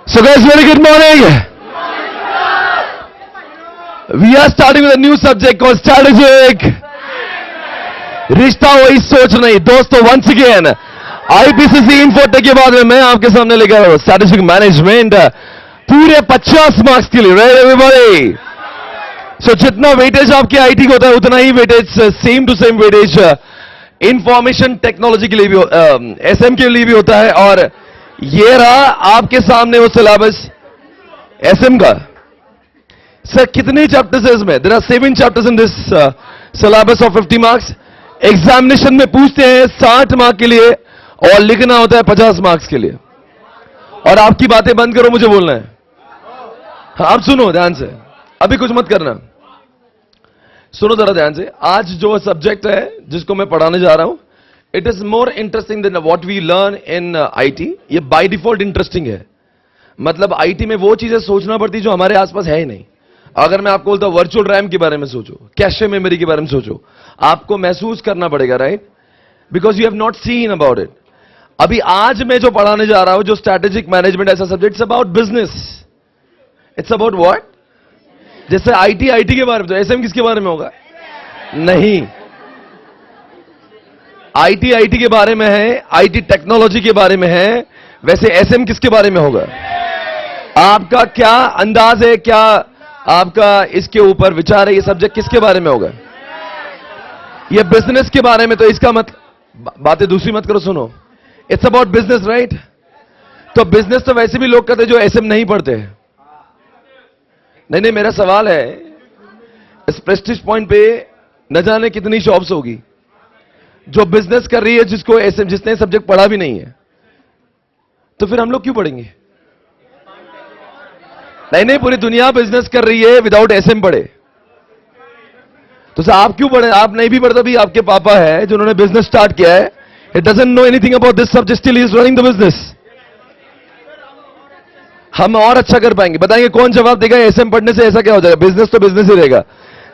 So guys, very good morning. We are starting with a new subject called strategic. रिश्ता वही सोच नहीं दोस्तों. वंस अगेन आईपीसीसी इन्फोटेक के बाद में मैं आपके सामने लेकर आया स्ट्रैटेजिक मैनेजमेंट पूरे 50 मार्क्स के लिए. Right everybody. सो जितना वेटेज आपके आईटी को होता है उतना ही weightage same to same weightage information technology के लिए भी एसएम के लिए भी होता है. और ये रहा आपके सामने वो सिलेबस एसएम का. सर कितने चैप्टर्स है इसमें? There are 7 chapters in this syllabus of 50 marks. Examination में पूछते हैं 60 मार्क्स के लिए और लिखना होता है 50 मार्क्स के लिए. और आपकी बातें बंद करो, मुझे बोलना है. हाँ, आप सुनो ध्यान से, अभी कुछ मत करना. सुनो जरा ध्यान से. आज जो सब्जेक्ट है जिसको मैं पढ़ाने जा रहा हूं, it is more interesting than what we learn in IT. ये बाय डिफॉल्ट इंटरेस्टिंग है. मतलब आईटी में वो चीजें सोचना पड़ती जो हमारे आसपास है ही नहीं. अगर मैं आपको बोलता हूं वर्चुअल रैम के बारे में सोचो, कैशे मेमोरी के बारे में सोचो, आपको महसूस करना पड़ेगा. Right? Because you have not seen about it. अभी आज मैं जो पढ़ाने जा रहा हूं, जो स्ट्रैटेजिक मैनेजमेंट ऐसा subject, it's about business. It's about what? जैसे आईटी के बारे में, तो एसएम किसके बारे में होगा? नहीं. आईटी के बारे में है, आईटी टेक्नोलॉजी के बारे में है. वैसे एसएम किसके बारे में होगा? आपका क्या अंदाज है, क्या आपका इसके ऊपर विचार है, ये सब्जेक्ट किसके बारे में होगा? ये बिजनेस के बारे में. तो इसका बातें दूसरी मत करो, सुनो. It's about business. राइट? तो बिजनेस तो वैसे भी लोग करते हैं जो एसएम नहीं पढ़ते हैं. नहीं, मेरा सवाल है, इस प्रेस्टीज पॉइंट पे न जाने कितनी शॉप्स होगी जो बिजनेस कर रही है, जिसको एसएम, जिसने सब्जेक्ट पढ़ा भी नहीं है. तो फिर हम लोग क्यों पढ़ेंगे? नहीं, पूरी दुनिया बिजनेस कर रही है विदाउट एसएम पढ़े. तो सर आप क्यों पढ़े? आप नहीं भी पढ़ते. भी आपके पापा है जिन्होंने बिजनेस स्टार्ट किया है. It doesn't know anything about this subject, still he is running the business. हम और अच्छा कर पाएंगे. बताएंगे कौन जवाब देगा? एसएम पढ़ने से ऐसा क्या हो जाएगा? बिजनेस तो बिजनेस ही रहेगा,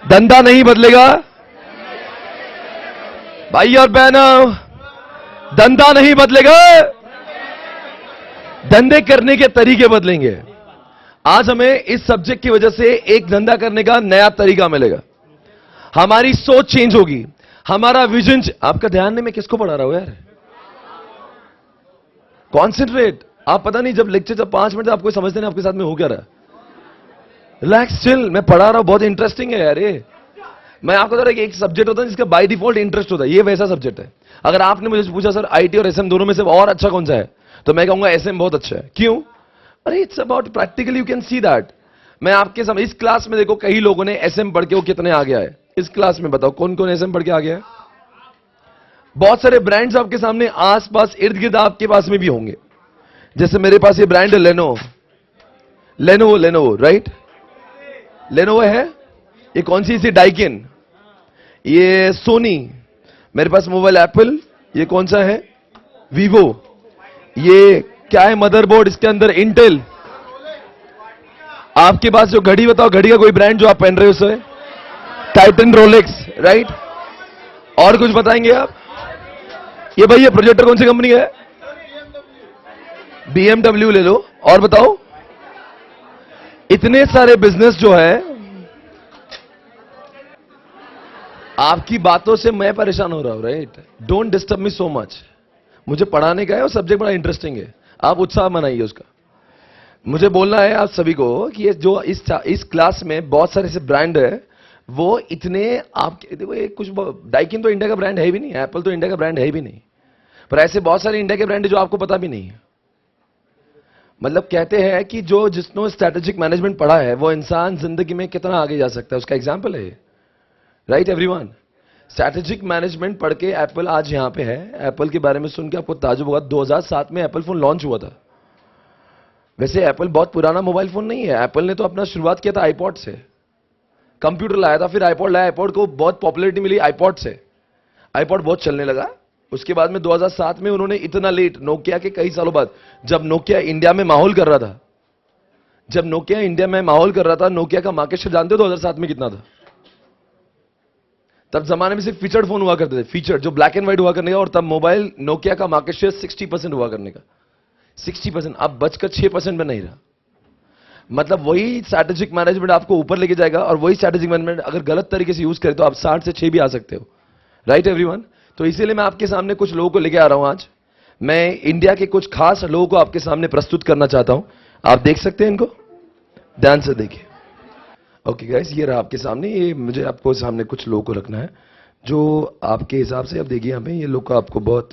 धंधा नहीं बदलेगा. भाई और बहनों, धंधा नहीं बदलेगा, धंधे करने के तरीके बदलेंगे. आज हमें इस सब्जेक्ट की वजह से एक धंधा करने का नया तरीका मिलेगा. हमारी सोच चेंज होगी, हमारा विजन. आपका ध्यान नहीं, मैं किसको पढ़ा रहा हूं यार? कॉन्सेंट्रेट. आप पता नहीं, जब लेक्चर जब 5 मिनट आपको समझते नहीं आपके साथ में हो क्या रहा. Relax, chill. मैं पढ़ा रहा हूं, बहुत इंटरेस्टिंग है यार ये. मैं आपको बता रहा हूं, एक सब्जेक्ट होता है जिसका बाय डिफॉल्ट इंटरेस्ट होता है. ये वैसा सब्जेक्ट है. अगर आपने मुझे पूछा सर आईटी और एसएम दोनों में से और अच्छा कौन सा है, तो मैं कहूंगा एसएम बहुत अच्छा है. क्यों? अरे it's about practically, you can see that. मैं आपके सामने इस क्लास में देखो, कई लोगों ने एसएम पढ़ के वो कितने आ गया है. इस क्लास में बताओ कौन कौन एसएम पढ़ के आ गया है? बहुत सारे ब्रांड्स आपके सामने आसपास इर्द गिर्द आपके पास में भी होंगे. जैसे मेरे पास ये ब्रांड है लेनोवो. राइट? लेनोवो है. ये कौन सी? इसी डाइकिन. ये सोनी. मेरे पास मोबाइल एप्पल. ये कौन सा है? वीवो. ये क्या है? मदरबोर्ड. इसके अंदर इंटेल. आपके पास जो घड़ी, बताओ घड़ी का कोई ब्रांड जो आप पहन रहे हो उसे? Titan, Rolex. राइट? और कुछ बताएंगे आप? ये भाई, ये प्रोजेक्टर कौन सी कंपनी का है? BMW ले लो. और बताओ. इतने सारे बिजनेस जो है. आपकी बातों से मैं परेशान हो रहा हूं. Right? Don't disturb me so much. मुझे पढ़ाने का है और सब्जेक्ट बड़ा इंटरेस्टिंग है. आप उत्साह मनाइए उसका. मुझे बोलना है आप सभी को कि ये जो इस क्लास में बहुत सारे ऐसे ब्रांड है, वो इतने आपके देखो. ये कुछ डाइकिन तो इंडिया का ब्रांड है भी नहीं, एप्पल तो इंडिया का ब्रांड है भी नहीं, पर ऐसे बहुत सारे इंडिया के ब्रांड है जो आपको पता भी नहीं है. मतलब कहते हैं कि जो जिसने स्ट्रैटेजिक मैनेजमेंट पढ़ा है वो इंसान जिंदगी में कितना आगे जा सकता है, उसका एग्जाम्पल है. Right everyone? स्ट्रैटेजिक मैनेजमेंट पढ़ के एप्पल आज यहां पे है. एप्पल के बारे में सुन के आपको ताज्जुब होगा, 2007 में एप्पल फोन लॉन्च हुआ था. वैसे एप्पल बहुत पुराना मोबाइल फोन नहीं है. एप्पल ने तो अपना शुरुआत किया था आईपॉड से. कंप्यूटर लाया था, फिर आईपॉड लाया. आईपॉड को बहुत पॉपुलैरिटी मिली आईपॉड से. आईपॉड बहुत चलने लगा. उसके बाद में 2007 में उन्होंने इतना लेट, नोकिया के कई सालों बाद, जब नोकिया इंडिया में माहौल कर रहा था, नोकिया का मार्केट शेयर जानते हो 2007 में कितना था? तब जमाने में सिर्फ फीचर्ड फोन हुआ करते थे. फीचर जो ब्लैक एंड व्हाइट हुआ करने का. और तब मोबाइल नोकिया का मार्केट शेयर 60% हुआ करने का. 60%, अब बचकर 6% में नहीं रहा। मतलब वही स्ट्रैटेजिक मैनेजमेंट आपको ऊपर लेके जाएगा, और वही स्ट्रैटेजिक मैनेजमेंट अगर गलत तरीके से यूज करें तो आप 60 से 6 भी आ सकते हो। Right everyone? तो इसीलिए मैं आपके सामने कुछ लोगों को लेके आ रहा हूं आज। मैं इंडिया के कुछ खास लोगों को आपके सामने प्रस्तुत करना चाहता हूं। आप देख सकते हैं इनको, ध्यान से देखिए। ओके गाइस, ये रहा आपके सामने। ये मुझे आपको सामने कुछ लोगों को रखना है जो आपके हिसाब से, अब देखिए यहां पे ये लोग को आपको बहुत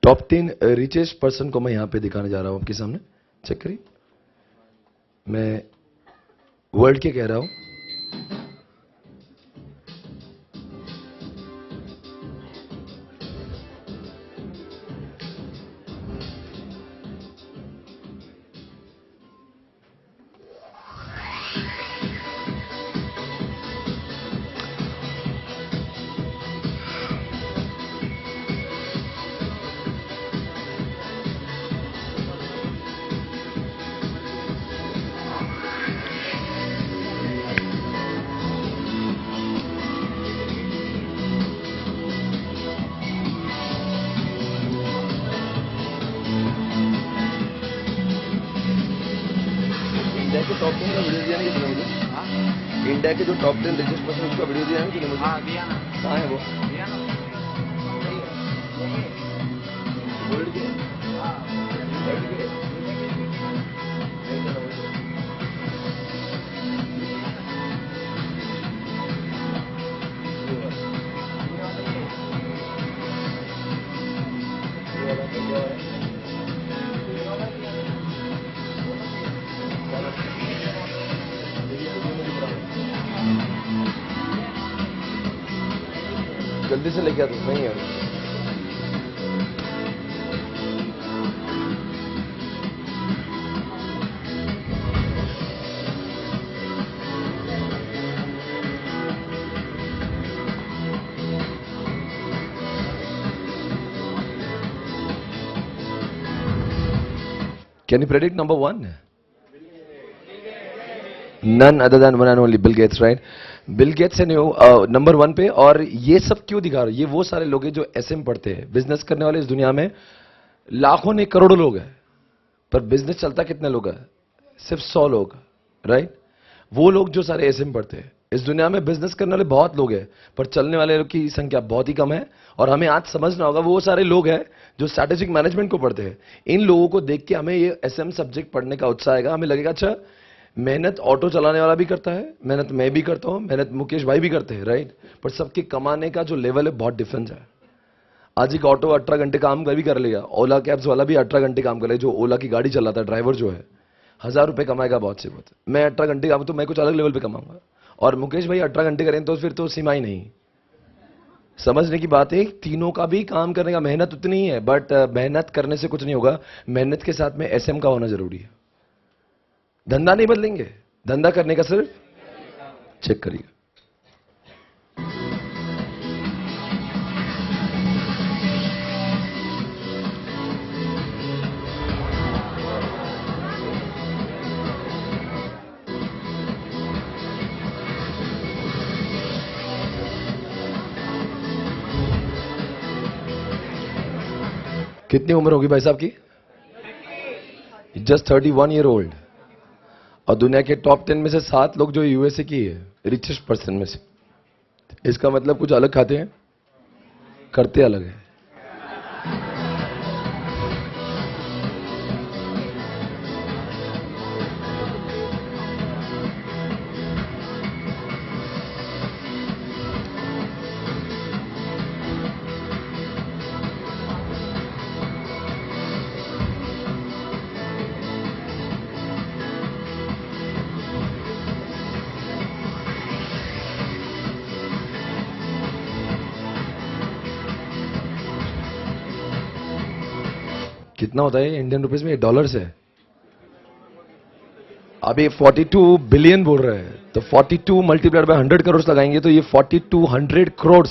टॉप 10 रिचेस्ट पर्सन को मैं यहां पे दिखाने जा रहा हूं आपके सामने। चेक करिए, मैं वर्ल्ड के कह रहा हूं। इंडिया के टॉप 10 का वीडियो दिया नहीं कितने मुझे? इंडिया के जो टॉप 10 रिचेस्ट पर्सन उसका वीडियो दिया नहीं कितने मुझे? हाँ दिया ना। कहाँ है वो? दिया ना। वर्ल्ड के? हाँ। वर्ल्ड के? जल्दी से लेके आ दो, नहीं है। Can you predict number one? None other than one and only Bill Gates, right? Bill Gates है नंबर 1 पे। और ये सब क्यों दिखा रहा है? ये वो सारे लोग हैं जो एसएम पढ़ते हैं। बिजनेस करने वाले इस दुनिया में लाखों नहीं करोड़ों लोग हैं, पर बिजनेस चलता कितने लोग हैं? सिर्फ 100 लोग, राइट? वो लोग जो सारे एसएम पढ़ते हैं। इस दुनिया में बिजनेस करने वाले बहुत लोग हैं, पर चलने वाले लोग की संख्या बहुत ही कम है। और हमें आज समझना होगा वो सारे लोग हैं जो स्ट्रैटेजिक मैनेजमेंट को पढ़ते हैं। इन लोगों को देख के हमें ये एसएम सब्जेक्ट पढ़ने का उत्साह आएगा। हमें लगेगा अच्छा, मेहनत ऑटो चलाने वाला भी करता है, मेहनत मैं भी करता हूं, मेहनत मुकेश भाई भी करते हैं, राइट? पर सबके कमाने का जो लेवल है बहुत डिफरेंस है। आज एक ऑटो 18 घंटे काम भी कर लेगा, ओला कैब्स वाला भी 18 घंटे काम कर लेगा। जो ओला की गाड़ी चलाता है ड्राइवर जो है 1000 रुपए कमाएगा बहुत से बहुत। मैं 18 घंटे काम तो मैं कुछ अलग लेवल पे कमाऊंगा, और मुकेश भाई 18 घंटे करें तो फिर तो सीमा ही नहीं। समझने की बात है, तीनों का भी काम करने का मेहनत उतनी ही है, बट मेहनत करने से कुछ नहीं होगा। मेहनत के साथ में एसएम का होना जरूरी है। धंधा नहीं बदलेंगे, धंधा करने का सिर्फ चेक करिए। कितनी उम्र होगी भाई साहब की? Just 31 year old. और दुनिया के टॉप 10 में से 7 लोग जो यूएसए की है, रिचेस्ट पर्सन में से। इसका मतलब कुछ अलग खाते हैं, करते अलग है। कितना होता है इंडियन रुपीस में? डॉलर्स है। अभी 42 बिलियन बोल रहे हैं, तो 42 मल्टीप्लाइड बाय 100 करोड़ लगाएंगे तो ये 4200 करोड़।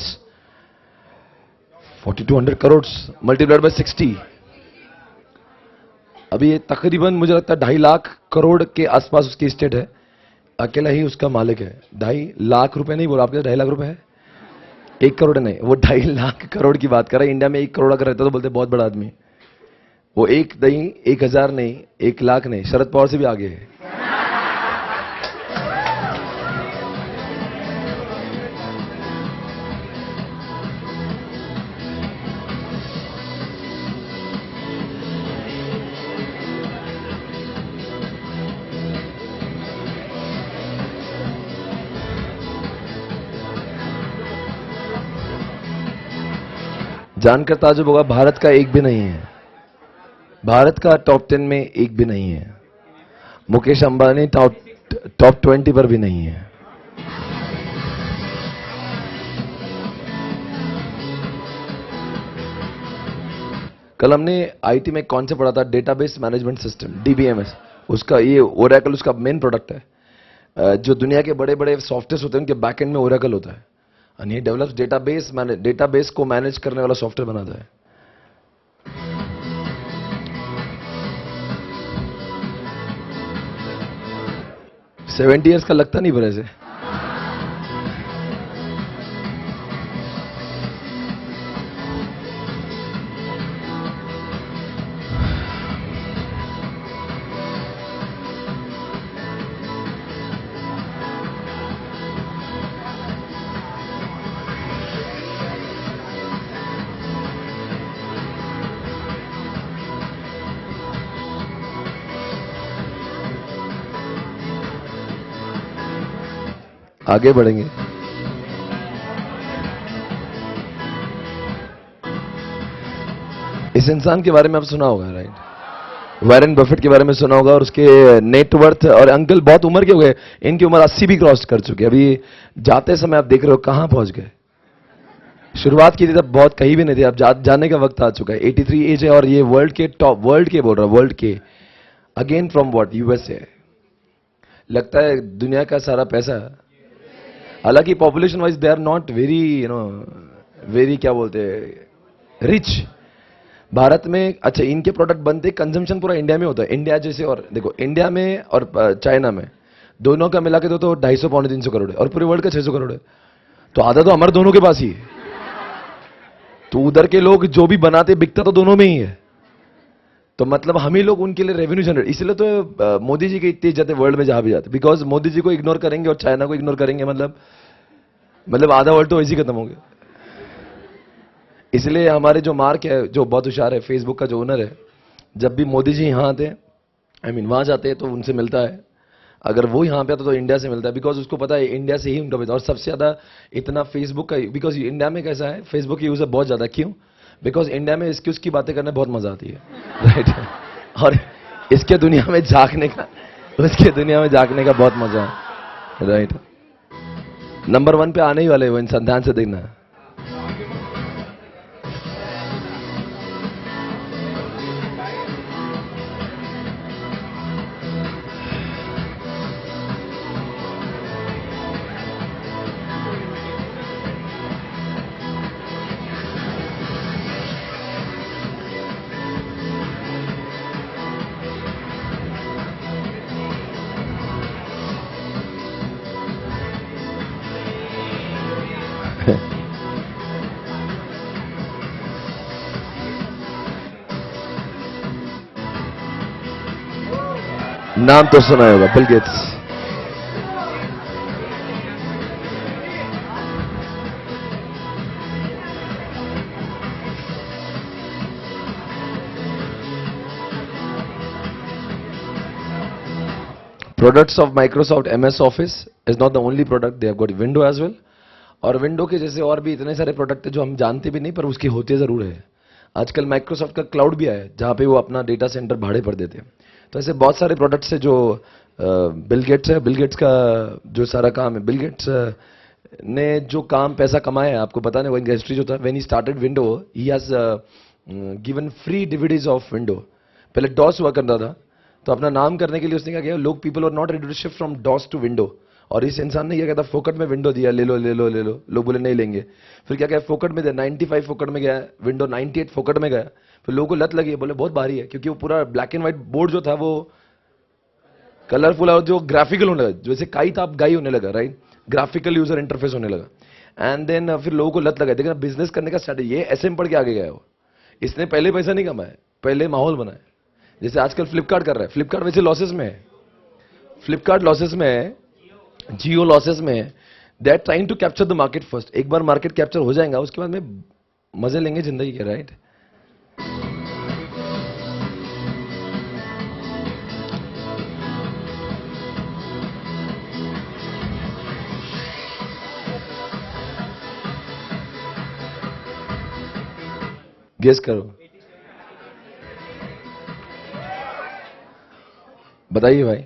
4200 crore multiplied by 60। अभी ये तकरीबन मुझे लगता है 2.5 लाख करोड़ के आसपास उसकी स्टेट है। अकेला ही उसका मालिक है। 2.5 लाख रुपए नहीं बोला आपके, 2.5 लाख रुपए है। 1 करोड़ नहीं, वो 2.5 लाख करोड़ की बात कर रहा है। इंडिया में 1 करोड़ अगर रहता तो बोलते बहुत बड़ा आदमी। वो एक नहीं, 1000 नहीं, 1,00,000 नहीं, शरद पवार से भी आगे है। जानकर ताजुब होगा, भारत का एक भी नहीं है, भारत का टॉप 10 में एक भी नहीं है, मुकेश अंबानी टॉप 20 पर भी नहीं है। कल हमने आईटी में कौन से पढ़ा था, डेटाबेस मैनेजमेंट सिस्टम, डीबीएमएस। उसका ये ओरेकल उसका मेन प्रोडक्ट है। जो दुनिया के बड़े बड़े सॉफ्टवेयर होते हैं उनके बैकएंड में ओरेकल होता है, और ये डेवलप्स डेटाबेस को मैनेज करने वाला सॉफ्टवेयर बनाता है। सेवेंटी ईयर्स का लगता नहीं पर ऐसे। आगे बढ़ेंगे। इस इंसान के बारे में आप सुना होगा, राइट? वॉरेन बफेट के बारे में सुना होगा, और उसके नेटवर्थ। और अंकल बहुत उम्र के हो गए, इनकी उम्र 80 भी क्रॉस कर चुके। अभी जाते समय आप देख रहे हो कहां पहुंच गए। शुरुआत की थी तब बहुत कहीं भी नहीं थे, अब जाने का वक्त आ चुका है। 83 एज है, और ये वर्ल्ड के टॉप, वर्ल्ड के बोल रहा, वर्ल्ड के, अगेन फ्रॉम व्हाट, यूएसए। लगता है दुनिया का सारा पैसा, हालांकि population wise they are not very very क्या बोलते हैं, रिच। भारत में अच्छा इनके प्रोडक्ट बनते, कंजम्पशन पूरा इंडिया में होता है। इंडिया जैसे, और देखो इंडिया में और चाइना में दोनों का मिला के तो 250 पौने 300 करोड़ है, और पूरे वर्ल्ड का 600 करोड़ है। तो आधा तो हमारे दोनों के पास ही है। तो उधर के लोग जो भी बनाते बिकता तो दोनों में ही है। तो मतलब हम ही लोग उनके लिए रेवेन्यू जनरेट। इसलिए तो मोदी जी की इतनी इज्जत है वर्ल्ड में जहां भी जाते, बिकॉज मोदी जी को इग्नोर करेंगे और चाइना को इग्नोर करेंगे, मतलब आधा वर्ल्ड तो वैसे ही खत्म हो गया। इसलिए हमारे जो मार्क है, जो बहुत होशियार है, फेसबुक का जो ओनर है, जब भी मोदी जी यहां आते हैं, वहां जाते हैं तो उनसे मिलता है। अगर वो यहां पे आता तो इंडिया से मिलता है, बिकॉज उसको पता है इंडिया से ही उनका मिलता है। और सबसे ज्यादा इतना फेसबुक का, बिकॉज इंडिया में कैसा है, फेसबुक की यूजर बहुत ज्यादा। क्यों? बिकॉज इंडिया में इसकी उसकी बातें करने बहुत मजा आती है, राइट? और इसके दुनिया में झांकने का, उसके दुनिया में झांकने का बहुत मजा है, राइट? नंबर 1 पे आने ही वाले वो इंसान, ध्यान से देखना। नाम तो सुना होगा, Bill Gates. Products of Microsoft MS office is not the only product, they have got window as well. और विंडो के जैसे और भी इतने सारे प्रोडक्ट है जो हम जानते भी नहीं, पर उसकी होते जरूर है। आजकल माइक्रोसॉफ्ट का क्लाउड भी आया है, जहां पे वो अपना डेटा सेंटर भाड़े पर देते हैं। तो ऐसे बहुत सारे प्रोडक्ट्स है जो बिल गेट्स है। बिल गेट्स का जो सारा काम है, बिल गेट्स ने जो काम पैसा कमाया है, आपको पता नहीं, वो इंडस्ट्री जो था, when he started window, he has given free DVDs of window. पहले डॉस हुआ करता था, तो अपना नाम करने के लिए उसने क्या किया, लोग, people are not ready to shift from DOS to window. और इस इंसान ने क्या कहता, फोकट में विंडो दिया, ले लो ले लो ले लो। लोग बोले नहीं लेंगे। फिर क्या कहा, फोकट में दिया, 95 फोकट में गया, विंडो 98 फोकट में गया। फिर लोगों को लत लगी, बोले बहुत भारी है, क्योंकि वो पूरा ब्लैक एंड व्हाइट बोर्ड जो था वो कलरफुल और जो ग्राफिकल होने लगा, जैसे काई था गाई होने लगा, राइट? ग्राफिकल यूजर इंटरफेस होने लगा। एंड देन फिर लोगों को लत लगा। देखना बिजनेस करने का स्ट्रैटेजी, ये SM पढ़ के आगे गया वो, इसने पहले पैसा नहीं कमाया, पहले माहौल बनाए। जैसे आजकल फ्लिपकार्ट कर रहा है, फ्लिपकार्ट वैसे लॉसेस में है, फ्लिपकार्ट लॉसेस में है, जियो लॉसेस में है। They are trying to capture the market first. एक बार मार्केट कैप्चर हो जाएगा उसके बाद में मजे लेंगे जिंदगी के, राइट? गेस करो, बताइए भाई।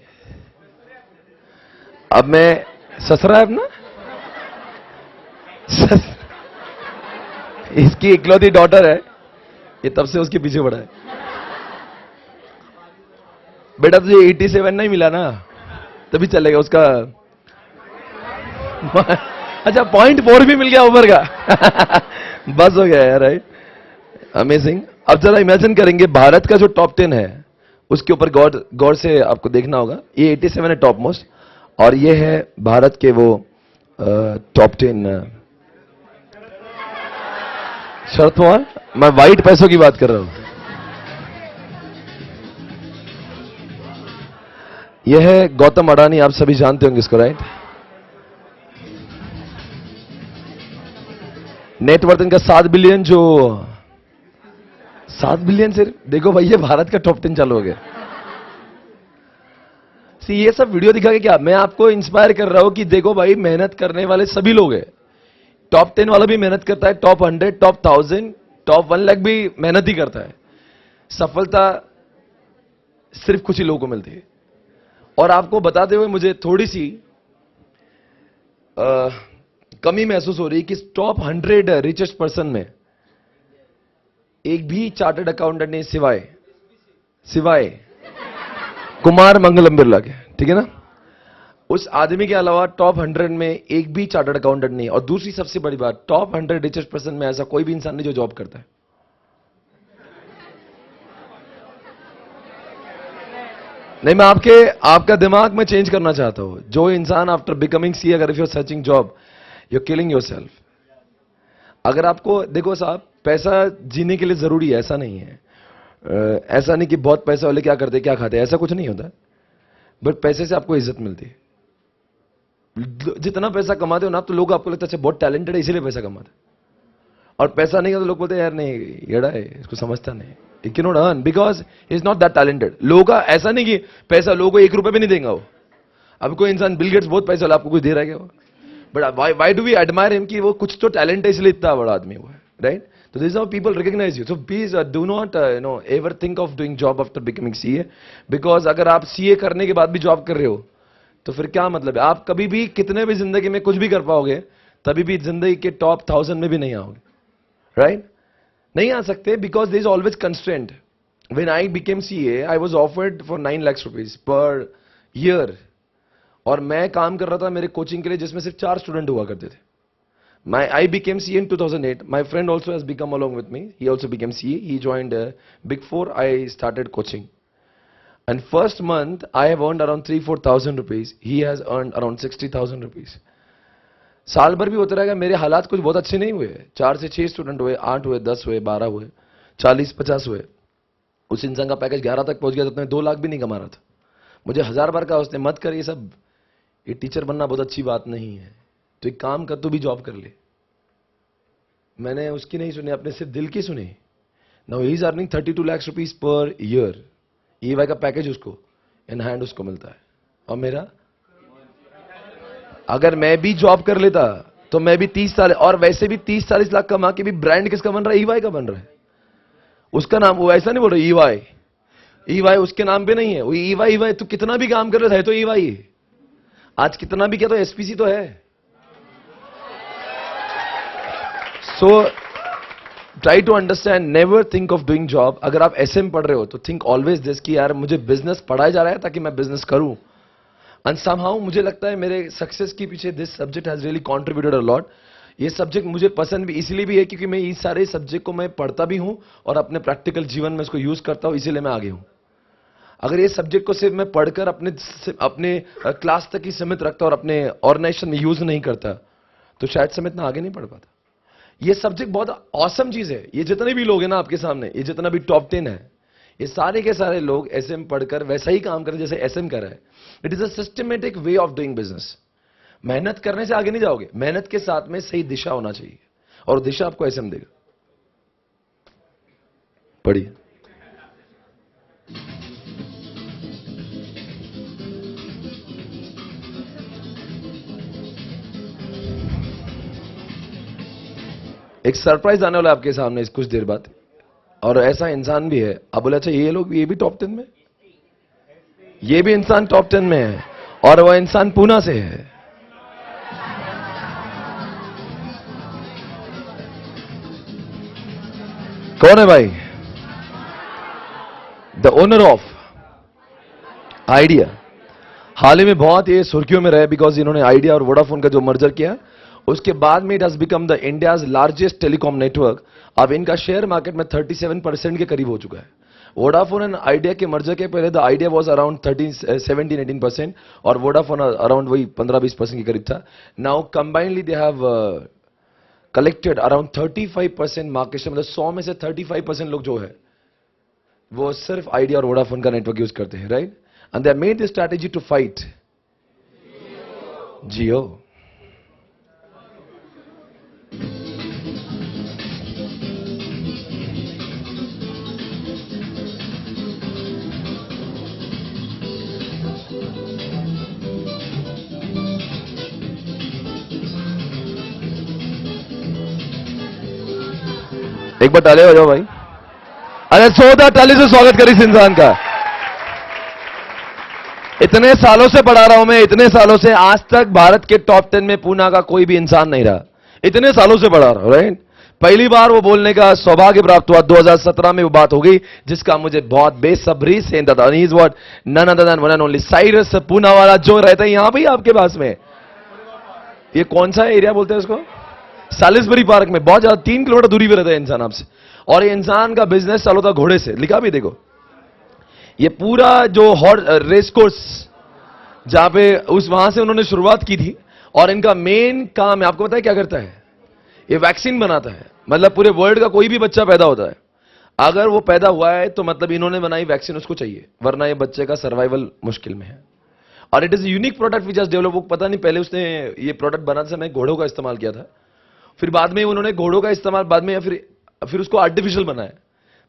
अब मैं ससुरा है अपना, इसकी इकलौती डॉटर है, ये तब से उसके पीछे पड़ा है। बेटा तुझे 87 नहीं मिला ना, तभी चलेगा उसका। अच्छा, 0.4 भी मिल गया ऊपर का। बस हो गया यार, राइट? अमेजिंग। अब जरा इमेजिन करेंगे भारत का जो टॉप 10 है उसके ऊपर गौर से आपको देखना होगा। ये 87 है टॉप मोस्ट, और ये है भारत के वो टॉप 10। शरद पवार, मैं वाइट पैसों की बात कर रहा हूं। यह है गौतम अडानी, आप सभी जानते होंगे इसको, राइट? नेटवर्थ इनका 7 बिलियन, जो 7 बिलियन सिर्फ। देखो भाई, ये भारत का टॉप 10 चालू हो गया। ये सब वीडियो दिखा के क्या मैं आपको इंस्पायर कर रहा हूं कि देखो भाई, मेहनत करने वाले सभी लोग हैं। टॉप 10 वाला भी मेहनत करता है, टॉप 100, टॉप 1000, टॉप 1 लाख भी मेहनत ही करता है। सफलता सिर्फ कुछ ही लोगों को मिलती है। और आपको बताते हुए मुझे थोड़ी सी कमी महसूस हो रही है कि टॉप 100 रिचेस्ट पर्सन में एक भी चार्टर्ड अकाउंटेंट नहीं, सिवाय कुमार मंगलम बिरला के, ठीक है ना? उस आदमी के अलावा टॉप 100 में एक भी चार्टर्ड अकाउंटेंट नहीं। और दूसरी सबसे बड़ी बात, टॉप 100 रिचेस्ट पर्सन में ऐसा कोई भी इंसान नहीं जो जॉब करता है। नहीं, मैं आपका दिमाग में चेंज करना चाहता हूं। जो इंसान आफ्टर बिकमिंग सी, अगर if you are searching job, you are killing yourself. अगर आपको, देखो साहब, पैसा जीने के लिए जरूरी है, ऐसा नहीं है। ऐसा नहीं कि बहुत पैसा वाले क्या करते क्या खाते, ऐसा कुछ नहीं होता। बट पैसे से आपको इज्जत मिलती है। जितना पैसा कमाते हो ना, तो लोग आपको लगता है अच्छा बहुत टैलेंटेड है इसीलिए पैसा कमाते। और पैसा नहीं है तो लोग बोलते हैं यार नहीं, येड़ा है, इसको समझता नहीं, he can not earn because he is not that talented. लोगों का ऐसा नहीं कि पैसा लोगों को 1 रुपए भी नहीं देगा वो। अब कोई इंसान, बिल गेट्स बहुत पैसा वाला, आपको कुछ दे रहा है क्या वो? But why do we admire him कि वो कुछ तो टैलेंट है इसलिए इतना बड़ा आदमी हुआ है, right? So this is how people recognize you. So please do not ever think of doing job after becoming CA, because अगर आप CA करने के बाद भी जॉब कर रहे हो तो फिर क्या मतलब है? आप कभी भी कितने भी जिंदगी में कुछ भी कर पाओगे, तभी भी जिंदगी के टॉप 1000 में भी नहीं आओगे, राइट? नहीं आ सकते, because there is always constraint. When I became CA, I was offered for 9 lakhs rupees per year, और मैं काम कर रहा था मेरे कोचिंग के लिए जिसमें सिर्फ 4 स्टूडेंट हुआ करते थे। I became CA in 2008. My friend also has become along with me. He also became CA. He joined Big Four. I started coaching. And first month, I have earned around 3-4,000 rupees. He has earned around 60,000 rupees. साल भर भी होता रहेगा, मेरे हालात कुछ बहुत अच्छे नहीं हुए। 4 से 6 स्टूडेंट हुए, 8 हुए, 10 हुए, 12 हुए, 40-50 हुए। उस इंसान का पैकेज 11 तक पहुंच गया, तो उसने 2 लाख भी नहीं कमा रहा था। मुझे 1000 बार कहा उसने, मत कर ये सब, ये टीचर बनना बहुत अच्छी बात नहीं है, तो एक काम कर, तू भी जॉब कर ले। मैंने उसकी नहीं सुनी, अपने सिर्फ दिल की सुनी। Now he is earning 32 lakh rupees per year. EY का पैकेज उसको इन हैंड उसको मिलता है। और मेरा, अगर मैं भी जॉब कर लेता तो मैं भी 30 साल, और वैसे भी 30-40 लाख कमा के भी ब्रांड किसका बन रहा है? EY का बन रहा है। उसका नाम, वो ऐसा नहीं बोल रहा EY उसके नाम पे नहीं है। वो EY तू कितना भी काम कर रहा है तो EY आज कितना भी किया तो SPC तो है। So try to understand, never think of doing job. अगर आप SM पढ़ रहे हो तो think always this कि यार मुझे बिजनेस पढ़ाया जा रहा है ताकि मैं बिजनेस करूं। And somehow मुझे लगता है मेरे सक्सेस के पीछे this subject has really contributed a lot. ये सब्जेक्ट मुझे पसंद भी इसलिए भी है क्योंकि मैं इस सारे सब्जेक्ट को मैं पढ़ता भी हूं और अपने प्रैक्टिकल जीवन में इसको यूज करता हूं, इसीलिए मैं आगे हूं। अगर ये सब्जेक्ट को सिर्फ मैं पढ़कर अपने क्लास तक ही सीमित रखता और अपने ऑर्गेनाइजेशन में यूज नहीं करता तो शायद से मैं इतना आगे नहीं पढ़ पाता। ये सब्जेक्ट बहुत ऑसम चीज है। ये जितने भी लोग हैं ना आपके सामने, ये जितना भी टॉप 10 है, ये सारे के सारे लोग एसएम पढ़कर वैसा ही काम करें जैसे एसएम कर रहा है. It is a systematic way of doing business. मेहनत करने से आगे नहीं जाओगे, मेहनत के साथ में सही दिशा होना चाहिए, और दिशा आपको एसएम देगा. पढ़िए. एक सरप्राइज आने वाला आपके सामने इस कुछ देर बाद, और ऐसा इंसान भी है. आप बोले अच्छा ये लोग, ये भी टॉप 10 में, ये भी इंसान टॉप 10 में है, और वह इंसान पूना से है. कौन है भाई? The owner of Idea. हाल ही में बहुत ये सुर्खियों में रहे बिकॉज इन्होंने आइडिया और वोडाफोन का जो मर्जर किया, उसके बाद में it has become the India's largest telecom network. अब इनका शेयर मार्केट में 37% के करीब हो चुका है. वोडाफोन एंड आइडिया के मर्जर के पहले द आइडिया वाज अराउंड 17-18%, और वोडाफोन अराउंड वही 15-20% के करीब था. Now combinedly they have collected around 35% market share. मतलब 100 में से 35% लोग जो है वो सिर्फ आइडिया और वोडाफोन का नेटवर्क यूज करते हैं, right? And they made the strategy to fight Jio. एक बार ताली हो जाओ भाई. अरे 14 ताली से स्वागत करी इस इंसान का. इतने सालों से पढ़ा रहा हूं मैं, इतने सालों से, आज तक भारत के टॉप 10 में पूना का कोई भी इंसान नहीं रहा. इतने सालों से पढ़ा रहा हूं, राइट? पहली बार वो बोलने का सौभाग्य प्राप्त हुआ 2017 में. वो बात हो गई जिसका मुझे बहुत बेसब्री से इंतजार. He is what, none other than one and only Cyrus Poonawalla, जो रहता है यहां पे आपके पास में. ये कौन सा एरिया बोलते हैं उसको? सालिसबरी पार्क में. बहुत ज्यादा 3 किलोमीटर दूरी पे रहता है इंसान आपसे. और ये इंसान का बिजनेस चालू था घोड़े से. लिखा भी देखो, ये पूरा जो हॉर्स रेस कोर्स जहां पे उस वहां से उन्होंने शुरुआत की थी. और इनका मेन काम है, आपको पता है क्या करता है? ये वैक्सीन बनाता है. मतलब पूरे वर्ल्ड का कोई भी बच्चा पैदा होता है, अगर वो पैदा हुआ है तो मतलब इन्होंने बनाई वैक्सीन उसको चाहिए, वरना ये बच्चे का सर्वाइवल मुश्किल में है. और it is unique product which has develop. वो पता नहीं पहले उसने ये प्रोडक्ट बनाते समय घोड़ों का इस्तेमाल किया था, फिर बाद में उन्होंने घोड़ों का इस्तेमाल बाद में, या फिर उसको आर्टिफिशियल बनाया.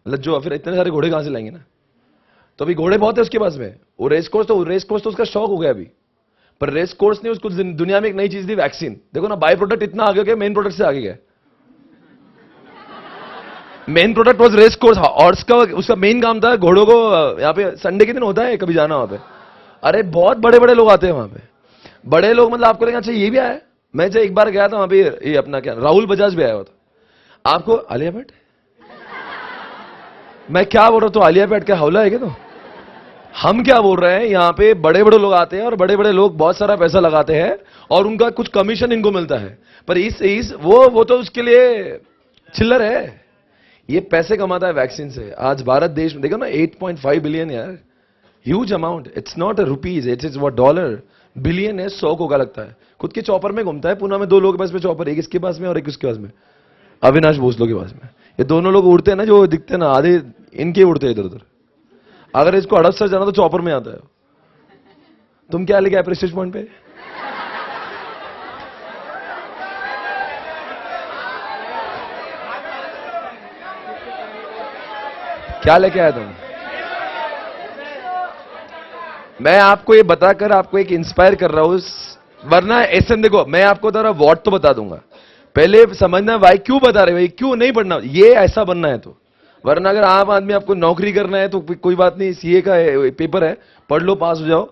मतलब जो फिर इतने सारे घोड़े कहां से लाएंगे ना. तो अभी घोड़े बहुत है उसके पास में. वो रेस कोर्स तो उसका शौक हो गया अभी. पर रेस कोर्स ने उसको दुनिया में एक नई चीज दी, वैक्सीन. देखो ना, बाय प्रोडक्ट इतना आगे गया, मेन प्रोडक्ट से आगे गया. Main product was race course. Horse का उसका मेन काम था घोड़ों को. यहाँ पे संडे के दिन होता है कभी जाना वहां पे. अरे बहुत बड़े बड़े लोग आते हैं वहां पे. बड़े लोग मतलब आपको लगेगा अच्छा ये भी आया. मैं जब एक बार गया था वहां पे, ये अपना क्या राहुल बजाज भी आया हुआ था. आपको आलिया भट्ट, मैं क्या बोल रहा हूं, तो आलिया भट्ट क्या हौला है क्या? तो हम क्या बोल रहे हैं, यहां पे बड़े बड़े लोग आते हैं और बड़े बड़े लोग बहुत सारा पैसा लगाते हैं और उनका कुछ कमीशन इनको मिलता है. पर इस वो तो उसके लिए चिल्लर है. ये पैसे कमाता है वैक्सीन से. आज भारत देश में देखो ना 8.5 बिलियन यार, huge amount. It's not a rupees, it's what dollar. Billion है, 100 को का लगता है. खुद के चॉपर में घूमता है. पुणे में 2 लोगों के पास में चॉपर, एक इसके पास में और एक उसके पास में, अविनाश भोसले के पास में. ये दोनों लोग उड़ते हैं ना, जो दिखते हैं ना, आधे इनके उड़ते हैं इधर उधर. अगर इसको हड़पसर जाना तो चॉपर में आता है. तुम क्या लेके आए प्रेस्टीज पॉइंट पे? क्या लेके आया तुम? मैं आपको ये बताकर आपको एक इंस्पायर कर रहा हूं. वरना ऐसे देखो, मैं आपको जरा वॉट तो बता दूंगा, पहले समझना भाई क्यों बता रहे भाई, क्यों नहीं पढ़ना, ये ऐसा बनना है तो. वरना अगर आम आदमी आपको नौकरी करना है तो कोई बात नहीं, सीए का पेपर है, पढ़ लो, पास हो जाओ,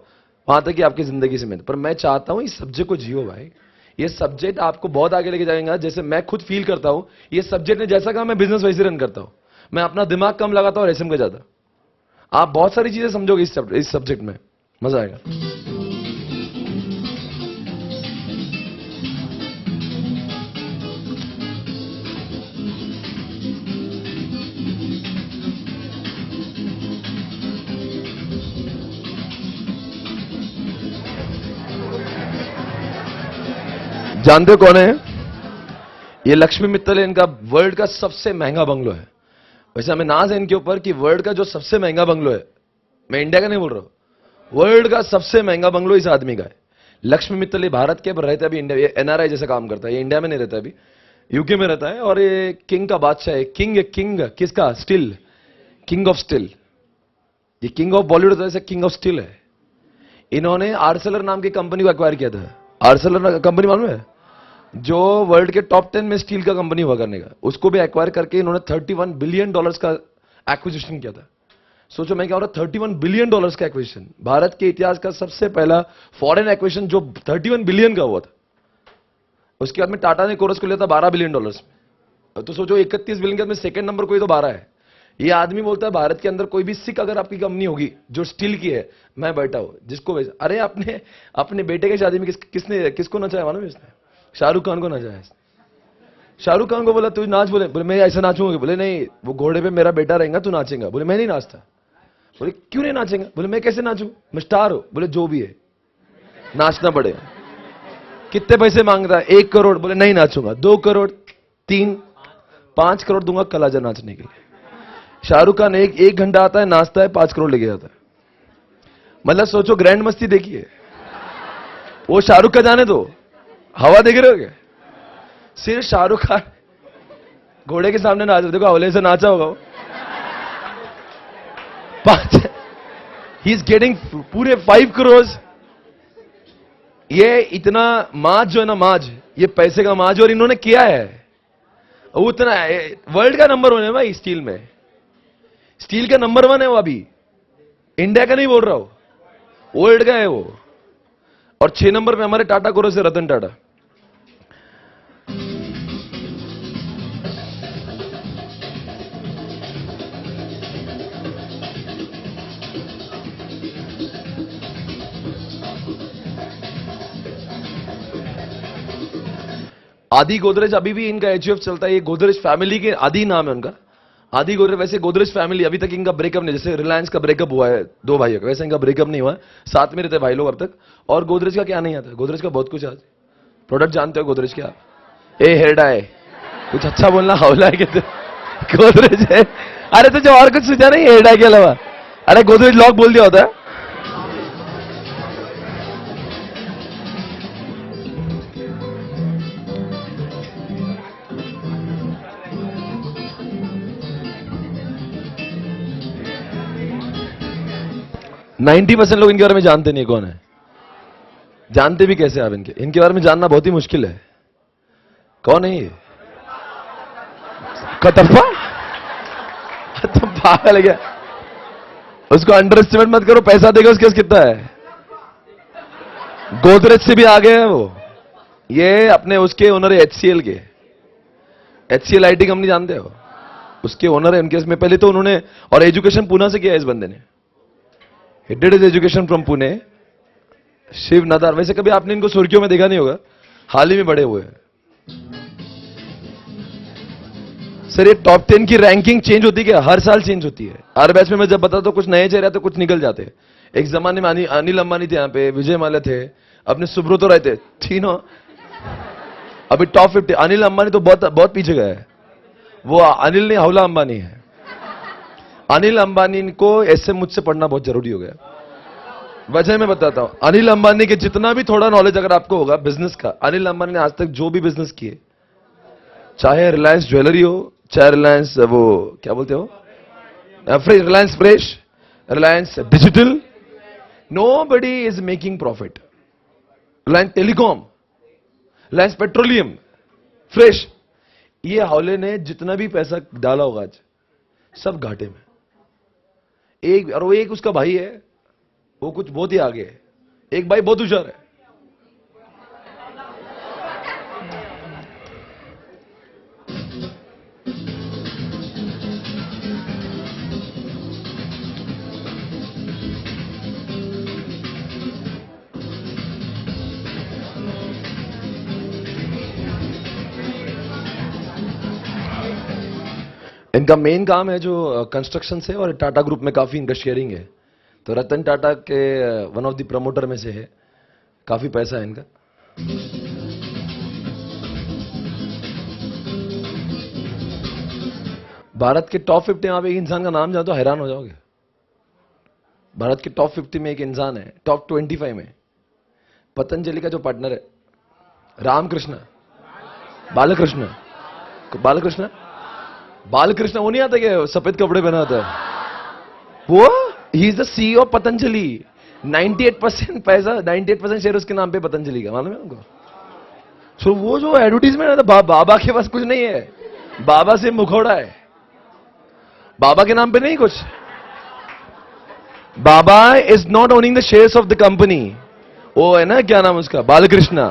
वहां तक कि आपकी जिंदगी से. पर मैं चाहता हूं इस सब्जेक्ट को जियो भाई. ये सब्जेक्ट आपको बहुत आगे लेके जाएगा. जैसे मैं खुद फील करता हूं, ये सब्जेक्ट ने जैसा कहा मैं बिजनेस वैसे रन करता हूं. मैं अपना दिमाग कम लगाता हूं और एसएम का ज्यादा. आप बहुत सारी चीजें समझोगे इस सब्जेक्ट में, मजा आएगा. जानते हो कौन है ये? लक्ष्मी मित्तल है. इनका वर्ल्ड का सबसे महंगा बंगलो है. वैसे हमें नाज है इनके ऊपर कि वर्ल्ड का जो सबसे महंगा बंगलो है, मैं इंडिया का नहीं बोल रहा हूं, वर्ल्ड का सबसे महंगा बंगलो इस आदमी का है। लक्ष्मी मित्तल भारत के पर रहता है, अभी इंडिया, एनआरआई जैसा काम करता है, ये इंडिया में नहीं रहता, अभी यूके में रहता है, और ये किंग का बादशाह है। किंग किसका? Steel, king of steel. ये किंग ऑफ बॉलीवुड होता है, किंग ऑफ स्टील है। इन्होंने आर्सेलर नाम की कंपनी को एक्वायर किया था। आर्सेलर कंपनी मालूम है, जो वर्ल्ड के टॉप 10 में स्टील का कंपनी हुआ करने का, उसको भी एक्वायर करके इन्होंने $31 बिलियन का एक्विजिशन किया था। सोचो मैं क्या हो रहा, $31 बिलियन का एक्विजिशन, भारत के इतिहास का सबसे पहला फॉरेन एक्विजिशन जो 31 बिलियन का हुआ था। उसके बाद में टाटा ने कोरस को लिया था $12 बिलियन में। तो सोचो 31 बिलियन के बाद में सेकंड नंबर कोई तो 12 है। ये आदमी बोलता है भारत के अंदर कोई भी सिक अगर आपकी कंपनी होगी जो स्टील की है, मैं बैठा हूं जिसको भेज। अरे अपने बेटे की शादी में किसको नचाया मालूम है इसने? शाहरुख खान को नचाया। शाहरुख खान को बोला तू नाच, बोले मैं ऐसा नाचूंगा, बोले नहीं वो घोड़े पे मेरा बेटा रहेगा तू नाचेगा, बोले मैं नहीं नाचता। बोले क्यों नहीं नाचेगा? बोले मैं कैसे नाचूं, मैं स्टार हूं। बोले जो भी है नाचना पड़ेगा। कितने पैसे मांगता है? 1 करोड़। बोले नहीं नाचूंगा। 2 करोड़, 3, 5 करोड़ दूंगा कल आजा नाचने के लिए। शाहरुख खान एक घंटा आता है, नाचता है, 5 करोड़ लेके जाता है। मतलब सोचो ग्रैंड मस्ती देखिए। वो शाहरुख का जाने दो, हवा देख रहे हो क्या? सिर्फ शाहरुख खान घोड़े के सामने नाच, देखो हवले से नाचा होगा वो। 5 ही इज गेटिंग पूरे 5 करोड़। ये इतना माज जो है ना, माज, ये पैसे का माज, और इन्होंने किया है उतना। वर्ल्ड का नंबर 1 है भाई स्टील में, स्टील का नंबर 1 है वो। अभी इंडिया का नहीं बोल रहा हूं, वर्ल्ड का है वो। और 6 नंबर पे हमारे टाटा कोरस है, रतन टाटा। आदि गोदरेज अभी भी इनका एचयूएफ चलता है। ये गोदरेज फैमिली के आदि नाम है उनका, आदि गोदरेज। वैसे गोदरेज फैमिली अभी तक इनका ब्रेकअप नहीं, जैसे रिलायंस का ब्रेकअप हुआ है 2 भाइयों का, वैसे इनका ब्रेकअप नहीं हुआ, साथ में रहते भाई लोग अब तक। और गोदरेज का क्या नहीं आता? गोदरेज का बहुत कुछ आज प्रोडक्ट जानते हो गोदरेज क्या? ए हेयर डाई, कुछ अच्छा बोलना, हौला है कहते गोदरेज है। अरे तुझे और कुछ सोचा नहीं हेयर डाई के अलावा? अरे गोदरेज लॉक बोल दिया होता है। 90% लोग इनके बारे में जानते नहीं कौन है। जानते भी कैसे आप इनके बारे में जानना बहुत ही मुश्किल है। कौन है ये? कटप्पा? तुम पागल है क्या? उसको अंडर एस्टिमेट मत करो, पैसा देगा उसके पास कितना है। गोदरेज से भी आगे है वो। ये अपने उसके ओनर है HCL के, HCL IT कंपनी जानते हो? उसके ओनर है उनके इसमें। पहले तो उन्होंने, और एजुकेशन पुणे से किया इस बंदे ने। He did his education from Pune. Shiv नदार, वैसे कभी आपने इनको सुर्खियों में देखा नहीं होगा, हाल ही में बड़े हुए हैं। सर ये टॉप 10 की रैंकिंग चेंज होती है क्या? हर साल चेंज होती है। हर बैच में मैं जब बताता हूं कुछ नए चेहरे तो कुछ निकल जाते हैं। एक जमाने में अनिल अंबानी थे यहाँ पे, विजय माल्या थे, अपने सुब्रतो राय थे, तीनों अभी टॉप 50। अनिल अंबानी तो बहुत पीछे गया है। वो अनिल नहीं, हौला अंबानी है। अनिल अंबानी को ऐसे मुझसे पढ़ना बहुत जरूरी हो गया। वजह मैं बताता हूं। अनिल अंबानी के जितना भी थोड़ा नॉलेज अगर आपको होगा बिजनेस का, अनिल अंबानी ने आज तक जो भी बिजनेस किए, चाहे रिलायंस ज्वेलरी हो, चाहे रिलायंस वो क्या बोलते हो, Reliance fresh, Reliance digital, nobody is making profit. Reliance telecom, Reliance petroleum, fresh, ये हौले ने जितना भी पैसा डाला होगा आज सब घाटे में। और वो एक उसका भाई है, वो कुछ बहुत ही आगे है। एक भाई बहुत होशियार है। इनका मेन काम है जो कंस्ट्रक्शन से, और टाटा ग्रुप में काफी इनका शेयरिंग है। तो रतन टाटा के वन ऑफ द प्रमोटर में से है, काफी पैसा है इनका। भारत के टॉप 50 में आप एक इंसान का नाम जानो तो हैरान हो जाओगे। भारत के टॉप 50 में एक इंसान है, टॉप 25 में पतंजलि का जो पार्टनर है रामकृष्ण बालकृष्ण बालकृष्ण बालकृष्ण, वो नहीं आता क्या सफेद कपड़े पहना होता है, वो he is the CEO of Patanjali. 98% पैसा 98% शेयर उसके नाम पे पतंजलि का, मालूम है उनको। सो वो जो एडवर्टीजमेंट है बाबा के पास कुछ नहीं है, बाबा से मुखौड़ा है, बाबा के नाम पे नहीं कुछ। बाबा is not owning the shares of the company. वो है ना, क्या नाम उसका, बालकृष्ण।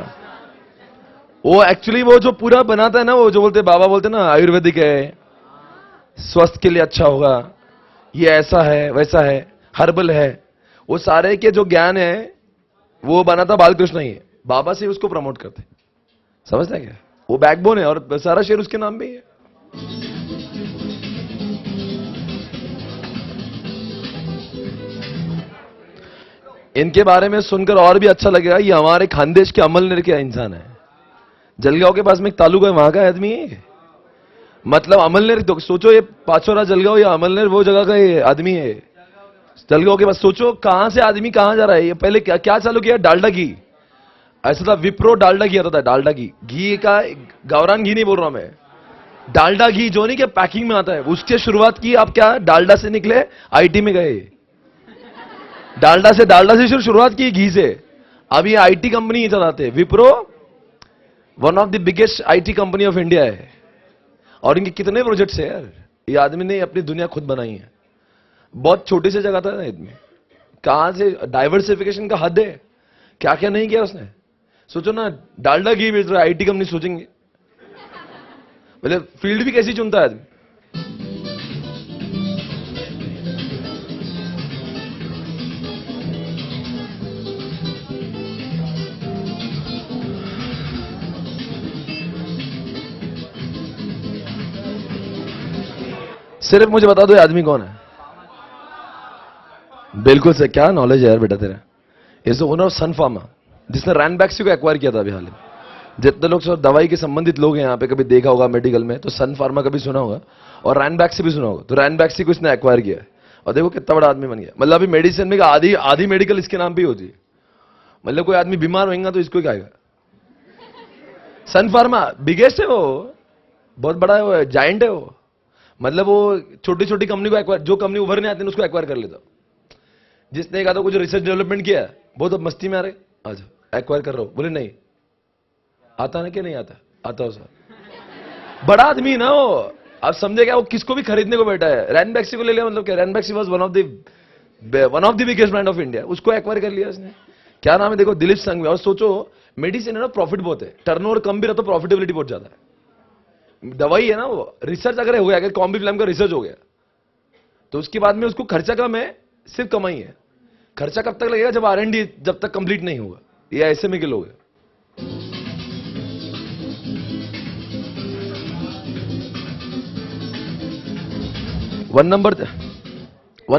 वो एक्चुअली वो जो पूरा बनाता है ना, वो जो बोलते बाबा बोलते ना आयुर्वेदिक है, स्वास्थ्य के लिए अच्छा होगा, ये ऐसा है वैसा है, हर्बल है, वो सारे के जो ज्ञान है वो बनाता बालकृष्ण ही है। बाबा से उसको प्रमोट करते, समझते हैं क्या? वो बैकबोन है और सारा शेयर उसके नाम पे ही है। इनके बारे में सुनकर और भी अच्छा लगेगा, ये हमारे खानदेश के अमलनेर के इंसान है। जलगांव के पास में एक तालुका है, वहां का आदमी है। मतलब अमलनेर, तो सोचो ये पाचोरा जलगांव या अमलनेर वो जगह का ये आदमी है। जलगांव के पास सोचो कहां से आदमी कहां जा रहा है। ये पहले क्या चालू किया, डालडा घी। ऐसा था विप्रो डालडा घी आता था, डालडा घी का, गावरान घी नहीं बोल रहा मैं, डालडा घी जो नहीं क्या पैकिंग में आता है, उससे शुरुआत की। आप क्या डालडा से निकले आईटी में गए, डालडा से शुरुआत की घी से। अब ये आईटी कंपनी चलाते हैं। Wipro one of the biggest IT company of India है, और इनके कितने प्रोजेक्ट्स है यार। ये आदमी ने अपनी दुनिया खुद बनाई है। बहुत छोटी सी जगह था ना इसमें, कहां से डाइवर्सिफिकेशन का हद है, क्या क्या नहीं किया उसने। सोचो ना, डालडा घी बेच रहा है, आईटी कंपनी सोचेंगे मतलब फील्ड भी कैसी चुनता है आदमी। सिर्फ मुझे बता दो ये आदमी कौन है। बिल्कुल से, क्या नॉलेज है यार बेटा तेरा। Is the owner of Sun Pharma, जिसने रैनबैक्सी को एक्वायर किया था अभी हाल में। जितने लोग सब दवाई के संबंधित लोग हैं यहाँ पे, कभी देखा होगा मेडिकल में तो सन फार्मा कभी सुना होगा, और रैनबैक्सी भी सुना होगा। तो रैनबैक्सी को इसने एक्वायर किया है, और देखो कितना बड़ा आदमी बन गया। मतलब अभी मेडिसिन में आधी मेडिकल इसके नाम पे ही होती है। मतलब कोई आदमी बीमार होगा तो इसको ही खाएगा। सन फार्मा बिगेस्ट है, वो बहुत बड़ा है, वो जाइंट है वो। मतलब वो छोटी छोटी कंपनी को एक्वायर, जो कंपनी उभरने आती है उसको एक्वायर कर लेता। जिसने कहा था कुछ रिसर्च डेवलपमेंट किया, बहुत अब मस्ती में आ रहे, आज एक्वायर कर रहा हूं, बोले नहीं आता ना, क्या नहीं आता, आता हो सर। बड़ा आदमी ना वो, आप समझे क्या, वो किसको भी खरीदने को बैठा है। रैनबैक्सी को ले लिया, मतलब क्या, Ranbaxy was one of the biggest brand of India, उसको एक्वायर कर लिया उसने। क्या नाम है देखो, दिलीप संघवी। और सोचो मेडिसिन है ना, प्रॉफिट बहुत है, टर्नओवर कम भी रहता तो प्रॉफिटेबिलिटी बहुत ज्यादा है। दवाई है ना वो, रिसर्च अगर हो गया, अगर कॉम्बिफ्लैम का रिसर्च हो गया तो उसके बाद में उसको खर्चा कम है, सिर्फ कमाई है। खर्चा कब तक लगेगा, जब आरएनडी जब तक कंप्लीट नहीं होगा। ये ऐसे में के लोग हैं। वन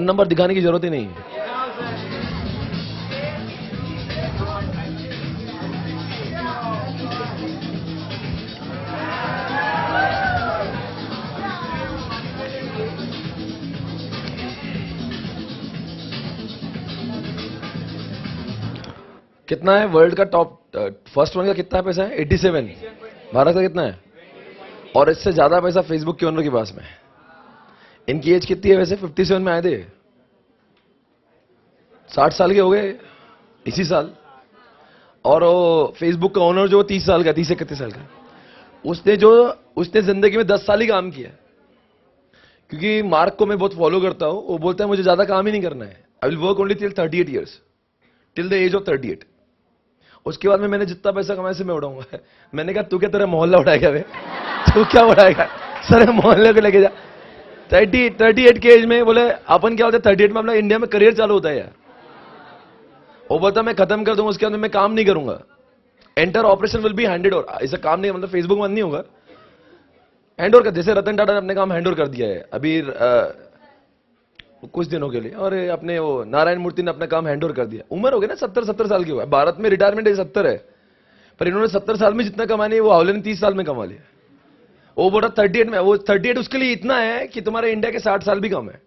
नंबर दिखाने की जरूरत ही नहीं है। कितना है वर्ल्ड का टॉप, फर्स्ट वन का कितना पैसा है, 87। भारत का कितना है, और इससे ज्यादा पैसा फेसबुक के ओनर के पास में है। इनकी एज कितनी है वैसे, 57 में आए थे, 60 साल के हो गए इसी साल। और वो फेसबुक का ओनर जो 30 साल का, 30-31 साल का, उसने जिंदगी में 10 साल ही काम किया। क्योंकि मार्क को मैं बहुत फॉलो करता हूं, वो बोलता है मुझे ज्यादा काम ही नहीं करना है, I will work only till 38 years, till the age of 38। उसके बाद में मैंने जितना पैसा कमाया से मैं उड़ाऊंगा। मैंने कहा तू क्या तेरा मोहल्ला उड़ाएगा वे, तू क्या उड़ाएगा, सर मोहल्ले को लेके जा। 38 के एज में बोले अपन क्या होता है, 38 में अपना इंडिया में करियर चालू होता है यार। वो बोलता मैं खत्म कर दूंगा, उसके बाद मैं काम नहीं करूंगा, enter operation will be handed over. ऐसा काम नहीं, मतलब फेसबुक बंद नहीं होगा, हैंड ओवर कर। जैसे रतन टाटा ने अपने काम हैंड ओवर कर दिया है अभी कुछ दिनों के लिए, और अपने वो नारायण मूर्ति ने अपना काम हैंड ओवर कर दिया। उम्र हो गई ना, 70 साल की हुआ। भारत में रिटायरमेंट 70 है, पर इन्होंने 70 साल में जितना कमा लिया वो हावले ने 30 साल में कमा लिया। वो बोला 38 में, वो 38 उसके लिए इतना है कि तुम्हारे इंडिया के 60 साल भी कम है।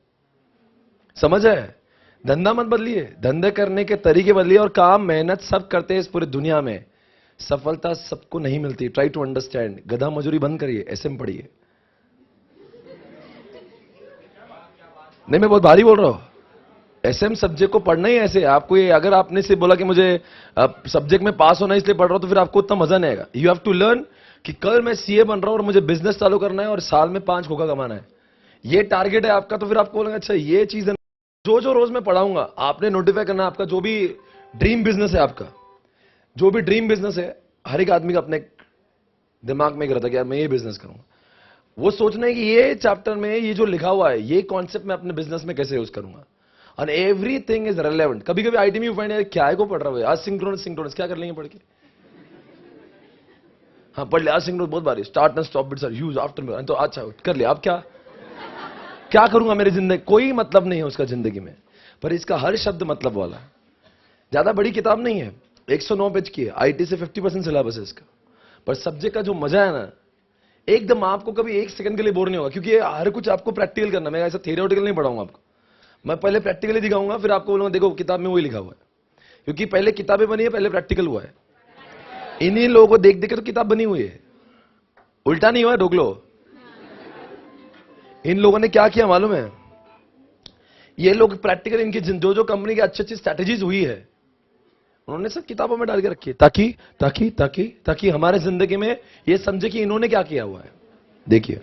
समझ है? धंधा मत बदलिए, धंधे करने के तरीके बदलिए और काम मेहनत सब करते हैं इस पूरी दुनिया में। सफलता सबको नहीं मिलती, ट्राई टू अंडरस्टैंड। गधा मजूरी बंद करिए, ऐसे में पढ़िए। नहीं, मैं बहुत भारी बोल रहा हूं। एसएम सब्जेक्ट को पढ़ना ही ऐसे। आपको ये, अगर आपने से बोला कि मुझे सब्जेक्ट में पास होना इसलिए पढ़ रहा हूं, तो फिर आपको उतना मजा नहीं आएगा। यू हैव टू लर्न कि कल मैं सीए बन रहा हूं और मुझे बिजनेस चालू करना है और साल में 5 खोखा कमाना है, ये टारगेट है आपका। तो फिर आपको बोलेंगे अच्छा ये चीज है। जो जो रोज मैं पढ़ाऊंगा आपने नोटिफाई करना। आपका जो भी ड्रीम बिजनेस है, आपका जो भी ड्रीम बिजनेस है, हर एक आदमी का अपने दिमाग में रहता है कि यार मैं ये बिजनेस करूंगा। वो सोचना है कि ये चैप्टर में ये जो लिखा हुआ है, ये कॉन्सेप्ट मैं अपने बिजनेस में कैसे यूज करूंगा। और एवरीथिंग इज रेलेवेंट। कभी कभी आईटी में फाइंड क्या है को पढ़ रहा है आज सिंक्रोनस क्या कर लेंगे पढ़ के। हाँ पढ़ लिया आज सिंक्रोनस बहुत बारी, start and stop bits are used after, तो अच्छा कर लिया। अब क्या करूंगा मेरी जिंदगी, कोई मतलब नहीं है उसका जिंदगी में। पर इसका हर शब्द मतलब वाला है। ज्यादा बड़ी किताब नहीं है, 109 पेज की है, आईटी से 50% सिलेबस है इसका। पर सब्जेक्ट का जो मजा है ना, एकदम आपको कभी 1 सेकंड के लिए बोर नहीं होगा, क्योंकि हर कुछ आपको प्रैक्टिकल करना। मैं ऐसा थियोरेटिकल नहीं पढ़ाऊंगा आपको, मैं पहले प्रैक्टिकली दिखाऊंगा, फिर आपको बोलूंगा देखो किताब में वही लिखा हुआ है। क्योंकि पहले किताबें बनी है, पहले प्रैक्टिकल हुआ है। इन्हीं लोगों को देख देख के तो किताब बनी हुई है, उल्टा नहीं हुआ है। ढोकलो इन लोगों ने क्या किया मालूम है? ये लोग प्रैक्टिकल, इनकी जो जो कंपनी की अच्छी अच्छी स्ट्रैटेजीज हुई है, उन्होंने सब किताबों में डाल के रखी है, ताकि ताकि ताकि ताकि हमारे जिंदगी में ये समझे कि इन्होंने क्या किया हुआ है। देखिए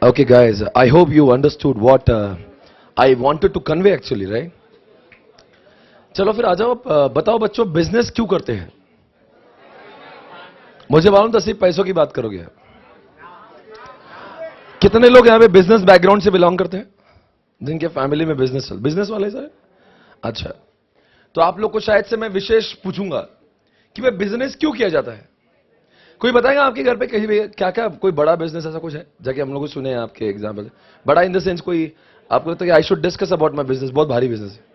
okay guys, I hope you understood what I wanted to convey actually, right? चलो फिर आ जाओ। बताओ बच्चों, बिजनेस क्यों करते हैं? मुझे मालूम था सिर्फ पैसों की बात करोगे। कितने लोग यहां पे बिजनेस बैकग्राउंड से बिलोंग करते हैं, जिनके फैमिली में बिजनेस वाले सर? अच्छा, तो आप लोग को शायद से मैं विशेष पूछूंगा कि भाई बिजनेस क्यों किया जाता है। कोई बताएगा आपके घर पे कहीं भी क्या क्या कोई बड़ा बिजनेस ऐसा कुछ है? जाके हम लोग सुने हैं आपके एग्जाम्पल। बड़ा इन द सेंस कोई आपको लगता है I should discuss about my business, बहुत भारी बिजनेस है।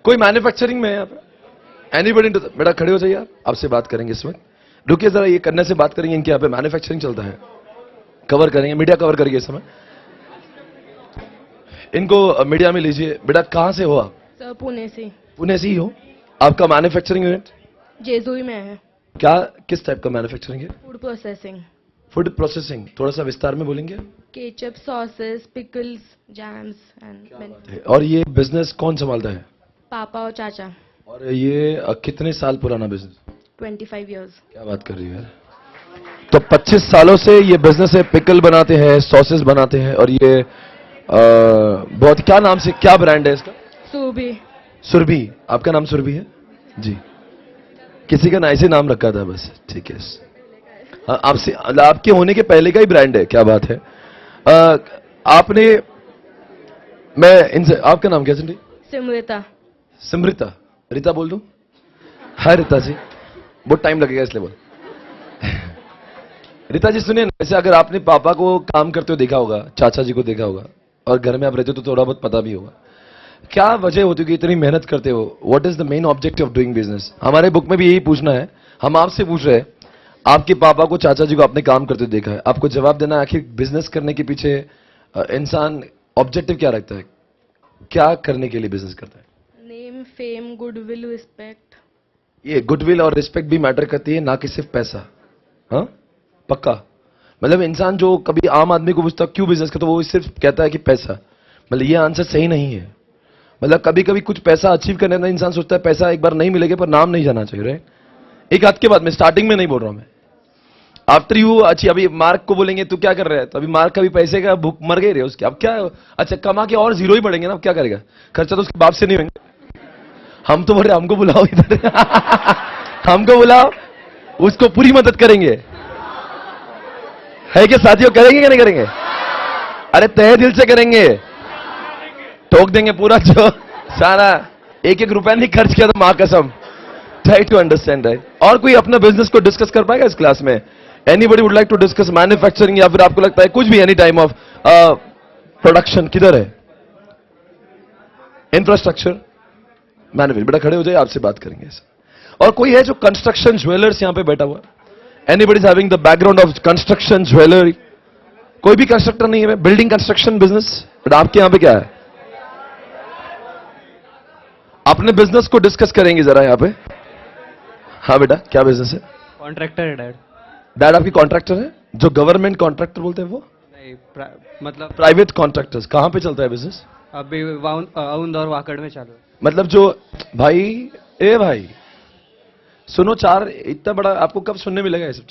कोई मैन्युफैक्चरिंग में है यहाँ पे? एनीबडी? बेटा खड़े हो जाइए, आप आपसे बात करेंगे इस वक्त। रुकिए जरा, ये करने से बात करेंगे। इनके यहाँ पे मैन्युफैक्चरिंग चलता है, कवर करेंगे, मीडिया कवर करेंगे इस समय। इनको मीडिया में लीजिए। बेटा कहां से हो आप? सर पुणे से। पुणे से ही हो? आपका मैन्युफैक्चरिंग यूनिट जेजुई में है। क्या, किस टाइप का मैन्युफैक्चरिंग है? Food processing. फूड प्रोसेसिंग, थोड़ा सा विस्तार में बोलेंगे? Ketchup, sauces, pickles, jams and. और ये बिजनेस कौन संभालता है? पापा और चाचा। और ये कितने साल पुराना बिजनेस? 25 इयर्स। क्या बात कर रही है यार। तो 25 सालों से ये बिजनेस है, पिकल बनाते हैं, सॉसेस बनाते हैं। और ये बहुत, क्या नाम से, क्या ब्रांड है इसका? सुरभि। सुरभि। आपका नाम सुरभि है जी? किसी का ना ऐसे नाम रखा था बस, ठीक है। हाँ, आपसे, आपके होने के पहले का ही ब्रांड है। क्या बात है। आपने, मैं इनसे, आपका नाम क्या? सिमरिता। सिमरिता। रीता बोल दूं? हाय रीता जी, बहुत टाइम लगेगा इसलिए बोल। रीता जी सुनिए ना, जैसे अगर आपने पापा को काम करते हुए देखा होगा, चाचा जी को देखा होगा, और घर में आप रहते हो तो थोड़ा बहुत पता भी होगा, क्या वजह होती है कि इतनी मेहनत करते हो? What is the main objective of doing business? हमारे बुक में भी यही पूछना है। हम आपसे पूछ रहे हैं, आपके पापा को, चाचा जी को आपने काम करते हुए देखा है, आपको जवाब देना है आखिर बिजनेस करने के पीछे इंसान ऑब्जेक्टिव क्या रखता है, क्या करने के लिए बिजनेस करता है? Name, fame, goodwill, respect. ये गुडविल और रिस्पेक्ट भी मैटर करती है, ना कि सिर्फ पैसा। हाँ पक्का? मतलब इंसान जो कभी आम आदमी को पूछता क्यों बिजनेस करता, तो वो सिर्फ कहता है कि पैसा। मतलब ये आंसर सही नहीं है। मतलब कभी कभी कुछ पैसा अचीव करने में इंसान सोचता है पैसा एक बार नहीं मिलेगा, पर नाम नहीं जाना चाहिए, राइट? एक हाथ के बाद में, स्टार्टिंग में नहीं बोल रहा हूं मैं, आफ्टर यू अच्छी। अभी मार्क को बोलेंगे तो क्या कर रहे हैं, तो अभी मार्क का भी पैसे का भूख मर गए रे उसके, अब क्या, अच्छा कमा के और जीरो ही बढ़ेंगे ना, अब क्या करेगा? खर्चा तो उसके बाप से नहीं होंगे। हम तो बोल रहे हमको बुलाओ इधर। हमको बुलाओ, उसको पूरी मदद करेंगे। है क्या साथियों? करेंगे क्या नहीं करेंगे? अरे तहे दिल से करेंगे, ठोक देंगे पूरा, जो सारा एक एक रुपया नहीं खर्च किया था, मां कसम। Try to understand, right? और कोई अपना बिजनेस को डिस्कस कर पाएगा इस क्लास में? Anybody would like to discuss manufacturing, या फिर आपको लगता है कुछ भी, एनी टाइम ऑफ प्रोडक्शन? किधर है? Infrastructure management. बेटा खड़े हो जाए, आपसे बात करेंगे ऐसा। और कोई है जो कंस्ट्रक्शन ज्वेलर्स यहां पे बैठा हुआ है? Anybody having the background of construction jewellery? कोई भी कंस्ट्रक्टर नहीं है? Building construction business? बट आपके यहां पे क्या है? अपने बिजनेस को डिस्कस करेंगे जरा यहां पे। हाँ बेटा, क्या बिजनेस है? कॉन्ट्रैक्टर है डैड। डैड आपकी कॉन्ट्रैक्टर है? जो गवर्नमेंट कॉन्ट्रैक्टर बोलते हैं वो? नहीं मतलब प्राइवेट कॉन्ट्रैक्टर्स। कहां पे चलता है बिजनेस? अभी औंध और वाकड़ में चालू है। मतलब जो भाई, ए भाई सुनो, चार इतना बड़ा आपको कब सुनने मिलेगा ये सब?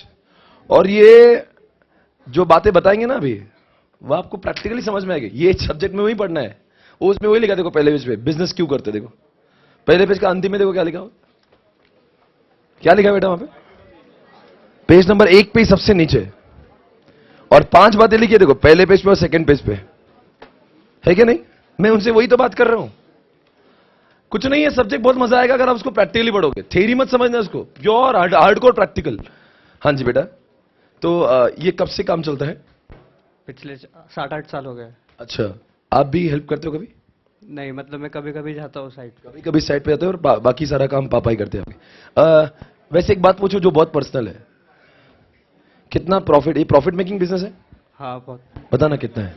और ये जो बातें बताएंगे ना अभी, वो आपको प्रैक्टिकली समझ में आएगी। ये सब्जेक्ट में वही पढ़ना है, वो उसमें वही लिखा। देखो पहले पेज पे बिजनेस क्यों करते, देखो पहले पेज का अंतिम में देखो क्या लिखा हो, क्या लिखा है बेटा वहां पे? पेज नंबर 1 पे सबसे नीचे, और 5 बातें लिखी है देखो, पहले पेज पे और सेकंड पेज पे, है क्या नहीं? मैं उनसे वही तो बात कर रहा हूं। कुछ नहीं है, सब्जेक्ट बहुत मजा आएगा अगर आप उसको प्रैक्टिकली पढ़ोगे। थ्योरी मत समझना उसको, प्योर हार्डकोर प्रैक्टिकल। हाँ जी बेटा, तो ये कब से काम चलता है? पिछले 7-8 साल हो गए। अच्छा, आप भी हेल्प करते हो कभी? नहीं मतलब मैं कभी कभी जाता हूँ साइट। कभी कभी साइड पे जाते हो, और बाकी सारा काम पापा ही करते हैं आपके। वैसे एक बात पूछो जो बहुत पर्सनल है, कितना प्रॉफिट, ये प्रॉफिट मेकिंग बिजनेस है? हाँ बहुत। बताना कितना है?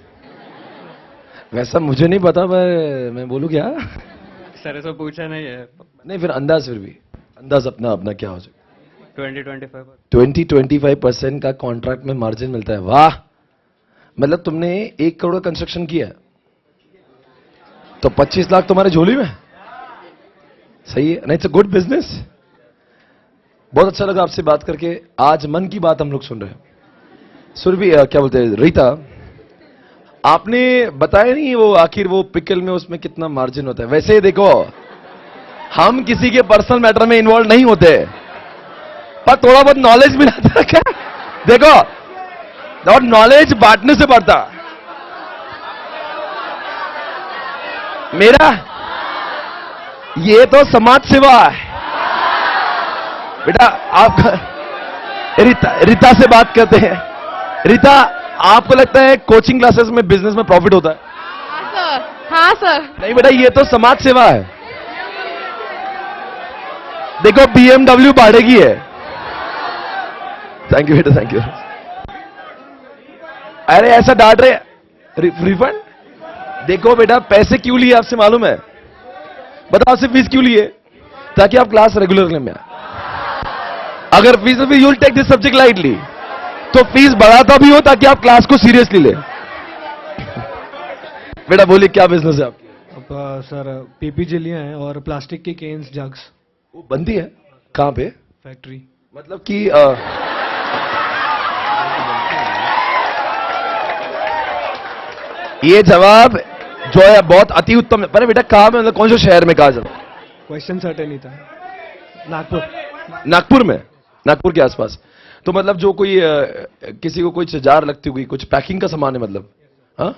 वैसा मुझे नहीं पता, मैं बोलूं क्या? सर ऐसा पूछा नहीं है। नहीं फिर अंदाज, फिर भी अंदाज अपना अपना क्या हो जाए? 20-25%। 20-25% का कॉन्ट्रैक्ट में मार्जिन मिलता है। वाह, मतलब तुमने 1 करोड़ का कंस्ट्रक्शन किया तो 25 लाख तुम्हारे झोली में। सही है, नहीं इट्स अ गुड बिजनेस। बहुत अच्छा लगा आपसे बात करके। आज मन की बात हम लोग सुन रहे हैं। सुरभि, क्या बोलते हैं, रीता, आपने बताया नहीं वो आखिर वो पिकल में उसमें कितना मार्जिन होता है। वैसे देखो, हम किसी के पर्सनल मैटर में इन्वॉल्व नहीं होते, पर थोड़ा बहुत नॉलेज मिलाता है क्या? देखो, और नॉलेज बांटने से बढ़ता। मेरा ये तो समाज सेवा है बेटा। आप रीता से बात करते हैं। रीता, आपको लगता है कोचिंग क्लासेस में बिजनेस में प्रॉफिट होता है? हाँ सर, हाँ सर। नहीं बेटा, ये तो समाज सेवा है। देखो BMW बढ़ेगी है। थैंक यू बेटा, थैंक यू। अरे ऐसा डांट रहे, रिफंड? देखो बेटा, पैसे क्यों लिए आपसे मालूम है? बताओ, सिर्फ फीस क्यों लिए? ताकि आप क्लास रेगुलर में आए। अगर फीस में you'll take this subject lightly, तो फीस बढ़ाता भी हो ताकि आप क्लास को सीरियसली ले। बेटा बोलिए, क्या बिजनेस है आपकी? अब सर पीपीजी लिए हैं और प्लास्टिक की केन्स, जग्स। वो बनती है कहां पे? फैक्ट्री। मतलब कि ये जवाब जो है बहुत अति उत्तम है। पर बेटा कहां में, मतलब कौन से शहर में, कहा जब? क्वेश्चन सर्टेन नहीं था। नागपुर। नागपुर में, नागपुर के आसपास। तो मतलब जो कोई किसी को कोई जार लगती होगी, कुछ पैकिंग का सामान है मतलब? हाँ,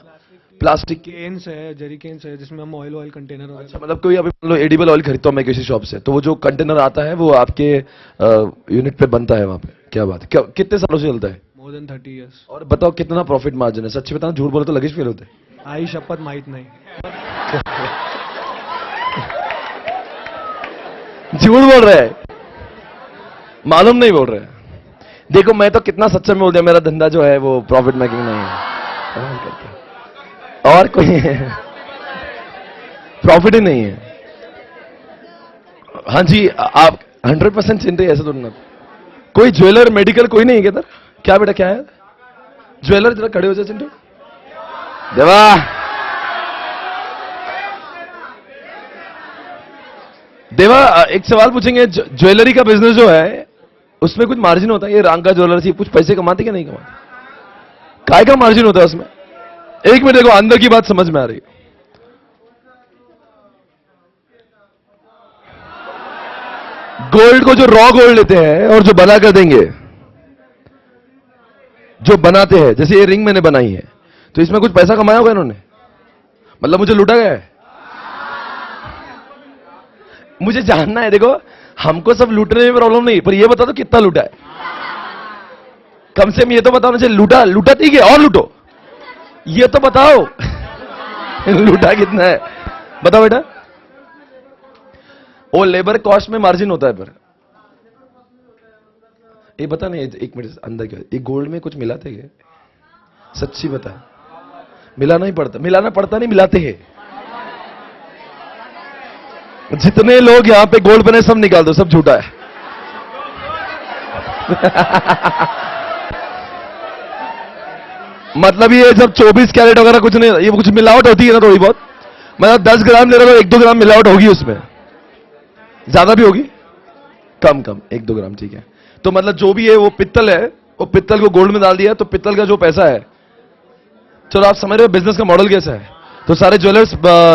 प्लास्टिक की केन्स है, जरी केन्स है, जिसमें हम ऑयल कंटेनर वगैरह। अच्छा, मतलब कोई अभी मान लो एडिबल ऑयल खरीदता हूं मैं किसी शॉप से, तो वो जो कंटेनर आता है वो आपके यूनिट पे बनता है वहां पे? क्या बात है, कितने सालों से चलता है? More than 30 years। और बताओ कितना प्रॉफिट मार्जिन है? सच्ची बताना, झूठ बोले तो लगेज फेल होते। आई शपथ माहित नहीं। झूठ बोल रहे हैं, मालूम नहीं बोल रहे। देखो मैं तो कितना सच्चा में बोल दिया, मेरा धंधा जो है वो प्रॉफिट मेकिंग नहीं है, और कोई प्रॉफिट ही नहीं है। हाँ जी, आप 100% चिंता ऐसा तो ना। कोई ज्वेलर, मेडिकल कोई नहीं है इधर? क्या बेटा, क्या है? ज्वेलर जरा खड़े हो जाए चिंटू। देवा, देवा एक सवाल पूछेंगे, ज्वेलरी का बिजनेस जो है उसमें कुछ मार्जिन होता है? ये रांका ज्वेलर्स कुछ पैसे कमाते क्या नहीं कमाते? काय का मार्जिन होता है उसमें? एक मिनट देखो, अंदर की बात समझ में आ रही है। गोल्ड को जो रॉ गोल्ड लेते हैं और जो बना कर देंगे, जो बनाते हैं, जैसे ये रिंग मैंने बनाई है, तो इसमें कुछ पैसा कमाया होगा इन्होंने? मतलब मुझे लूटा गया है? मुझे जानना है। देखो, हमको सब लूटने में प्रॉब्लम नहीं, पर ये बता दो कितना लूटा है? कम से कम ये तो बताओ ना, लूटा लूटा ठीक है, और लूटो, ये तो बताओ। लूटा कितना है बताओ बेटा। वो लेबर कॉस्ट में मार्जिन होता है। पर ये बता नहीं, एक मिनट अंदर क्या ये गोल्ड में कुछ मिलाते हैं? सच्ची बता, मिलाना ही पड़ता? मिलाना पड़ता नहीं, मिलाते हैं। जितने लोग यहां पे गोल्ड बने सब निकाल दो, सब झूठा है। मतलब ये जब 24 कैरेट वगैरह कुछ नहीं, ये कुछ मिलावट होती है ना थोड़ी बहुत। मतलब 10 ग्राम ले रहा हो, 1-2 ग्राम मिलावट होगी उसमें, ज्यादा भी होगी, कम कम 1-2 ग्राम, ठीक है। तो मतलब जो भी है वो पित्तल है, वो पित्तल को गोल्ड में डाल दिया, तो पित्तल का जो पैसा है, चलो आप समझ रहे हो बिजनेस का मॉडल कैसा है। तो सारे ज्वेलर्स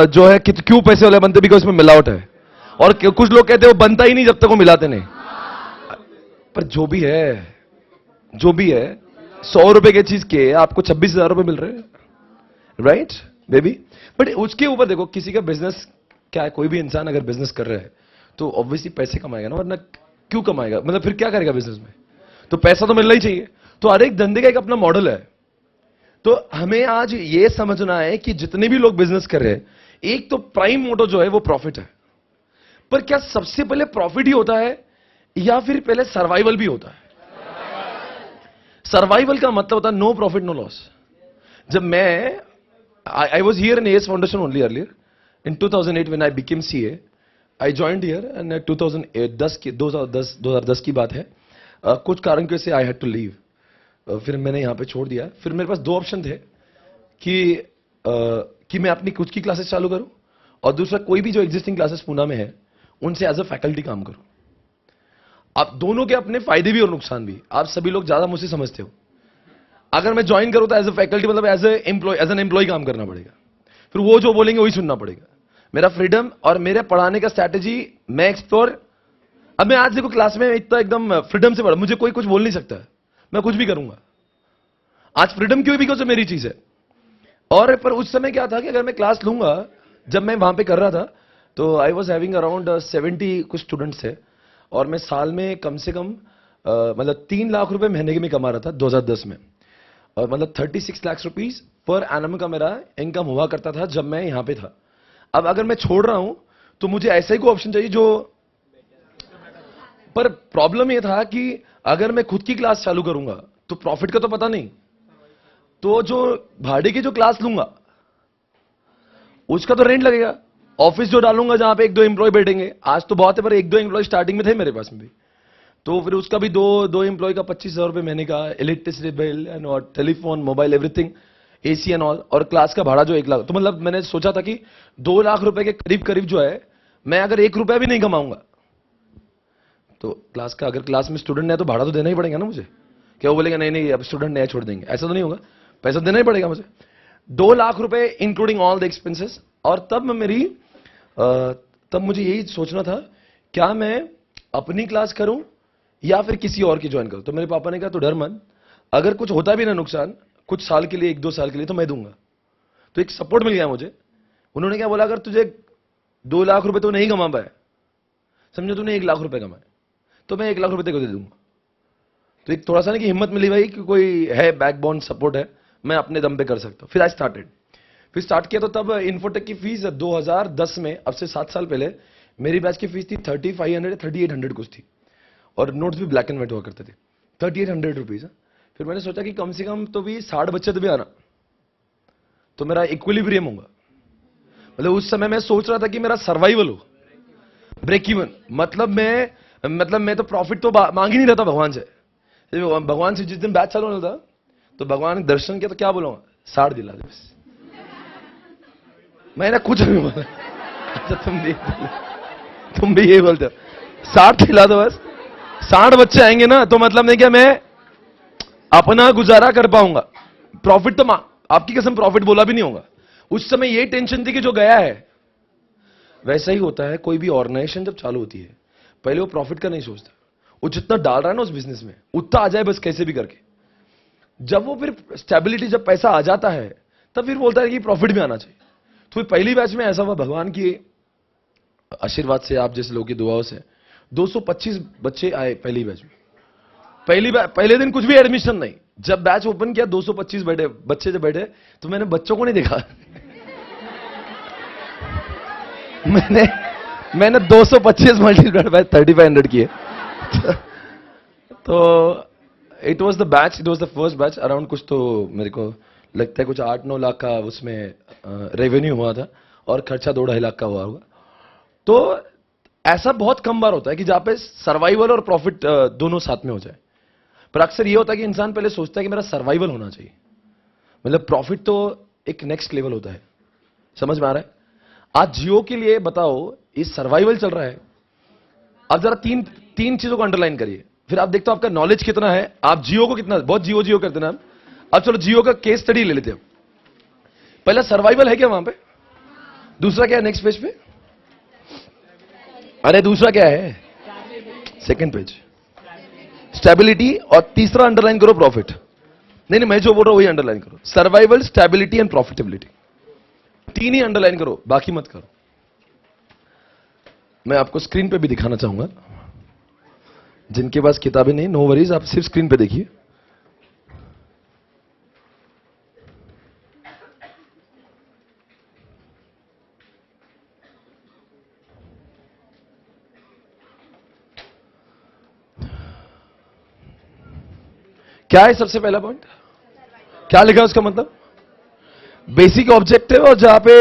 जो है क्यों पैसे वाले बनते, बिकॉज उसमें मिलावट है। और कुछ लोग कहते हैं वो बनता ही नहीं जब तक वो मिलाते नहीं। पर जो भी है, जो भी है, 100 रुपए की चीज के आपको 26,000 रुपए मिल रहे हैं, राइट बेबी। बट उसके ऊपर देखो, किसी का बिजनेस क्या है, कोई भी इंसान अगर बिजनेस कर रहा है तो ऑब्वियसली पैसे कमाएगा ना, वरना क्यों कमाएगा, मतलब फिर क्या करेगा बिजनेस में। तो पैसा तो मिलना ही चाहिए। तो हर एक धंधे का एक अपना मॉडल है। तो हमें आज ये समझना है कि जितने भी लोग बिजनेस कर रहे हैं, एक तो प्राइम मोटो जो है वो प्रॉफिट है। पर क्या सबसे पहले प्रॉफिट ही होता है या फिर पहले सर्वाइवल भी होता है? सर्वाइवल का मतलब होता है नो प्रॉफिट नो लॉस। जब मैं I was here in S foundation only earlier in 2008 when I became CA, I joined here and 2010 की बात है। कुछ कारण की वजह से आई हैड टू लीव। फिर मैंने यहां पे छोड़ दिया। फिर मेरे पास 2 ऑप्शन थे कि मैं अपनी खुद की क्लासेस चालू करूं, और दूसरा कोई भी जो एग्जिस्टिंग क्लासेस पुणे में है उनसे एज अ फैकल्टी काम करूं। आप दोनों के अपने फायदे भी और नुकसान भी। आप सभी लोग ज्यादा मुझसे समझते हो। अगर मैं ज्वाइन करूं तो एज अ फैकल्टी मतलब एज एन एम्प्लॉय काम करना पड़ेगा। फिर वो जो बोलेंगे वही सुनना पड़ेगा। मेरा फ्रीडम और मेरे पढ़ाने का स्ट्रैटेजी मैं एक्सप्लोर। अब मैं आज देखो क्लास में इतना एकदम फ्रीडम से पढ़ा, मुझे कोई कुछ बोल नहीं सकता, मैं कुछ भी करूंगा। आज फ्रीडम क्यों? बिकॉज मेरी चीज है। और पर उस समय क्या था कि अगर मैं क्लास लूंगा, जब मैं वहां पे कर रहा था तो आई वॉज हैविंग अराउंड 70 कुछ स्टूडेंट्स थे, और मैं साल में कम से कम मतलब 3 लाख रुपए महीने में कमा रहा था 2010 में। और मतलब 36 लाख रुपीज पर एनम का मेरा इनकम हुआ करता था जब मैं यहां पे था। अब अगर मैं छोड़ रहा हूं तो मुझे ऐसा ही कोई ऑप्शन चाहिए जो, पर प्रॉब्लम यह था कि अगर मैं खुद की क्लास चालू करूंगा तो प्रॉफिट का तो पता नहीं, तो जो भाड़े की जो क्लास लूंगा उसका तो रेंट लगेगा। ऑफिस जो डालूंगा जहां पे 1-2 एम्प्लॉय बैठेंगे, आज तो बहुत है पर 1-2 एम्प्लॉय स्टार्टिंग में थे मेरे पास में भी, तो फिर उसका भी 2 एम्प्लॉय का 25,000 रुपए महीने का, इलेक्ट्रिसिटी बिल एंड और telephone mobile everything, AC and all, और क्लास का भाड़ा जो 1 लाख। तो मतलब मैंने सोचा था कि 2 लाख रुपए के करीब करीब जो है, मैं अगर 1 रुपया भी नहीं कमाऊंगा तो क्लास का, अगर क्लास में स्टूडेंट है तो भाड़ा तो देना ही पड़ेगा ना मुझे। क्या वो बोलेगा नहीं नहीं अब स्टूडेंट नहीं छोड़ देंगे, ऐसा तो नहीं होगा, पैसा देना ही पड़ेगा मुझे। 2 लाख रुपए इंक्लूडिंग ऑल द एक्सपेंसेस। और तब मुझे यही सोचना था, क्या मैं अपनी क्लास करूं या फिर किसी और की ज्वाइन करूं। तो मेरे पापा ने कहा तो डर मत, अगर कुछ होता भी ना नुकसान कुछ साल के लिए, 1-2 साल के लिए, तो मैं दूंगा। तो एक सपोर्ट मिल गया मुझे। उन्होंने क्या बोला, अगर तुझे 2 लाख रुपए तो नहीं कमा पाए, समझो तूने 1 लाख रुपए कमाए, तो मैं 1 लाख रुपए को दे दूंगा। तो एक थोड़ा सा ना कि हिम्मत मिली भाई कि कोई है, बैकबोन सपोर्ट है, मैं अपने दम पे कर सकता हूं। फिर आई स्टार्टेड, फिर स्टार्ट किया। तो तब इन्फोटेक की फीस 2010 में, अब से 7 साल पहले, मेरी बैच की फीस थी 3500 3800 कुछ थी, और नोट्स भी ब्लैक एंड व्हाइट हुआ करते थे, 3800 रुपीज। फिर मैंने सोचा कि कम से कम तो भी 60 बच्चे तो भी आना, तो मेरा इक्विलिब्रियम होगा। मतलब उस समय मैं सोच रहा था कि मेरा सर्वाइवल हो, ब्रेक इवन। मतलब मैं तो प्रॉफिट तो मांग ही नहीं रहा था भगवान से। भगवान से जिस दिन बैच चालू होना था तो भगवान ने दर्शन किया तो क्या बोलूंगा, 60 दिला दे बस। मैंने कुछ नहीं बोला। अच्छा तुम भी ये बोलते हो, 60 दिला दो बस। 60 बच्चे आएंगे ना तो मतलब नहीं क्या मैं अपना गुजारा कर पाऊंगा। प्रॉफिट तो आपकी कसम प्रॉफिट बोला भी नहीं होगा। उस समय ये टेंशन थी कि जो गया है। वैसा ही होता है कोई भी ऑर्गेनाइजेशन जब चालू होती है, पहले वो प्रॉफिट का नहीं सोचता, वो जितना डाल रहा है ना उस बिजनेस में उतना आ जाए बस कैसे भी करके। जब वो फिर स्टेबिलिटी, जब पैसा आ जाता है तब फिर बोलता है कि प्रॉफिट भी आना चाहिए। तो पहली बैच में ऐसा हुआ, भगवान की आशीर्वाद से, आप जैसे लोगों की दुआओं से 225 बच्चे आए पहली बैच में। पहले दिन कुछ भी एडमिशन नहीं, जब बैच ओपन किया 225 बच्चे जब बैठे तो मैंने बच्चों को नहीं देखा। मैंने 225 मल्टीप्लाइड बाय 3500 किए. तो it was the batch, it was the first batch. Around कुछ तो मेरे को लगता है कुछ 8-9 लाख का उसमें रेवेन्यू हुआ था और खर्चा 2-2.5 लाख का हुआ होगा. तो ऐसा बहुत कम बार होता है कि जहां पे सर्वाइवल और प्रॉफिट दोनों साथ में हो जाए. पर अक्सर ये होता है कि इंसान पहले सोचता है कि मेरा सर्वाइवल होना चाहिए, मतलब प्रॉफिट तो एक नेक्स्ट लेवल होता है. समझ में आ रहा है? आज जियो के लिए बताओ, ये सर्वाइवल चल रहा है. अब जरा तीन चीजों को अंडरलाइन करिए, फिर आप देखते हो आपका नॉलेज कितना है. आप जियो को कितना, बहुत जियो जियो करते ना. अब चलो जियो का केस स्टडी ले लेते हैं. पहला सर्वाइवल है क्या वहां पे? दूसरा क्या है नेक्स्ट पेज पे? अरे दूसरा क्या है? Second page stability. और तीसरा अंडरलाइन करो प्रॉफिट. नहीं मैं जो बोल रहा हूं वही अंडरलाइन करो. Survival, stability and profitability. 3 he underline करो, बाकी मत करो. मैं आपको स्क्रीन पे भी दिखाना चाहूंगा. जिनके पास किताबें नहीं, नो वरीज, आप सिर्फ स्क्रीन पे देखिए. क्या है सबसे पहला पॉइंट? क्या लिखा है उसका मतलब? Basic objective. और जहां पे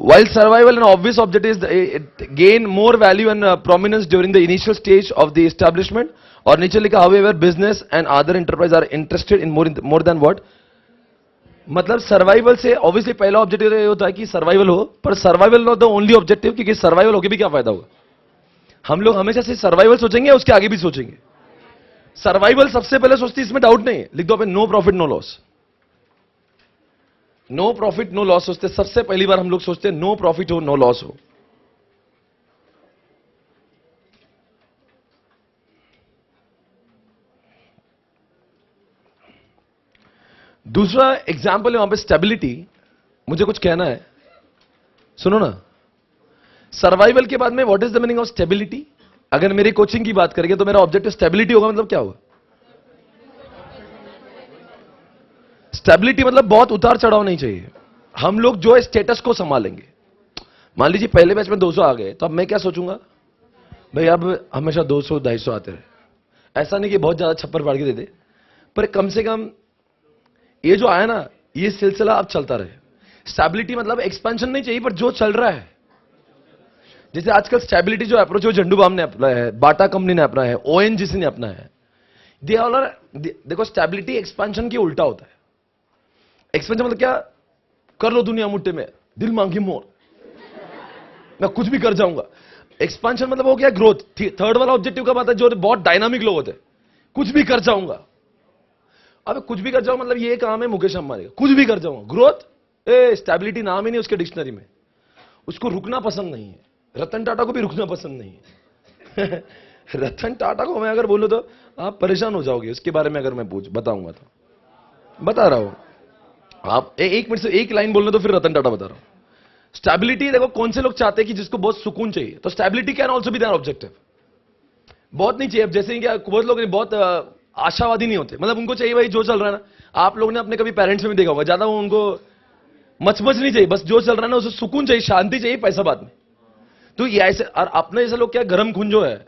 while survival and obvious objective is it gain more value and prominence during the initial stage of the establishment. और नीचे लिखा however business and other enterprise are interested in more than what. मतलब survival से obviously पहला objective ये होता है कि सर्वाइवल हो, पर survival not the only objective, क्योंकि सर्वाइवल होके भी क्या फायदा होगा. हम लोग हमेशा से सर्वाइवल सोचेंगे, उसके आगे भी सोचेंगे. सर्वाइवल सबसे पहले सोचती, इसमें डाउट नहीं है. लिख दो पे no profit no loss. No profit no loss सोचते सबसे पहली बार हम लोग सोचते हैं नो प्रॉफिट हो नो लॉस हो. दूसरा एग्जाम्पल है वहां पे स्टेबिलिटी. मुझे कुछ कहना है, सुनो ना. सर्वाइवल के बाद में what is the meaning of stability? अगर मेरी कोचिंग की बात करेंगे तो मेरा ऑब्जेक्टिव स्टेबिलिटी होगा. मतलब क्या होगा? स्टेबिलिटी मतलब बहुत उतार चढ़ाव नहीं चाहिए. हम लोग जो है स्टेटस को संभालेंगे. मान लीजिए पहले बैच में 200 आ गए, तो अब मैं क्या सोचूंगा, भाई अब हमेशा 200-250 आते रहे. ऐसा नहीं कि बहुत ज्यादा छप्पर फाड़ के दे दे, पर कम से कम ये जो आया ना, ये सिलसिला अब चलता रहे. स्टेबिलिटी मतलब एक्सपेंशन नहीं चाहिए, पर जो चल रहा है. जैसे आजकल स्टेबिलिटी जो अप्रोच है, झंडू बाम ने अपनाया है, बाटा कंपनी ने अपनाया है, ओएनजीसी ने अपनाया है. दे ऑल आर, देखो स्टेबिलिटी एक्सपेंशन के उल्टा होता है. एक्सपेंशन मतलब क्या? कर लो दुनिया मुट्ठे में, दिल मांगी मोर, मैं कुछ भी कर जाऊंगा. एक्सपेंशन मतलब हो गया ग्रोथ. थर्ड वाला ऑब्जेक्टिव का बात है जो बहुत डायनामिक लोग होते हैं, कुछ भी कर जाऊंगा. अब कुछ भी कर जाऊंगा मतलब ये काम है मुकेश अंबानी का, कुछ भी कर जाऊंगा. ग्रोथ, स्टेबिलिटी नाम ही नहीं उसके डिक्शनरी में. उसको रुकना पसंद नहीं है. रतन टाटा को भी रुकना पसंद नहीं है. रतन टाटा को मैं अगर बोलूं तो आप परेशान हो जाओगे. उसके बारे में अगर मैं बताऊंगा तो बता रहा हूं. आप एक मिनट से एक लाइन बोलने तो फिर रतन टाटा बता रहा हूं. स्टेबिलिटी देखो कौन से लोग चाहते हैं कि जिसको बहुत सुकून चाहिए, तो stability can also be there objective. बहुत नहीं चाहिए. अब जैसे कि बहुत लोग बहुत आशावादी नहीं होते, मतलब उनको चाहिए भाई जो चल रहा है ना. आप लोगों ने अपने कभी पेरेंट्स में भी देखा होगा, ज्यादा उनको मचमच नहीं चाहिए, बस जो चल रहा है ना उसे सुकून चाहिए, शांति चाहिए, पैसा बाद में. तो ये ऐसे, और अपने जैसे लोग क्या गरम खून जो है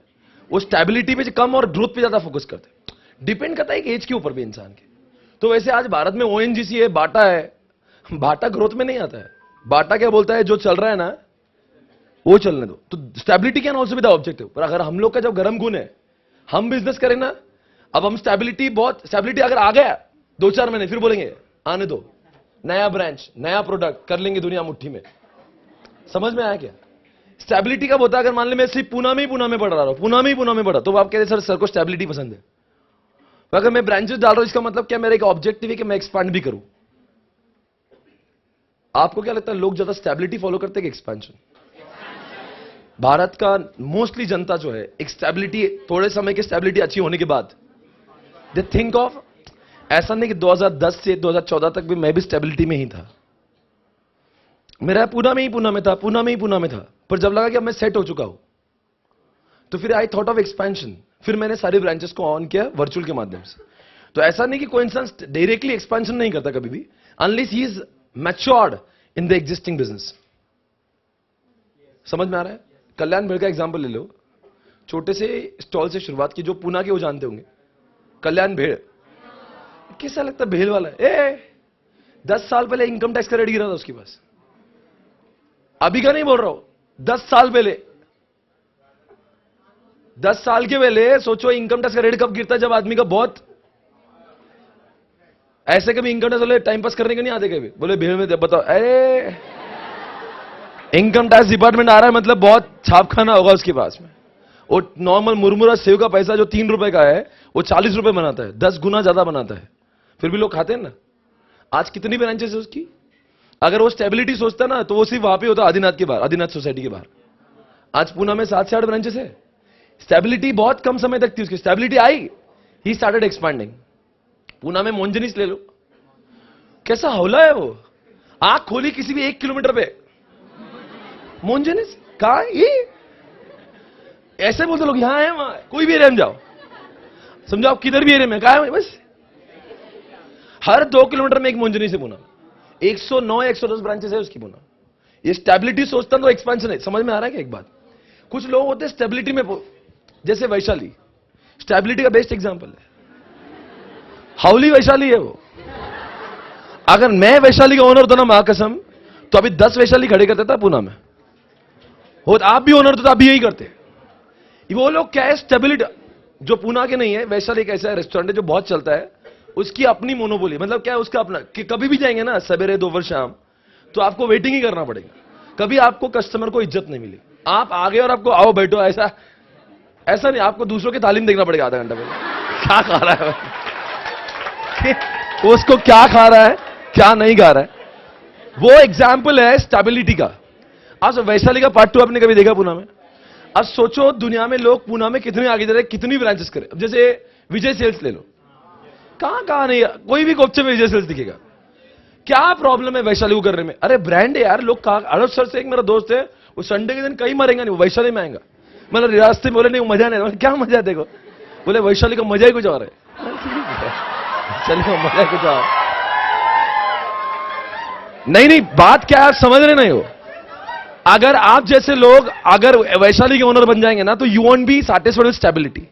वो स्टेबिलिटी पे कम और ग्रोथ पे ज्यादा फोकस करते हैं. डिपेंड करता है एक एज के ऊपर भी इंसान के. तो वैसे आज भारत में ओएनजीसी है, बाटा है. बाटा ग्रोथ में नहीं आता है. बाटा क्या बोलता है, जो चल रहा है ना वो चलने दो. तो stability can also be the objective. पर अगर हम लोग का जब गर्म खून है, हम बिजनेस करें ना, अब हम स्टेबिलिटी अगर आ गया 2-4 महीने, फिर बोलेंगे आने दो, नया ब्रांच, नया प्रोडक्ट, कर लेंगे दुनिया मुट्ठी में. समझ में आया क्या? स्टेबिलिटी कब होता है? अगर मान ले मैं सिर्फ पूना में पढ़ रहा हूं, पूना में पढ़ा, तो आप कहते हैं सर को स्टेबिलिटी पसंद है. तो अगर मैं ब्रांचेस डाल रहा हूं, इसका मतलब क्या मेरा एक ऑब्जेक्टिव है कि मैं एक्सपांड भी करूं. आपको क्या लगता है लोग ज्यादा स्टेबिलिटी फॉलो करते हैं कि एक्सपेंशन? भारत का मोस्टली जनता जो है एक स्टेबिलिटी, थोड़े समय की स्टेबिलिटी अच्छी होने के बाद दे थिंक ऑफ. ऐसा नहीं कि 2010 से 2014 तक भी मैं भी स्टेबिलिटी में ही था. मेरा पूना में ही था. पर जब लगा कि अब मैं सेट हो चुका हूं, तो फिर आई थॉट ऑफ एक्सपेंशन. फिर मैंने सारी ब्रांचेस को ऑन किया वर्चुअल के माध्यम से. तो ऐसा नहीं कि कोई इंसान डायरेक्टली एक्सपेंशन नहीं करता कभी भी, unless he is matured in the existing business. समझ में आ रहा है? कल्याण भेड़ का एग्जाम्पल ले लो, छोटे से स्टॉल से शुरुआत की, जो पूना के वो जानते होंगे, कल्याण भेड़। कैसा लगता है भेड़ वाला? 10 साल पहले इनकम टैक्स का रेट गिरा था उसके पास, अभी का नहीं बोल रहा हूं, 10 साल पहले। 10 साल के पहले सोचो इनकम टैक्स का रेट कब गिरता है, जब आदमी का बहुत, ऐसे कभी इनकम टैक्स वाले टाइम पास करने के नहीं आते कभी, बोले भेड़ में बताओ, अरे इनकम टैक्स डिपार्टमेंट आ रहा है मतलब बहुत छाप खाना होगा उसके पास में। वो नॉर्मल मुरमुरा सेव का पैसा जो 3 रुपए का है वो 40 रुपए बनाता है, 10 गुना ज्यादा बनाता है, फिर भी लोग खाते हैं ना। आज कितनी ब्रांचेस है उसकी? अगर वो स्टेबिलिटी सोचता ना तो वो सिर्फ वहां पे होता, आदिनाथ के बाहर, आदिनाथ सोसाइटी के बाहर। आज पूना में 7 से 8 ब्रांचेस है। स्टेबिलिटी बहुत कम समय तक थी उसकी, stability I, he started expanding. Poona में मोन्जनीस ले लो, कैसा हौला है वो, आंख खोली किसी भी 1 किलोमीटर पे मोन्जनीस, कहा ये ऐसे बोलते लोग, यहां है वहां, कोई भी एरिया में जाओ, समझो आप किधर भी एरिया में, कहा है बस हर 2 किलोमीटर में एक मोन्जनीस है पूना। 109 110 ब्रांचेस है उसकी पूना। ये स्टेबिलिटी सोचता तो एक्सपेंशन है। समझ में आ रहा है क्या? एक बात, कुछ लोग होते हैं स्टेबिलिटी में, जैसे वैशाली स्टेबिलिटी का बेस्ट एग्जांपल है, हाउली वैशाली है वो। अगर मैं वैशाली का ओनर होता ना, मां कसम, तो अभी 10 वैशाली खड़े करते था पूना में। हो आप भी ओनर तो आप भी यही करते। वो लोग क्या है, स्टेबिलिटी जो पूना के नहीं है। वैशाली एक ऐसा रेस्टोरेंट है जो बहुत चलता है, उसकी अपनी मोनोपोली, मतलब क्या है उसका अपना, कि कभी भी जाएंगे ना सवेरे दोपहर शाम, तो आपको वेटिंग ही करना पड़ेगा, कभी आपको कस्टमर को इज्जत नहीं मिलेगी। आप आगे और आपको आओ बैठो, ऐसा नहीं, आपको दूसरों की तालीम देखना पड़ेगा आधा घंटा पहले, क्या खा रहा है वो, उसको क्या खा रहा है क्या नहीं खा रहा है। वो एग्जाम्पल है स्टेबिलिटी का। आज वैशाली का पार्ट 2 आपने कभी देखा पूना में? अब सोचो दुनिया में लोग पूना में कितने आगे जा रहे हैं, कितनी ब्रांचेस करें। अब जैसे विजय सेल्स ले लो, कहां नहीं, कोई भी कोपचे में विजय सेल्स दिखेगा। क्या प्रॉब्लम है वैशाली को करने में? अरे ब्रांड है यार, लोग कहा। अड़ोस सर से एक मेरा दोस्त है, वो संडे के दिन कहीं मरेगा नहीं, वो वैशाली में आएगा। मतलब रास्ते में बोले नहीं, मजा नहीं, क्या मजा है देखो, बोले वैशाली का मजा ही कुछ और है। चलिए मजा कुछ और नहीं, बात क्या है समझ रहे नहीं हो। अगर आप जैसे लोग अगर वैशाली के ओनर बन जाएंगे ना, तो you won't be satisfied with stability.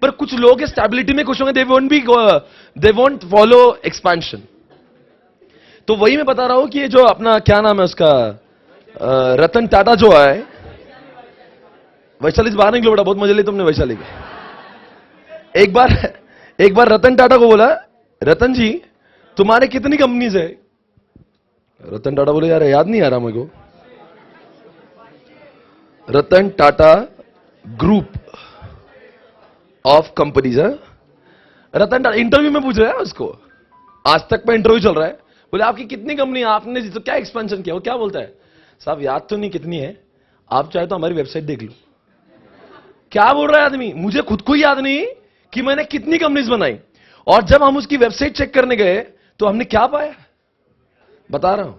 पर कुछ लोग स्टेबिलिटी में खुश होंगे, दे वोंट फॉलो एक्सपेंशन। तो वही मैं बता रहा हूं कि ये जो अपना क्या नाम है उसका, रतन टाटा जो है, वैशाली से बाहर निकलो बेटा, बहुत मजा ली तुमने वैशाली के। एक बार रतन टाटा को बोला, रतन जी तुम्हारे कितनी कंपनीज है? रतन टाटा बोले यार याद नहीं आ रहा मेरे को। Ratan Tata group of companies है। रतन टाटा इंटरव्यू में पूछ रहा है उसको, आज तक में इंटरव्यू चल रहा है, बोले आपकी कितनी कंपनी, आपने तो क्या एक्सपेंशन किया? वो क्या बोलता है, साहब याद तो नहीं कितनी है, आप चाहे तो हमारी वेबसाइट देख लो। क्या बोल रहा है आदमी, मुझे खुद को याद नहीं कि मैंने कितनी कंपनीज बनाई। और जब हम उसकी वेबसाइट चेक करने गए तो हमने क्या पाया, बता रहा हूं।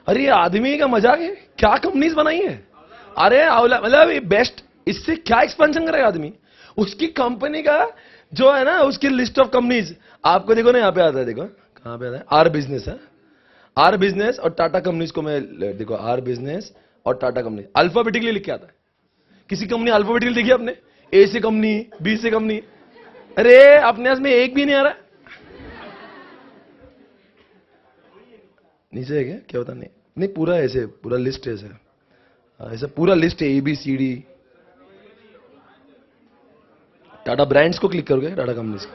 अरे ये आदमी का मजाक है, क्या कंपनीज बनाई है, अरे मतलब बेस्ट, इससे क्या एक्सपेंशन करेगा आदमी। उसकी कंपनी का जो है ना, उसकी लिस्ट ऑफ कंपनीज आपको देखो ना, यहां पे आता है, देखो कहां पे आता है, आर बिजनेस है, आर बिजनेस और टाटा कंपनीज को मैं देखो, आर बिजनेस और टाटा कंपनी अल्फाबेटिकली लिख के आता है। किसी कंपनी अल्फाबेटिकली देखी आपने, ए से कंपनी, बी से कंपनी, अरे अपने में एक भी नहीं आ रहा। नीचे है क्या बता, नहीं पूरा ऐसे, पूरा लिस्ट है ऐसा पूरा लिस्ट है, ABCD। टाटा ब्रांड्स को क्लिक करोगे, टाटा कंपनीज को,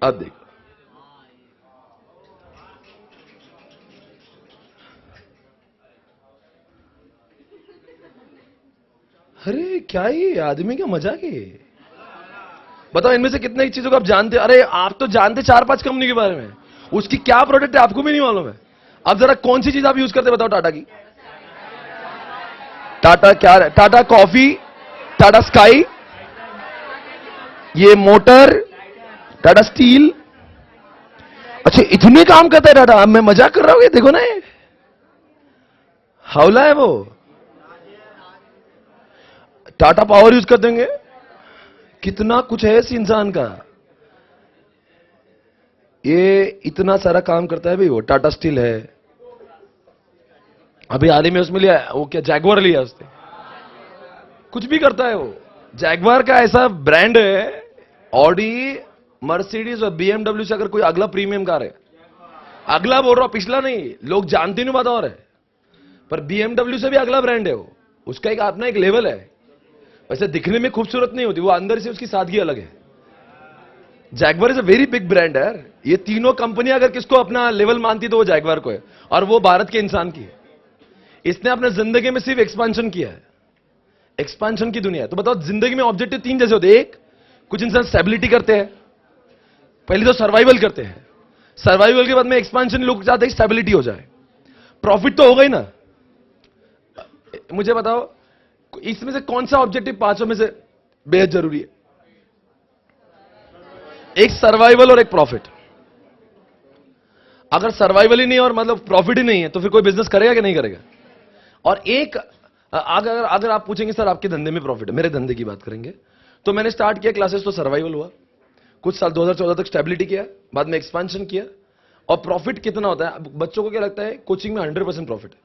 अब देखो अरे क्या ये आदमी का मजाक है। बताओ इनमें से कितने चीजों को आप जानते हो? अरे आप तो जानते 4-5 कंपनी के बारे में, उसकी क्या प्रोडक्ट है आपको भी नहीं मालूम है। अब जरा कौन सी चीज आप यूज करते बताओ टाटा की? टाटा क्या है? टाटा कॉफी, टाटा स्काई, ये मोटर, टाटा स्टील। अच्छा इतने काम करता है टाटा, मैं मजाक कर रहा हूं, ये देखो ना, ये हौला है वो। टाटा पावर यूज कर देंगे, कितना कुछ है इस इंसान का, ये इतना सारा काम करता है भाई वो। टाटा स्टील है, अभी हाल ही में उसमें लिया, वो क्या जैगवार लिया उसने, कुछ भी करता है वो। जैगवार का ऐसा ब्रांड है, ऑडी, मर्सिडीज और बीएमडब्ल्यू से अगर कोई अगला प्रीमियम कार है, अगला बोल रहा हूं, पिछला नहीं, लोग जानते नहीं, बात और है, पर बीएमडब्ल्यू से भी अगला ब्रांड है वो, उसका एक अपना एक लेवल है। वैसे दिखने में खूबसूरत नहीं होती वो, अंदर से उसकी सादगी अलग है। Jaguar is a very big brand है यार। ये तीनों कंपनियां अगर किसको अपना लेवल मानती तो वो जैगवार को है, और वो भारत के इंसान की है। इसने अपने जिंदगी में सिर्फ एक्सपांशन किया है, एक्सपांशन की दुनिया है। तो बताओ, जिंदगी में ऑब्जेक्टिव तीन जैसे होते हैं। एक, कुछ इंसान स्टेबिलिटी करते हैं, पहले तो सर्वाइवल करते हैं, सर्वाइवल के बाद में एक्सपांशन, लोग चाहते हैं स्टेबिलिटी हो जाए, प्रॉफिट तो होगा ही ना। मुझे बताओ, इसमें से कौन सा ऑब्जेक्टिव पांचों में से बेहद जरूरी है? एक सर्वाइवल और एक प्रॉफिट। अगर सर्वाइवल ही नहीं और मतलब प्रॉफिट ही नहीं है तो फिर कोई बिजनेस करेगा कि नहीं करेगा? और एक, अगर आप पूछेंगे सर आपके धंधे में प्रॉफिट है, मेरे धंधे की बात करेंगे तो मैंने स्टार्ट किया क्लासेस तो सर्वाइवल हुआ, कुछ साल 2014 तक स्टेबिलिटी किया, बाद में एक्सपांशन किया। और प्रॉफिट कितना होता है? बच्चों को क्या लगता है कोचिंग में 100% प्रॉफिट है,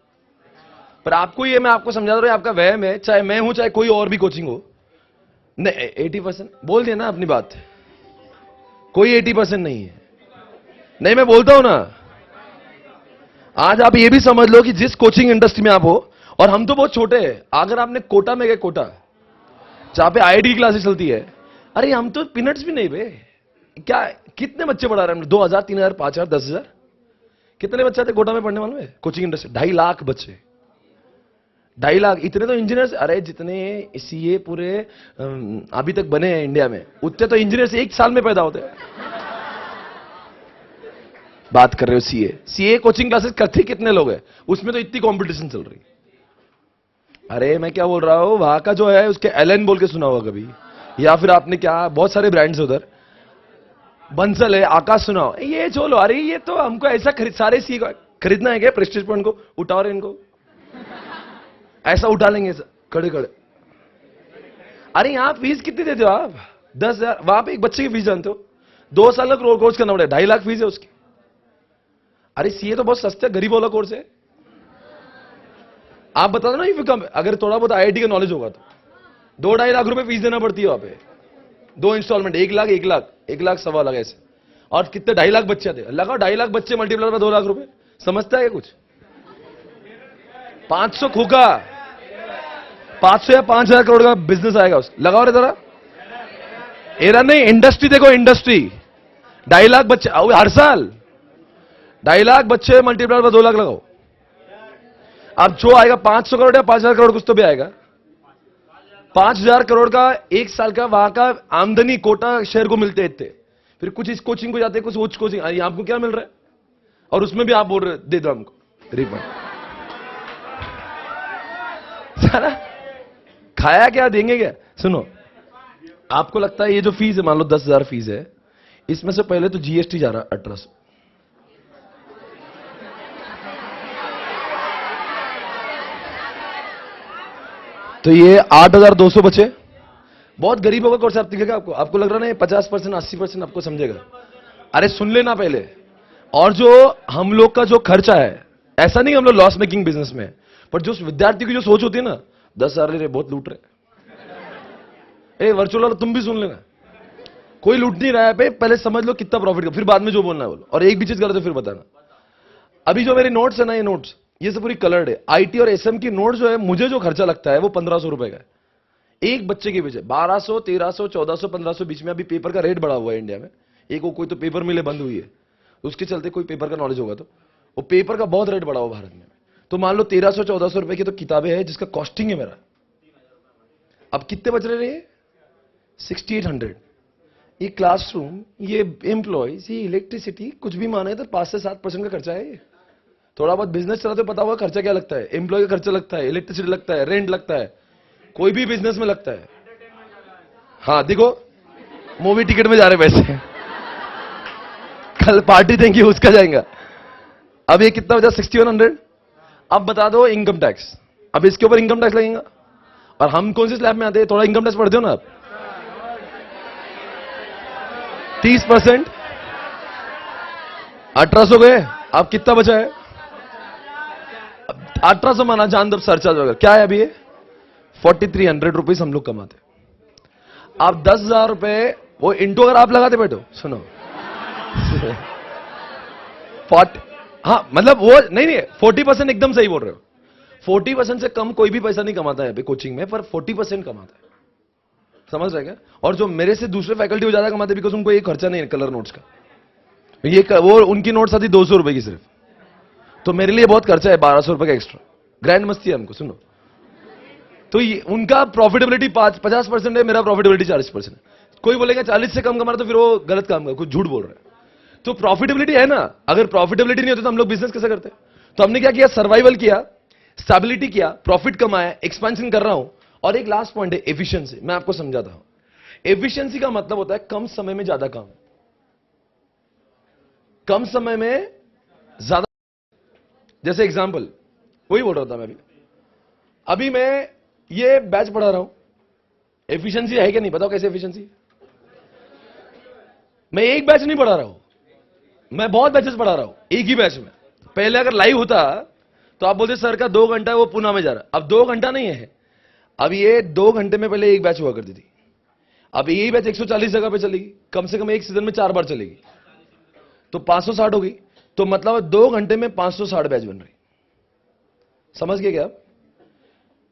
पर आपको ये मैं आपको समझा रहा हूं, आपका वहम है, चाहे मैं हूं चाहे कोई और भी कोचिंग हो। नहीं, 80% बोल दिया ना अपनी बात, कोई 80% नहीं है। नहीं, मैं बोलता हूं ना, आज आप ये भी समझ लो कि जिस कोचिंग इंडस्ट्री में आप हो, और हम तो बहुत छोटे हैं, अगर आपने कोटा में गए, कोटा जहां पे आईआईटी की क्लासेस चलती है, अरे हम तो पीनट्स भी नहीं बे। क्या कितने बच्चे पढ़ा रहे हैं? 2000, 3000, 5000, 10,000, कितने बच्चे थे कोटा में पढ़ने वाले में? कोचिंग इंडस्ट्री 2.5 लाख बच्चे, 2.5 लाख। इतने तो इंजीनियर्स, अरे जितने सीए पूरे अभी तक बने हैं इंडिया में, उतने तो इंजीनियर्स एक साल में पैदा होते हैं। बात कर रहे हो सीए कोचिंग क्लासेस करते कितने लोग हैं? उसमें तो इतनी कंपटीशन चल रही। अरे मैं क्या बोल रहा हूं, वहां का जो है उसके एलन बोल के सुना होगा कभी, या फिर आपने क्या, बहुत सारे ब्रांड्स उधर, बंसल है, आकाश सुना हो, ये चलो। अरे ये तो हमको ऐसा सारे सी खरीदना है क्या? प्रेस्टीज पॉइंट को उठाओ रे, इनको ऐसा उठा लेंगे खड़े खड़े। अरे यहां फीस कितनी देते हो आप? 10,000। वहां पे एक बच्चे की फीस जानते हो? 2 साल का कोर्स करना पड़ेगा, 2.5 लाख फीस है उसकी। अरे सीए तो बहुत सस्ता गरीब वाला कोर्स है। आप बता दो ना, अगर थोड़ा बहुत आईआईटी का नॉलेज होगा तो 2-2.5 लाख रुपए फीस देना पड़ती है वहां पे, 2 इंस्टॉलमेंट, 1 लाख 1 लाख 1 लाख 1.25 लाख ऐसे। और कितने 2.5 लाख बच्चे थे, लगाओ 2.5 लाख बच्चे मल्टीप्लाई में 2 लाख रुपए, समझता है कुछ? 500 खोखा, 500 या 5,000 करोड़ का बिजनेस आएगा उस, लगाओ रे जरा। एरा नहीं, इंडस्ट्री देखो, इंडस्ट्री 2.5 लाख बच्चे हर साल, 2.5 लाख बच्चे मल्टीप्लाई में 2 लाख लगाओ। अब जो आएगा 500 करोड़ या 5,000 करोड़, कुछ तो भी आएगा। 5,000 करोड़ का एक साल का वहां का आमदनी कोटा शहर को मिलते थे। फिर कुछ इस कोचिंग को जाते, कुछ उच्च कोचिंग, आपको क्या मिल रहा है? और उसमें भी आप बोल रहे दे दो हमको रिफंड। सारा खाया क्या, देंगे क्या? सुनो, आपको लगता है ये जो फीस है, मान लो 10,000 फीस है, इसमें से पहले तो जीएसटी जा रहा 1800, तो ये 8,200 बचे। बहुत गरीबों का कोर्स आप दिखेगा आपको लग रहा ना 50%, 80% आपको समझेगा। अरे सुन लेना पहले। और जो हम लोग का जो खर्चा है, ऐसा नहीं हम लोग लॉस मेकिंग बिजनेस में, पर जो विद्यार्थी की जो सोच होती है ना, 10,000 ले रहे, बहुत लूट रहे। वर्चुअल वाला तुम भी सुन लेना, कोई लूट नहीं रहा है पे, पहले समझ लो कितना प्रॉफिट, फिर बाद में जो बोलना है बोलो। और एक भी चीज गलत है फिर बताना। अभी जो मेरे नोट्स है ना, ये नोट्स, ये सब पूरी कलर्ड है। आईटी और एसएम की नोट जो है, मुझे जो खर्चा लगता है वो 1,500 रुपए का है एक बच्चे के पीछे। 1,200, 1,300, 1,400, 1,500 बीच में। अभी पेपर का रेट बढ़ा हुआ है इंडिया में। एक वो कोई तो पेपर मिले बंद हुई है, उसके चलते कोई पेपर का नॉलेज होगा तो वो पेपर का बहुत रेट बढ़ा हुआ भारत में। तो मान लो 1,300, 1,400 रुपए की तो किताबें हैं जिसका कॉस्टिंग है मेरा। अब कितने बच रहे हैं? 6,800। ये क्लासरूम, ये एम्प्लॉयज, ये इलेक्ट्रिसिटी, कुछ भी माने तो 5 से 7% का खर्चा है। थोड़ा बहुत बिजनेस चला तो पता होगा खर्चा क्या लगता है। एम्प्लॉय का खर्चा लगता है, इलेक्ट्रिसिटी लगता है, रेंट लगता है, कोई भी बिजनेस में लगता है। हाँ देखो, मूवी टिकट में जा रहे पैसे, कल पार्टी देंगे उसका जाएगा। अब ये कितना बचा? 6,100। अब बता दो इनकम टैक्स, अब इसके ऊपर इनकम टैक्स लगेगा। और हम कौन सी स्लैब में आते हैं? थोड़ा इनकम टैक्स पढ़ते हो ना आप, 30%। 1,800 गए, अब कितना बचा है? 1800 माना जान दो सरचार्ज वगैरह क्या है अभी ये 4300 रुपीज हम लोग कमाते। आप 10,000 रुपए वो इंटू अगर आप लगाते बैठो सुनो 40 हाँ मतलब वो नहीं 40% एकदम सही बोल रहे हो। 40% से कम कोई भी पैसा नहीं कमाता है अभी कोचिंग में, पर 40% कमाता है, समझ रहे क्या? और जो मेरे से दूसरे फैकल्टी वो ज्यादा कमाते बिकॉज उनको ये खर्चा नहीं है कलर नोट्स का। वो उनकी नोट्स आती 200 रुपए की सिर्फ, तो मेरे लिए बहुत खर्चा है 1200 रुपए का एक्स्ट्रा। ग्रैंड मस्ती है हमको सुनो। तो उनका प्रॉफिटेबिलिटी 50% है, मेरा प्रॉफिटेबिलिटी 40% है। कोई बोलेगा 40 से कम कमा रहा तो फिर वो गलत काम कर, कुछ झूठ बोल रहा है। तो प्रॉफिटेबिलिटी है ना, अगर प्रॉफिटेबिलिटी नहीं होती तो हम लोग बिजनेस कैसे करते? तो हमने क्या किया, सर्वाइवल किया, स्टेबिलिटी किया, प्रॉफिट कमाया, एक्सपेंशन कर रहा हूं। और एक लास्ट पॉइंट है एफिशिएंसी। मैं आपको समझाता हूं। एफिशिएंसी का मतलब होता है कम समय में ज्यादा काम, कम समय में ज्यादा। जैसे एग्जांपल वही बोल रहा था मैं अभी मैं ये बैच पढ़ा रहा हूं, एफिशिएंसी है क्या नहीं? बताओ कैसे एफिशिएंसी? मैं एक बैच नहीं पढ़ा रहा हूं, मैं बहुत बैचेस पढ़ा रहा हूं एक ही बैच में। पहले अगर लाइव होता तो आप बोलते सर का 2 घंटा है वो पुणे में जा रहा। अब 2 घंटा नहीं है, अब ये 2 घंटे में पहले एक बैच हुआ करती थी। अब यही बैच 140 जगह पे चलेगी, कम से कम एक सीजन में 4 बार चलेगी, तो 560 होगी। तो मतलब 2 घंटे में 560 बैच बन रही। समझ गए क्या?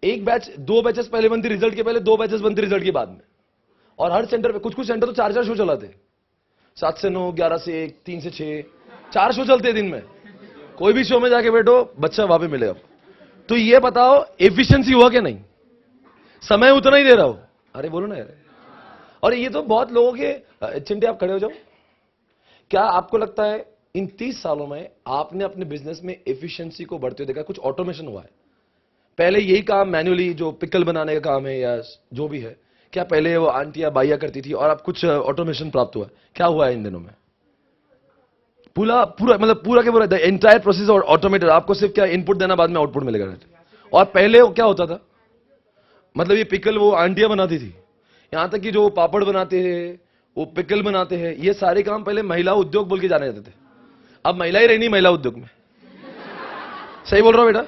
एक बैच 2 बैचेस पहले बनती रिजल्ट के पहले, 2 बैचेस बनती रिजल्ट के बाद में। और हर सेंटर पे कुछ सेंटर तो 4 शो चलाते, 7 से 9, 11 से 1, 3 से 6, 4 शो चलते हैं दिन में। कोई भी शो में जाके बैठो बच्चा वहां पे मिलेगा। तो ये बताओ एफिशिएंसी हुआ क्या नहीं? समय उतना ही दे रहा हो। अरे बोलो ना यार। और ये तो बहुत लोगों के, चिंटे आप खड़े हो जाओ। क्या आपको लगता है इन 30 सालों में आपने अपने बिजनेस में एफिशिएंसी को बढ़ते हुए देखा? कुछ ऑटोमेशन हुआ है? पहले यही काम मैन्युअली जो पिकल बनाने का काम है या जो भी है, क्या पहले वो आंटियां बाइया करती थी और अब कुछ ऑटोमेशन प्राप्त हुआ? क्या हुआ है इन दिनों में? पूरा मतलब पूरा के पूरा द एंटायर प्रोसेस और ऑटोमेटेड। आपको सिर्फ क्या इनपुट देना, बाद में आउटपुट मिलेगा। और पहले क्या होता था, मतलब ये पिकल वो आंटियां बनाती थी, यहां तक कि जो पापड़ बनाते हैं, वो पिकल बनाते हैं, ये सारे काम पहले महिला उद्योग बोल के जाने जाते थे। अब महिला ही रहनी महिला उद्योग में। सही बोल रहा हूं बेटा?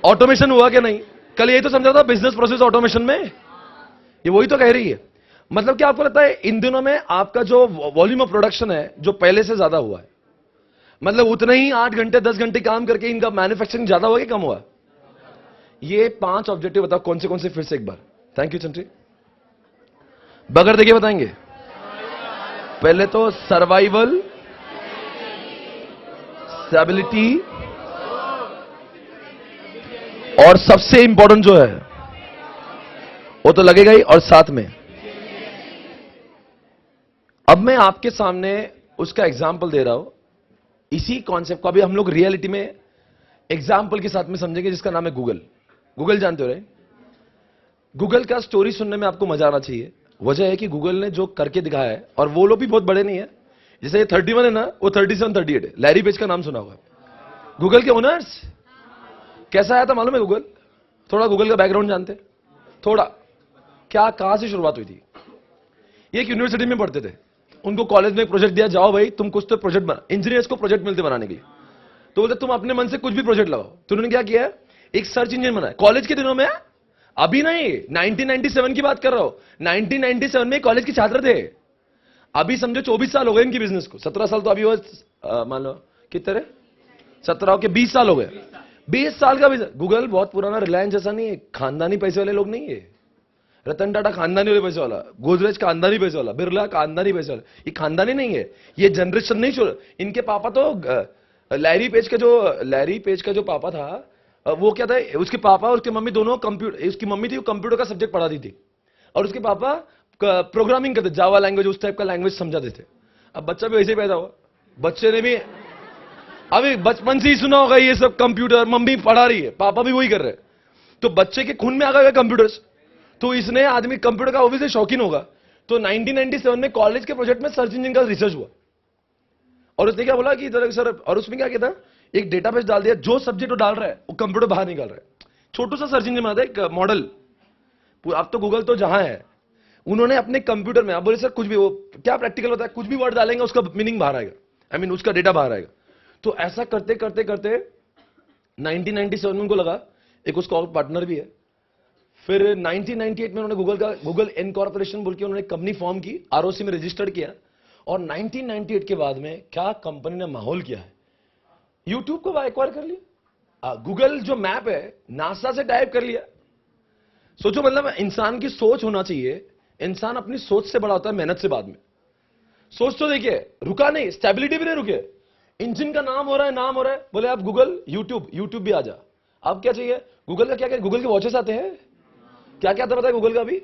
ऑटोमेशन हुआ क्या नहीं? कल यही तो समझा था बिजनेस प्रोसेस ऑटोमेशन में, ये वही तो कह रही है। मतलब क्या आपको लगता है इन दिनों में आपका जो वॉल्यूम ऑफ प्रोडक्शन है जो पहले से ज्यादा हुआ है? मतलब उतने ही 8 घंटे 10 घंटे काम करके इनका मैन्युफैक्चरिंग ज्यादा हुआ कि कम हुआ? ये 5 ऑब्जेक्टिव बताओ कौन से फिर से एक बार। Thank you चंट्री। बगैर देखिए बताएंगे। पहले तो सर्वाइवल, स्टेबिलिटी, और सबसे इंपॉर्टेंट जो है वो तो लगेगा ही, और साथ में अब मैं आपके सामने उसका एग्जाम्पल दे रहा हूं। इसी कॉन्सेप्ट को अभी हम लोग रियलिटी में एग्जाम्पल के साथ में समझेंगे, जिसका नाम है गूगल। गूगल जानते हो रहे? गूगल का स्टोरी सुनने में आपको मजा आना चाहिए। वजह है कि गूगल ने जो करके दिखाया है, और वो लोग भी बहुत बड़े नहीं है, जैसे ये 31 है ना, वो 37 38 है। लैरी पेज का नाम सुना होगा, गूगल के ओनर्स। कैसा आया था मालूम है गूगल? थोड़ा गूगल का बैकग्राउंड जानते हैं? थोड़ा क्या, कहां से शुरुआत हुई थी? ये एक यूनिवर्सिटी में पढ़ते थे, उनको कॉलेज में एक प्रोजेक्ट दिया, जाओ भाई तुम कुछ तो प्रोजेक्ट बना। इंजीनियर्स को प्रोजेक्ट मिलते बनाने के लिए, तो बोलते तुम अपने मन से कुछ भी प्रोजेक्ट लगाओ। तो उन्होंने क्या किया, एक सर्च इंजन बनाया। कॉलेज के दिनों में, अभी नहीं, 1997 की बात कर रहा हूं। 1997 में कॉलेज के छात्र थे। अभी समझो 24 साल हो गए इनकी बिजनेस को। 17 साल तो अभी वो मान लो कितने, 17 के 20 साल हो गए। 20 साल का बिजनेस। गूगल बहुत पुराना, रिलायंस जैसा नहीं है, खानदानी पैसे वाले लोग नहीं है। रतन टाटा खानदानी वाले पैसे वाला, गोदरेज खानदानी पैसे वाला, बिरला खानदानी पैसे वाला। ये खानदानी नहीं है, ये जनरेशन नहीं छोड़। इनके पापा तो लैरी पेज का जो पापा था, वो क्या था, उसके पापा और उसके मम्मी दोनों कंप्यूटर, उसकी मम्मी थी वो कंप्यूटर का सब्जेक्ट पढ़ाती थी, और उसके पापा प्रोग्रामिंग करते, जावा लैंग्वेज, उस टाइप का लैंग्वेज समझाते थे। अब बच्चा भी वैसे ही पैदा हुआ। बच्चे ने भी अभी बचपन से ही सुना होगा ये सब, कंप्यूटर मम्मी पढ़ा रही है, पापा भी वही कर रहे हैं, तो बच्चे के खून में आ गया कंप्यूटर्स। तो इसने आदमी कंप्यूटर का ऑब्वियसली शौकीन होगा। तो 1997 में कॉलेज के प्रोजेक्ट में सर्च इंजन का रिसर्च हुआ, और उसने क्या बोला कि इधर सर, और उसमें क्या कहता, एक डेटाबेस डाल दिया, जो सब्जेक्ट वो डाल रहा है वो कंप्यूटर बाहर निकाल रहा है। छोटू सा सर्च इंजन बनाता है, एक मॉडल। अब तो गूगल तो जहां है, उन्होंने अपने कंप्यूटर में, आप बोले सर कुछ भी, वो क्या प्रैक्टिकल होता है, कुछ भी वर्ड डालेंगे उसका मीनिंग बाहर आएगा, उसका डेटा बाहर आएगा। तो ऐसा करते करते करते 1997 में उनको लगा, एक उसका और पार्टनर भी है। फिर 1998 में उन्होंने गूगल इनकॉर्पोरेशन बोल के उन्होंने कंपनी फॉर्म की, आरओसी में रजिस्टर्ड किया। और 1998 के बाद में क्या कंपनी ने माहौल किया है, यूट्यूब को एक्वायर कर लिया, गूगल जो मैप है नासा से टाइप कर लिया। सोचो, मतलब इंसान की सोच होना चाहिए, इंसान अपनी सोच से बड़ा होता है मेहनत से बाद में। सोच तो देखिए, रुका नहीं, स्टेबिलिटी भी नहीं रुके, इंजन का नाम हो रहा है, बोले आप गूगल यूट्यूब भी आ जा। अब क्या चाहिए गूगल का, क्या गूगल के वॉचेस आते हैं, क्या क्या आता है गूगल का, भी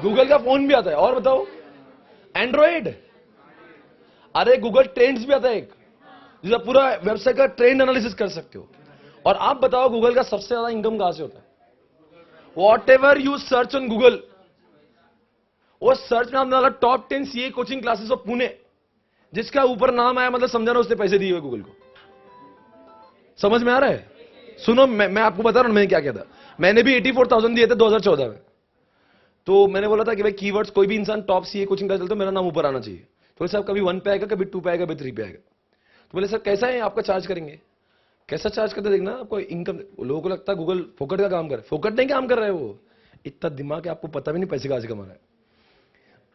गूगल का फोन भी आता है, और बताओ एंड्रॉइड, अरे गूगल ट्रेंड्स भी आता है एक, जिसका पूरा वेबसाइट का ट्रेंड एनालिसिस कर सकते हो। और आप बताओ गूगल का सबसे ज्यादा इनकम कहां से होता है? What ever you search on Google, वो सर्च में आपने top 10 CA coaching classes of Pune, जिसका ऊपर नाम आया मतलब समझा ना उसने पैसे दिए हुए गूगल को। समझ में आ रहा है? सुनो, मैं आपको बता रहा हूं मैंने क्या किया था। मैंने भी 84,000 दिए थे 2014 में। तो मैंने बोला था कि भाई कीवर्ड्स, कोई भी इंसान टॉप सीए कोचिंग क्लास चलता है, मेरा नाम ऊपर आना चाहिए। तो साहब कभी 1 पे आएगा, कभी 2 पे आएगा, कभी 3 पे आएगा। तो बोले सर कैसा है आपका चार्ज करेंगे, कैसा चार्ज करते देखना आपको इनकम। लोगों को लगता है गूगल फोकट का काम कर रहा है, फोकट नहीं काम कर रहा है वो, इतना दिमाग है आपको पता भी नहीं पैसे कहां से कमा रहा है।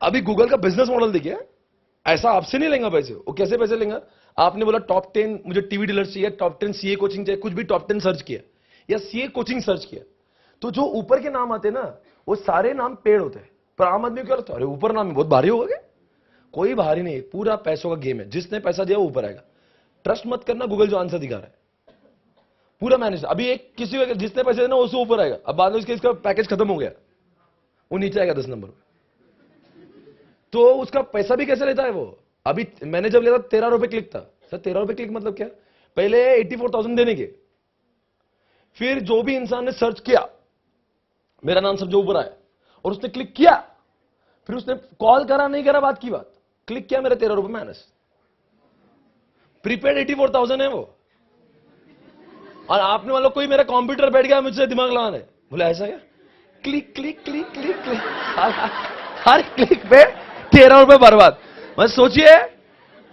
अभी गूगल का बिजनेस मॉडल देखिए, ऐसा आपसे नहीं लेंगे पैसे, वो कैसे पैसे लेंगे? आपने बोला टॉप 10 मुझे टीवी डीलर चाहिए, टॉप 10 सीए कोचिंग चाहिए, कुछ भी टॉप 10 सर्च किया या सीए कोचिंग सर्च किया, तो जो ऊपर के नाम आते हैं ना, वो सारे नाम पेड़ होते हैं। पर आम आदमी क्या लगता है, अरे ऊपर नाम बहुत भारी होगा क्या? कोई भारी नहीं, पूरा पैसों का गेम है, जिसने पैसा दिया वो ऊपर आएगा। ट्रस्ट मत करना, गूगल जो आंसर दिखा रहा है पूरा मैनेज। अभी एक किसी को जिसने पैसे देना उससे ऊपर आएगा, अब बाद में इसका पैकेज खत्म हो गया, वो नीचे आएगा 10 नंबर। तो उसका पैसा भी कैसे लेता है वो? अभी मैंने जब लिया था 13 रुपए क्लिक था। सर 13 रुपए क्लिक मतलब क्या? पहले 84,000 देने के, फिर जो भी इंसान ने सर्च किया, मेरा नाम सब जो ऊपर आया और उसने क्लिक किया, फिर उसने कॉल करा नहीं करा बात की बात, क्लिक किया, मेरे 13 रुपए माइनस। प्रीपेड 84,000 है वो। और आपने मतलब कोई मेरा कंप्यूटर बैठ गया मुझसे दिमाग लगाने, बोला ऐसा क्या? Click click click click click, हर क्लिक पे 13 रुपए बर्बाद। बस सोचिए,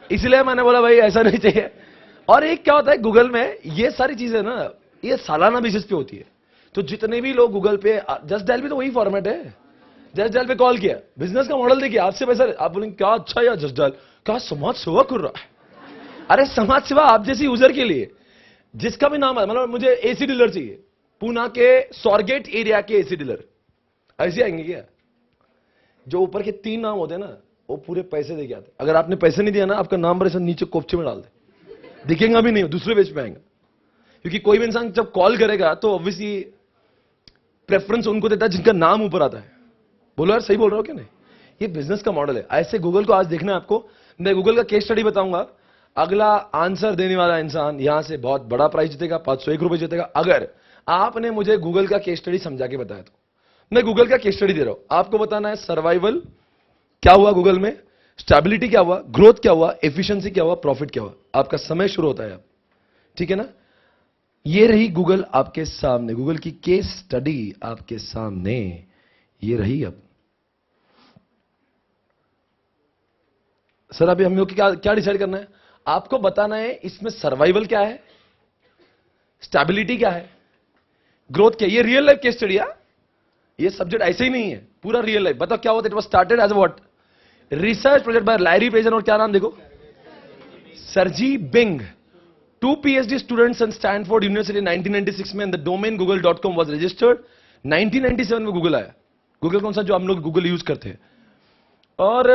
इसलिए मैंने बोला भाई ऐसा नहीं चाहिए। और एक क्या होता है गूगल में, ये सारी चीजें ना ये सालाना बेसिस पे होती है। तो जितने भी लोग गूगल पे, जस्ट डायल भी तो वही फॉर्मेट है, जस्ट डायल पे कॉल किया, बिजनेस का मॉडल देखिए, आपसे पैसा, आप बोलेंगे क्या अच्छा यार जस्ट डायल, क्या समाज सेवा कर रहा है। अरे समाज सेवा आप जैसी यूजर के लिए, जिसका भी नाम है, मतलब मुझे एसी डीलर चाहिए, पूना के स्वारगेट एरिया के एसी डीलर, ऐसे आएंगे क्या? जो ऊपर के 3 नाम होते हैं ना, वो पूरे पैसे देके आते। अगर आपने पैसे नहीं दिया ना, आपका नाम पर नीचे कोपचे में डाल दे, दिखेगा भी नहीं, दूसरे पेज पे आएगा। क्योंकि कोई भी इंसान जब कॉल करेगा तो ऑब्वियसली प्रेफरेंस उनको देता है जिनका नाम ऊपर आता है। बोलो यार, सही बोल रहा हो क्या नहीं? ये बिजनेस का मॉडल है। ऐसे गूगल को आज देखना है आपको। मैं गूगल का केस स्टडी बताऊंगा, अगला आंसर देने वाला इंसान यहां से बहुत बड़ा प्राइस जीतेगा, 501 रुपए जीतेगा, अगर आपने मुझे गूगल का केस स्टडी समझा के बताया तो। मैं गूगल का केस स्टडी दे रहा हूं, आपको बताना है सर्वाइवल क्या हुआ गूगल में, स्टेबिलिटी क्या हुआ, ग्रोथ क्या हुआ, एफिशिएंसी क्या हुआ, प्रॉफिट क्या हुआ। आपका समय शुरू होता है अब, ठीक है ना? ये रही गूगल आपके सामने, गूगल की केस स्टडी आपके सामने ये रही। अब सर अभी हम लोग क्या क्या डिसाइड करना है? आपको बताना है इसमें सर्वाइवल क्या है, स्टेबिलिटी क्या है, ग्रोथ क्या है। ये रियल लाइफ केस स्टडी है, ये सब्जेक्ट ऐसे ही नहीं है, पूरा रियल लाइफ। बताओ क्या होता है? It was started as what, research project by Larry Page और क्या नाम देखो, सर्जी बिंग, 2 PhD students in Stanford University 1996 में, and the domain google.com was registered। 1997 में गूगल आया। गूगल कौन सा, जो हम लोग गूगल यूज करते हैं। और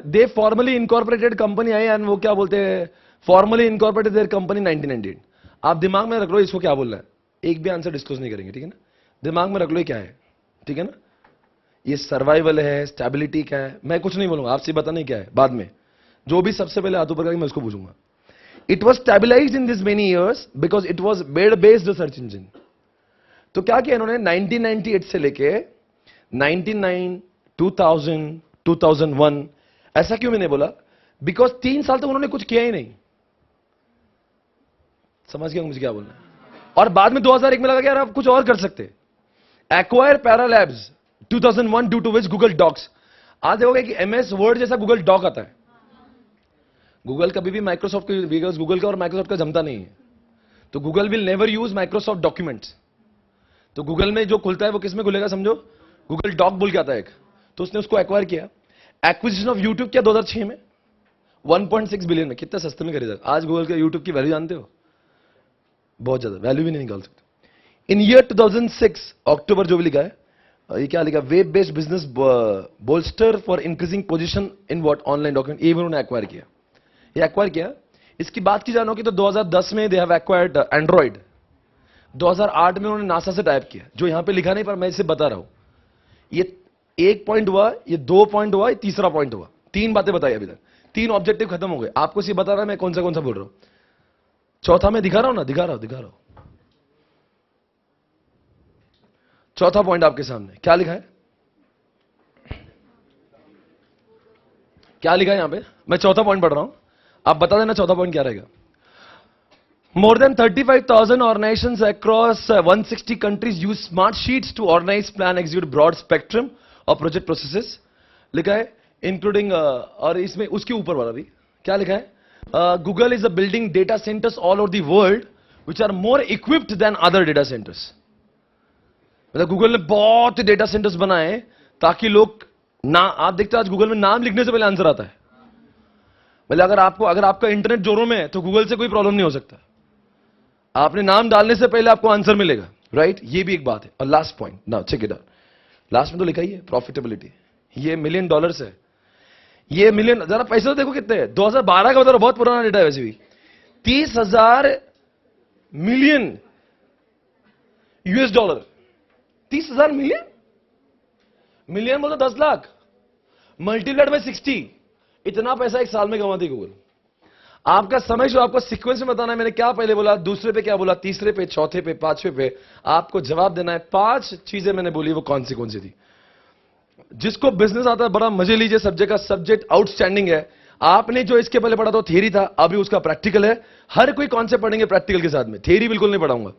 दे फॉर्मली इनकॉर्पोरेटेड कंपनी आई, एंड वो क्या बोलते हैं, फॉर्मली इनकॉर्पोरेटेड देयर कंपनी 1998। आप दिमाग में रख लो इसको क्या बोलना है, एक भी आंसर डिस्क्लोज नहीं करेंगे, ठीक है ना? दिमाग में रख लो ये क्या है, ठीक है ना? ये सर्वाइवल है, स्टेबिलिटी क्या है, मैं कुछ नहीं बोलूंगा, आपसे बताना ही क्या है बाद में। जो भी सबसे पहले हाथ ऊपर करके मैं उसको पूछूंगा। It was stabilized in this many years because it was web-based search engine। तो क्या किया इन्होंने 1998 से लेके 99, 2000, 2001, ऐसा क्यों मैंने बोला? बिकॉज 3 साल तक उन्होंने कुछ किया ही नहीं। समझ गया मुझे क्या बोलना है? और बाद में 2001 में लगा कि यार आप कुछ और कर सकते। Acquire Paralabs 2001 due to which Google Docs. आज देखोगे कि MS वर्ड जैसा गूगल डॉक आता है। गूगल कभी भी माइक्रोसॉफ्ट के, गूगल का और माइक्रोसॉफ्ट का जमता नहीं है। तो Google will never use Microsoft documents. तो गूगल में जो खुलता है वो किस में खुलेगा समझो, गूगल डॉक बोल के आता है एक, तो उसने उसको एक्वायर किया। एक्विजिशन ऑफ यूट्यूब किया 2006 में 1.6 बिलियन में। कितना सस्ते में खरीदा। आज गूगल के यूट्यूब की वैल्यू जानते हो, बहुत ज्यादा, वैल्यू भी नहीं निकाल सकते। इन ईयर 2006 अक्टूबर जो भी लिखा है, ये क्या लिखा, web based business bolster for increasing position in what online document, ये उन्होंने एक्वायर किया। ये एक्वायर किया, इसकी बात की जानो कि तो 2010 में दे हैव एक्वायर्ड एंड्रॉइड। 2008 में उन्होंने नासा से टाइप किया, जो यहां पे लिखा नहीं पर मैं इसे बता रहा हूं। ये 1 पॉइंट हुआ, ये 2 पॉइंट हुआ, ये तीसरा पॉइंट हुआ। 3 बातें बताई अभी तक, 3 ऑब्जेक्टिव खत्म हो गए। आपको सिर्फ बता रहा मैं कौन सा बोल रहा हूं। चौथा मैं दिखा रहा हूं ना, दिखा रहा हूं। चौथा पॉइंट आपके सामने क्या लिखा है, क्या लिखा है यहां पे, मैं चौथा पॉइंट पढ़ रहा हूं, आप बता देना चौथा पॉइंट क्या रहेगा। More than 35,000 organizations across 160 countries use smart sheets to organize, plan, execute broad spectrum of project processes. लिखा है including और इसमें उसके ऊपर वाला भी क्या लिखा है, Google is a building data centers all over the world which are more equipped than other data centers. मतलब गूगल ने बहुत डेटा सेंटर्स बनाए ताकि लोग ना, आप देखते हो आज गूगल में नाम लिखने से पहले आंसर आता है। मतलब अगर आपका इंटरनेट जोरों में है तो गूगल से कोई प्रॉब्लम नहीं हो सकता, आपने नाम डालने से पहले आपको आंसर मिलेगा, राइट। ये भी एक बात है। और last point, now check it out, last में तो लिखा ही है प्रॉफिटेबिलिटी। ये $1 मिलियन है, ये मिलियन, जरा पैसे तो देखो कितने हैं। 2012 का बता रहा, बहुत पुराना डेटा है वैसे भी। 30,000 मिलियन $, 30,000 मिलियन, मिलियन बोलो 10 लाख, मल्टीप्लाइड बाय 60, इतना पैसा एक साल में कमाती गूगल। आपका समय जो आपको सीक्वेंस में बताना है, मैंने क्या पहले बोला, दूसरे पे क्या बोला, तीसरे पे, चौथे पे, पांचवे पे आपको जवाब देना है। 5 चीजें मैंने बोली, वो कौन सी थी। जिसको बिजनेस आता है बड़ा मजे लीजिए, सब्जेक्ट का सब्जेक्ट आउटस्टैंडिंग है। आपने जो इसके पहले पढ़ा था थियरी था, अभी उसका प्रैक्टिकल है। हर कोई कॉन्सेप्ट पढ़ेंगे प्रैक्टिकल के साथ में, थियरी बिल्कुल नहीं पढ़ाऊंगा।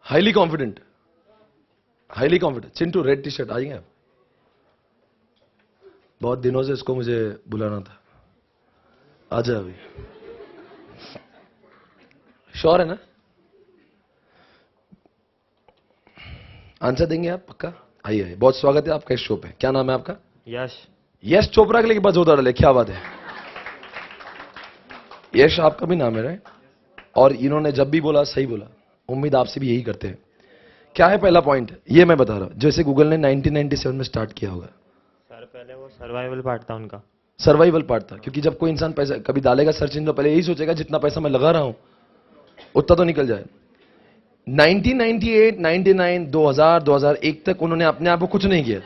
Highly confident, highly confident. Chintu red T shirt आएंगे आप, बहुत दिनों से इसको मुझे बुलाना था, आजा अभी। श्योर है ना, आंसर देंगे आप पक्का। आइए, बहुत स्वागत है आपका इस शो पे। क्या नाम है आपका? यश। यश चोपड़ा के लिए बस जोरदार डाले, क्या बात है। यश आपका भी नाम है, राइट। और इन्होंने जब भी बोला सही बोला, उम्मीद आपसे भी यही करते हैं। क्या है पहला पॉइंट, ये मैं बता रहा हूं। जैसे गूगल ने 1997 में स्टार्ट किया होगा सर, पहले वो सर्वाइवल पार्ट था उनका, सर्वाइवल पार्ट था। क्योंकि जब कोई इंसान पैसा कभी डालेगा सर्च इंजन, तो पहले यही सोचेगा जितना पैसा मैं लगा रहा हूं उतना तो निकल जाए। 1998, 99, 2000, 2001 तक उन्होंने अपने आप को कुछ नहीं किया।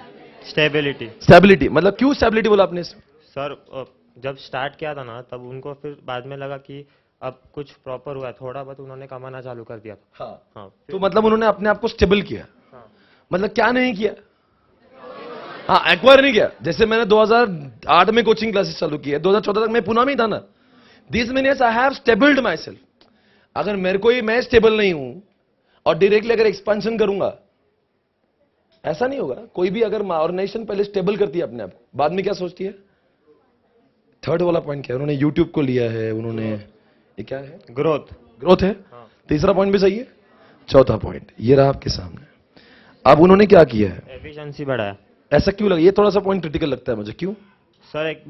स्टेबिलिटी मतलब क्यों स्टेबिलिटी बोला आपने? सर जब स्टार्ट किया था ना, तब उनको फिर बाद में लगा कि अब कुछ प्रॉपर हुआ है, थोड़ा बहुत उन्होंने कमाना चालू कर दिया था। हाँ, तो मतलब उन्होंने अपने आप को स्टेबल किया। हाँ। मतलब क्या नहीं किया? हाँ, एक्वायर नहीं किया। जैसे मैंने 2008 में कोचिंग क्लासेस चालू की है, 2014 तक मैं पुणे में ही था ना। This means I have stabled my self. अगर मेरे को ही मैं स्टेबल नहीं हूं और डायरेक्टली अगर एक्सपेंशन करूंगा, ऐसा नहीं होगा। कोई भी अगर ऑर्गेनाइजेशन पहले स्टेबल करती है अपने आप, बाद में क्या सोचती है? थर्ड वाला पॉइंट क्या है? उन्होंने यूट्यूब को लिया है, उन्होंने, ये क्या है? ग्रोथ है। हाँ। तीसरा पॉइंट भी सही है। चौथा पॉइंट ये रहा आपके सामने। अब उन्होंने क्या किया है? एफिशिएंसी बढ़ाया। ऐसा क्यों लगा? ये थोड़ा सा पॉइंट क्रिटिकल लगता है मुझे। क्यों सर? एक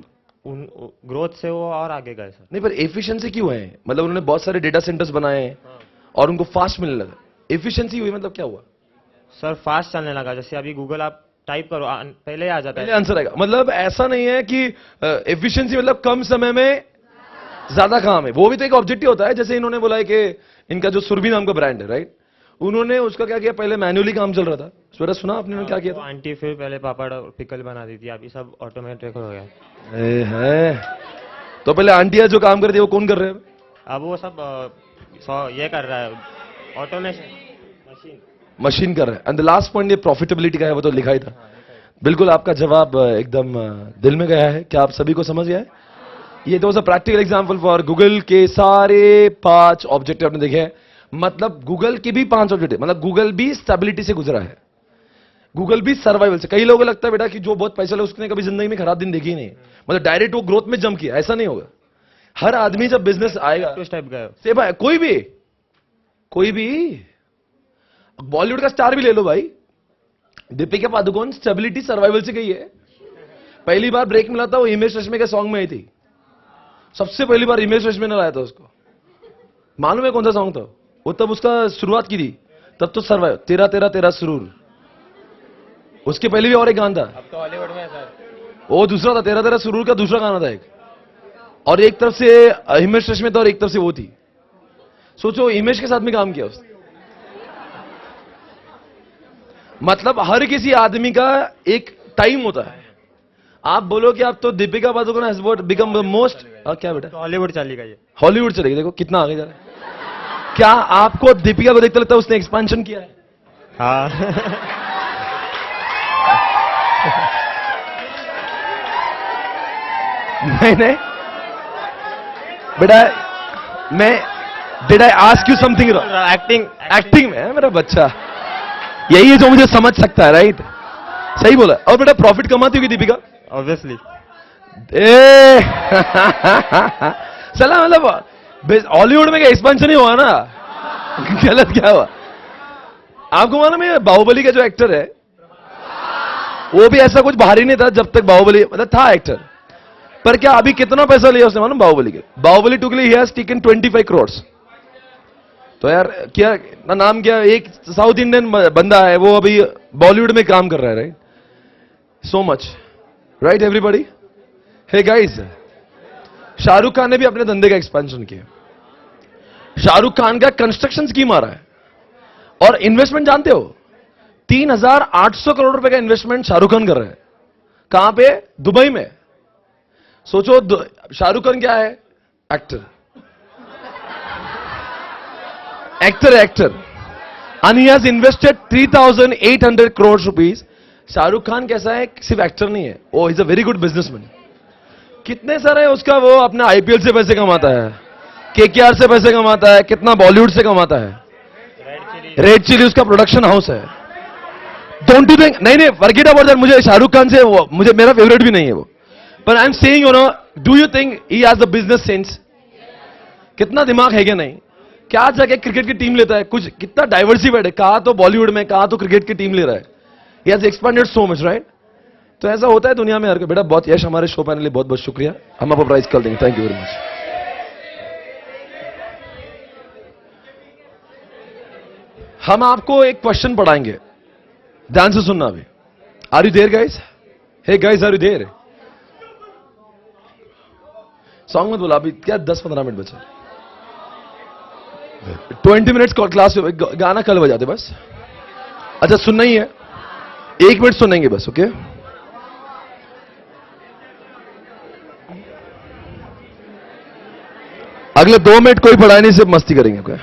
ग्रोथ से वो और आगे गए सर। नहीं, पर एफिशिएंसी क्यों है? मतलब उन्होंने बहुत सारे डेटा सेंटर्स बनाए। हाँ। और उनको फास्ट मिलने लगा। एफिशिएंसी हुई मतलब क्या हुआ सर? फास्ट चलने लगा। जैसे अभी गूगल आप टाइप करो, पहले आ जाता है, पहले आंसर आएगा। मतलब ऐसा नहीं है कि एफिशिएंसी मतलब कम समय में ज्यादा काम है, वो भी तो एक ऑब्जेक्टिव होता है। जैसे इन्होंने बोला है कि इनका जो सुरभि नाम का ब्रांड है, राइट, उन्होंने उसका क्या किया, पहले मैन्युअली काम चल रहा था। सवेरा सुना आपने क्या किया था? आंटी फिर पहले पापड़ और पिकल बना दी थी, अभी सब ऑटोमेटिक हो गया है। तो पहले आंटियां जो काम करती है वो कौन कर रहे हैं? अब वो सब ये कर रहा है, ऑटोमेशन मशीन कर रहा है। एंड द लास्ट पॉइंट ये प्रॉफिटेबिलिटी का है, वो तो लिखा ही था। बिल्कुल आपका जवाब एकदम दिल में गया है। क्या आप सभी को समझ गया है? ये तो प्रैक्टिकल एग्जांपल फॉर गूगल के सारे 5 ऑब्जेक्टिव आपने देखे हैं। मतलब गूगल के भी 5 ऑब्जेक्टिव, मतलब गूगल भी स्टेबिलिटी से गुजरा है, गूगल भी सर्वाइवल से। कई लोगों को लगता है बेटा कि जो बहुत पैसा ले उसने कभी जिंदगी में खराब दिन देखी ही नहीं, मतलब डायरेक्ट वो ग्रोथ में जंप किया, ऐसा नहीं होगा। हर आदमी जब बिजनेस आएगा तो इस टाइप का है। से भाई कोई भी बॉलीवुड का स्टार भी ले लो भाई, दीपिका पादुकोण स्टेबिलिटी सर्वाइवल से गई है। पहली बार ब्रेक मिला था वो हिमेश रेशमिया के सॉन्ग में आई थी, सबसे पहली बार हिमेश रेशमिया ने लाया था उसको। मालूम है कौन सा सॉन्ग था वो? तब उसका शुरुआत की थी, तब तो सर्वाइव तेरा तेरा तेरा सुरूर। उसके पहले भी और एक गाना था, अब तो हॉलीवुड में है सर। वो दूसरा था तेरा तेरा सुरूर का दूसरा गाना था एक, और एक तरफ से हिमेश रेशमिया था और एक तरफ से वो थी। सोचो हिमेश के साथ में काम किया उसने। मतलब हर किसी आदमी का एक टाइम होता है। आप बोलो कि आप तो Deepika Padukone has become the most, क्या बेटा तो हॉलीवुड चलेगा ये। हॉलीवुड चलेगी, देखो कितना आगे जा रहा है। क्या आपको दीपिका को देखते लगता है उसने एक्सपेंशन किया है? हाँ। नहीं बेटा, मैं did I ask you something? Acting में है मेरा बच्चा, यही है जो मुझे समझ सकता है, राइट? सही बोला। और बेटा प्रॉफिट कमाती होगी दीपिका ऑब्वियसली। चला मतलब हॉलीवुड में क्या एक्सपेंशन ही हुआ ना? गलत क्या हुआ? आपको मालूम है बाहुबली का जो एक्टर है वो भी ऐसा कुछ बाहर ही नहीं था जब तक बाहुबली, मतलब था एक्टर, पर क्या अभी कितना पैसा लिया उसने मालूम? बाहुबली के, बाहुबली 2 के लिए ही हैज टेकन 25 करोड़। तो यार क्या ना, नाम क्या, एक साउथ इंडियन बंदा है वो अभी बॉलीवुड में काम कर रहा है, right? So much, right everybody? Hey guys, Shahrukh Khan ने भी अपने धंधे का एक्सपेंशन किया। शाहरुख खान का कंस्ट्रक्शन स्कीम आ रहा है, और इन्वेस्टमेंट जानते हो 3800 करोड़ रुपए का इन्वेस्टमेंट शाहरुख खान कर रहे हैं। कहां पे? दुबई में। सोचो शाहरुख खान क्या है? Actor and he has invested 3,800 crores rupees। Shahrukh Khan कैसा है? सिर्फ एक्टर नहीं है वो, is a very good businessman. कितने सारे है उसका, वो अपने आईपीएल से पैसे कमाता है, केकेआर से पैसे कमाता है, कितना बॉलीवुड से कमाता है। रेड चिली उसका प्रोडक्शन हाउस है। Don't you think? नहीं फॉरगेट अबाउट दैट। मुझे शाहरुख खान से मुझे मेरा फेवरेट भी नहीं है वो, पर I am saying you know, do you think he has the business sense? कितना दिमाग है क्या? नहीं, क्या जाके क्रिकेट की टीम लेता है, कुछ कितना डाइवर्सिफाइड है, कहा तो बॉलीवुड में, कहा तो क्रिकेट की टीम ले रहा है। He has expanded so much, right? तो ऐसा होता है दुनिया में हर कोई। बेटा बहुत यश हमारे शो पैनल लिए बहुत बहुत शुक्रिया, हम आपको प्राइज कर देंगे। Thank you very much. हम आपको एक क्वेश्चन पढ़ाएंगे, ध्यान से सुनना अभी। Are you there guys? Hey guys, are you there? Song मत बोला अभी, क्या 10-15 मिनट बचे, 20 मिनट्स क्लास गाना कल बजाते बस। अच्छा सुनना ही है, 1 मिनट सुनेंगे बस, ओके? अगले 2 मिनट कोई पढ़ाई नहीं, सिर्फ मस्ती करेंगे, ओके?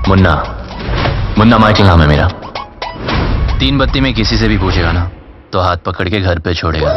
मुन्ना माइकल नाम है मेरा। 3 बत्ती में किसी से भी पूछेगा ना तो हाथ पकड़ के घर पे छोड़ेगा।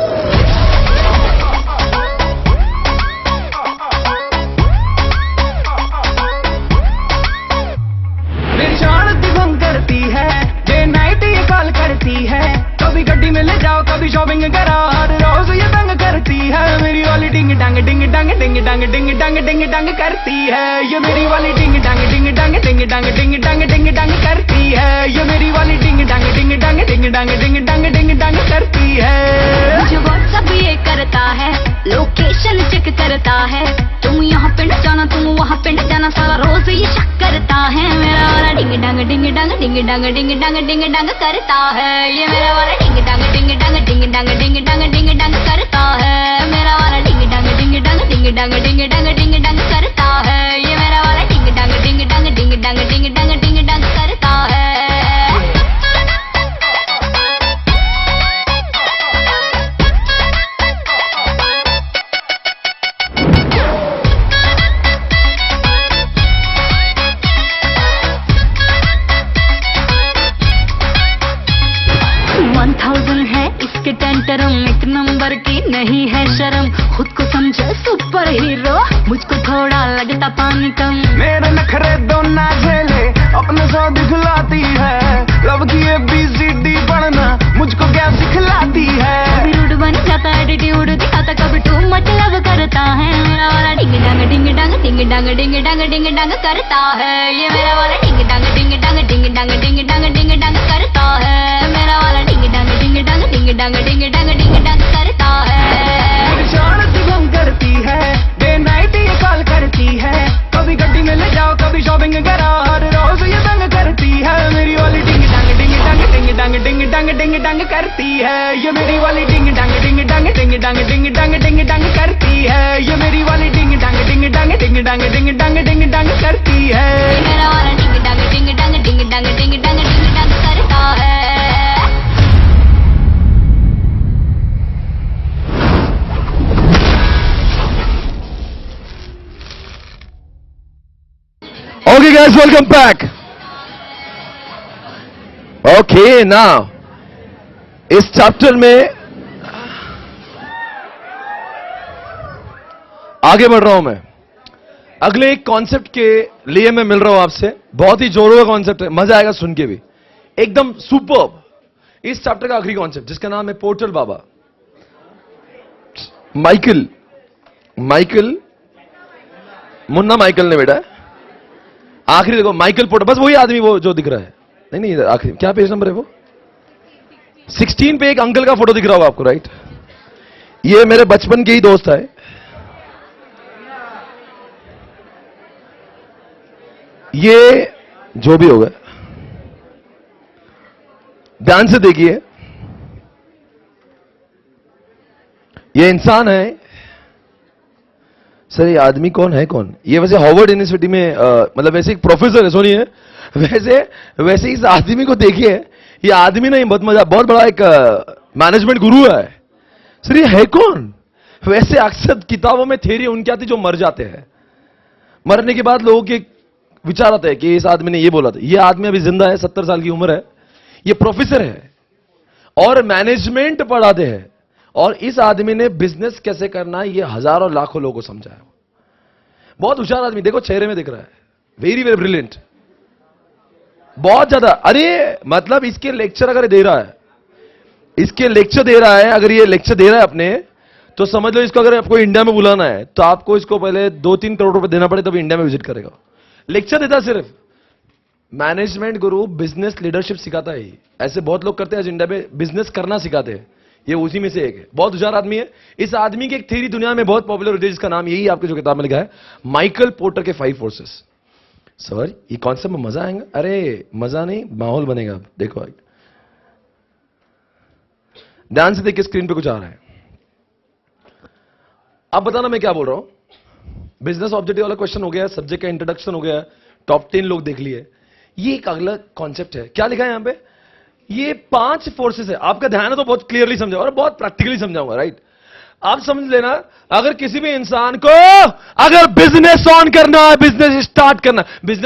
मेरी शान दिगंग करती है, डे नाइट ये कॉल करती है, कभी गड्डी में ले जाओ कभी शॉपिंग करा, हर रोज ये तंग करती है। मेरी वाली डिंग डंग डिंग डंग डिंग डंग डिंग डंग डिंग डंग करती है, ये मेरी वाली डिंग डंग डिंग डंग डिंग डंग डिंग डंग डिंग डंग करती है, ये मेरी वाली डिंग डंग डिंग डंग डिंग डंग डिंग डंग डिंग डंग करती है। मुझे व्हाट्सएप ये करता है, लोकेशन चेक करता है, तुम यहाँ पे न जाना तुम वहाँ पे न जाना, सारा रोज ये शक करता है। मेरा वाला डिंग डंग डिंग डंग डिंग डंग डिंग डंग डिंग डंग करता है, ये मेरा वाला डिंग डंग डिंग डंग डिंग डंग डिंग डंग डिंग डंग करता है, मेरा वाला डिंग डंग डिंग डंग डिंग डंग डिंग डंग डिंग डंग करता है, ये मेरा वाला डिंग डंग डिंग डंग डिंग डंग डिंग डंग डिंग डंग करता है। एक नंबर की नहीं है शर्म, खुद को समझे सुपर हीरो, मुझको थोड़ा लगता पानी कम। मेरे नखरे दो ना झेले, अपने सौ दिखलाती है, लव की ABCD पढ़ना मुझको क्या सिखलाती है। डिंग डंग करता है ये मेरा वाला डिंग डंग करता है मेरा वाला डिंग डंग करता है परेशान तुम करती है डे नाइट ये कॉल करती है कभी गड्डी में ले जाओ कभी शॉपिंग करा हर रोज ये तंग करती है मेरी वाली डिंग डंग करती है ये मेरी वाली डिंग डंग करती है ये मेरी वाली डिंग डंग करती है मेरा वाला डिंग डंग करता है Okay, guys, welcome back. Okay, now इस चैप्टर में आगे बढ़ रहा हूं मैं. अगले एक कॉन्सेप्ट के लिए मैं मिल रहा हूं आपसे. बहुत ही जोरों का कॉन्सेप्ट है, मजा आएगा सुन के भी, एकदम सुपर्ब. इस चैप्टर का आखिरी कॉन्सेप्ट जिसका नाम है पोर्टल बाबा. माइकल मुन्ना माइकल ने बेटा आखिरी देखो माइकल पोर्टर, बस वही आदमी वो जो दिख रहा है. नहीं इधर आखिरी क्या पेज नंबर है वो 16 पे एक अंकल का फोटो दिख रहा होगा आपको, राइट. ये मेरे बचपन के ही दोस्त है. ये जो भी होगा ध्यान से देखिए, ये इंसान है. सर ये आदमी कौन है कौन? ये वैसे हार्वर्ड यूनिवर्सिटी में मतलब वैसे एक प्रोफेसर है, सुनिए. वैसे इस आदमी को देखिए, ये आदमी नहीं बहुत बड़ा एक मैनेजमेंट गुरु है. सर ये है कौन? वैसे अक्सर किताबों में थ्योरी उनके आती जो मर जाते हैं. मरने के बाद लोगों के विचार आते हैं कि इस आदमी ने ये बोला था. ये आदमी अभी जिंदा है, 70 साल की उम्र है. ये प्रोफेसर है और मैनेजमेंट पढ़ाते हैं. और इस आदमी ने बिजनेस कैसे करना है ये हजारों लाखों लोगों को समझाया. बहुत होशियार आदमी, देखो चेहरे में दिख रहा है. वेरी वेरी ब्रिलियंट, बहुत ज्यादा. अरे मतलब इसके लेक्चर अगर दे रहा है, अगर ये लेक्चर दे रहा है अपने, तो समझ लो इसको अगर आपको इंडिया में बुलाना है तो आपको इसको पहले 2-3 करोड़ रुपए देना पड़े तब इंडिया में विजिट करेगा. लेक्चर देता सिर्फ. मैनेजमेंट गुरु बिजनेस लीडरशिप सिखाता है. ऐसे बहुत लोग करते हैं आज इंडिया में, बिजनेस करना सिखाते हैं. ये उसी में से एक है. बहुत होशियार आदमी है. इस आदमी की एक थ्योरी दुनिया में बहुत पॉपुलर होती है जिसका नाम यही आपकी जो किताब में लिखा है, माइकल पोर्टर के 5 फोर्सेस. सर ये कॉन्सेप्ट में मजा आएगा? अरे मजा नहीं, माहौल बनेगा. अब देखो ध्यान से देखिए, स्क्रीन पे कुछ आ रहा है. अब बताना मैं क्या बोल रहा हूं. बिजनेस ऑब्जेक्टिव वाला क्वेश्चन हो गया, सब्जेक्ट का इंट्रोडक्शन हो गया, टॉप 10 लोग देख लिए. ये एक अगला कॉन्सेप्ट है. क्या लिखा है यहां पे? ये 5 फोर्सेस है. आपका ध्यान है तो बहुत क्लियरली समझाऊंगा और बहुत प्रैक्टिकली समझाऊंगा, राइट. आप समझ लेना, अगर किसी भी इंसान को अगर बिजनेस ऑन करना है, बिजनेस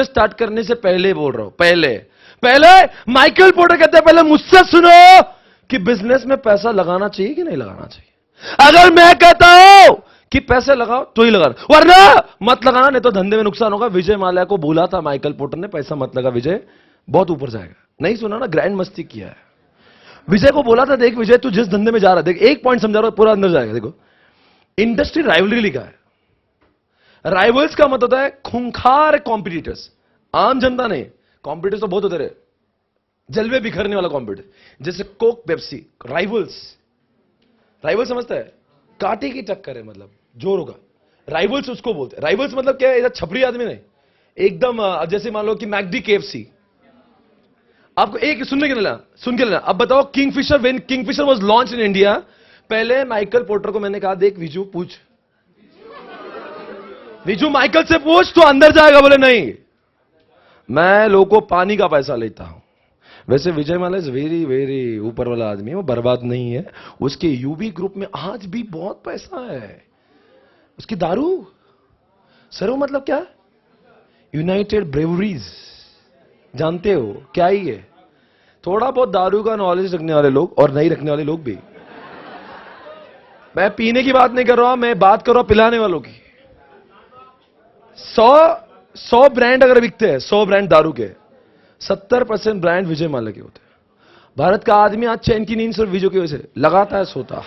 स्टार्ट करने से पहले बोल रहा हूं, पहले माइकल पोर्टर कहते हैं पहले मुझसे सुनो कि बिजनेस में पैसा लगाना चाहिए कि नहीं लगाना चाहिए. अगर मैं कहता हूं कि पैसे लगाओ तो ही लगाना, वरना मत लगाना, नहीं तो धंधे में नुकसान होगा. विजय माल्या को बोला था माइकल पोर्टर ने, पैसा मत लगा विजय, बहुत ऊपर जाएगा. नहीं सुना ना, ग्रैंड मस्ती किया है. विजय को बोला था, देख विजय तू जिस धंधे में जा रहा है, देख एक पॉइंट समझा रहा है, पूरा अंदर जाएगा. देखो इंडस्ट्री राइवलरी लिखा है. राइवल्स का मतलब होता है खूंखार कॉम्पिटिटर्स. आम जनता नहीं, कॉम्पिटिटर्स तो बहुत होते रहे, जलवे बिखरने वाला कॉम्पिटिटर, जैसे कोक पेप्सी. राइवल समझता है, कांटे की टक्कर है, मतलब जोर होगा. राइवल्स उसको बोलते हैं. राइवल्स मतलब क्या है? इधर छपरी आदमी नहीं, एकदम जैसे मान लो कि मैकडी केएफसी. आपको एक सुन के लेना. अब बताओ Kingfisher, when Kingfisher was launch in India, पहले माइकल पोर्टर को मैंने कहा देख विजू पूछ, विजू माइकल से पूछ तो अंदर जाएगा. बोले नहीं, मैं लोगों को पानी का पैसा लेता हूं. वैसे Vijay Mallya is very very ऊपर वाला आदमी है, वो बर्बाद नहीं है. उसके यूबी ग्रुप में आज भी बहुत पैसा है. उसकी दारू सर, वो मतलब क्या, यूनाइटेड ब्रेवरीज, जानते हो क्या ही है. थोड़ा बहुत दारू का नॉलेज रखने वाले लोग और नहीं रखने वाले लोग भी. मैं पीने की बात नहीं कर रहा हूं, मैं बात कर रहा हूं पिलाने वालों की. 100 ब्रांड अगर बिकते हैं, 100 ब्रांड दारू के, 70% ब्रांड विजय माल्या के होते हैं. भारत का आदमी आज चैन की नींद सिर्फ विजय की वजह से लगाता है, सोता है.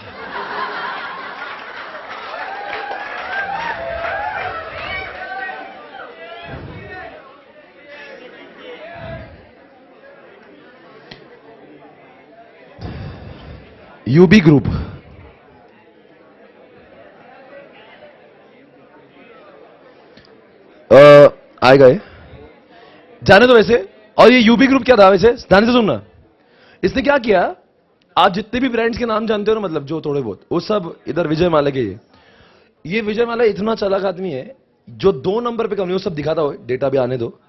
यूबी ग्रुप, आएगा ये, जाने दो वैसे। और ये यूबी ग्रुप क्या था वैसे, ध्यान से सुनना। इसने क्या किया, आप जितने भी ब्रांड्स के नाम जानते हो ना, मतलब जो थोड़े बहुत, वो सब इधर विजय माल्या के। ये विजय माल्या इतना चालाक आदमी है, जो 2 नंबर पे कंपनी, वो सब दिखाता हो, डेटा भी आने दो।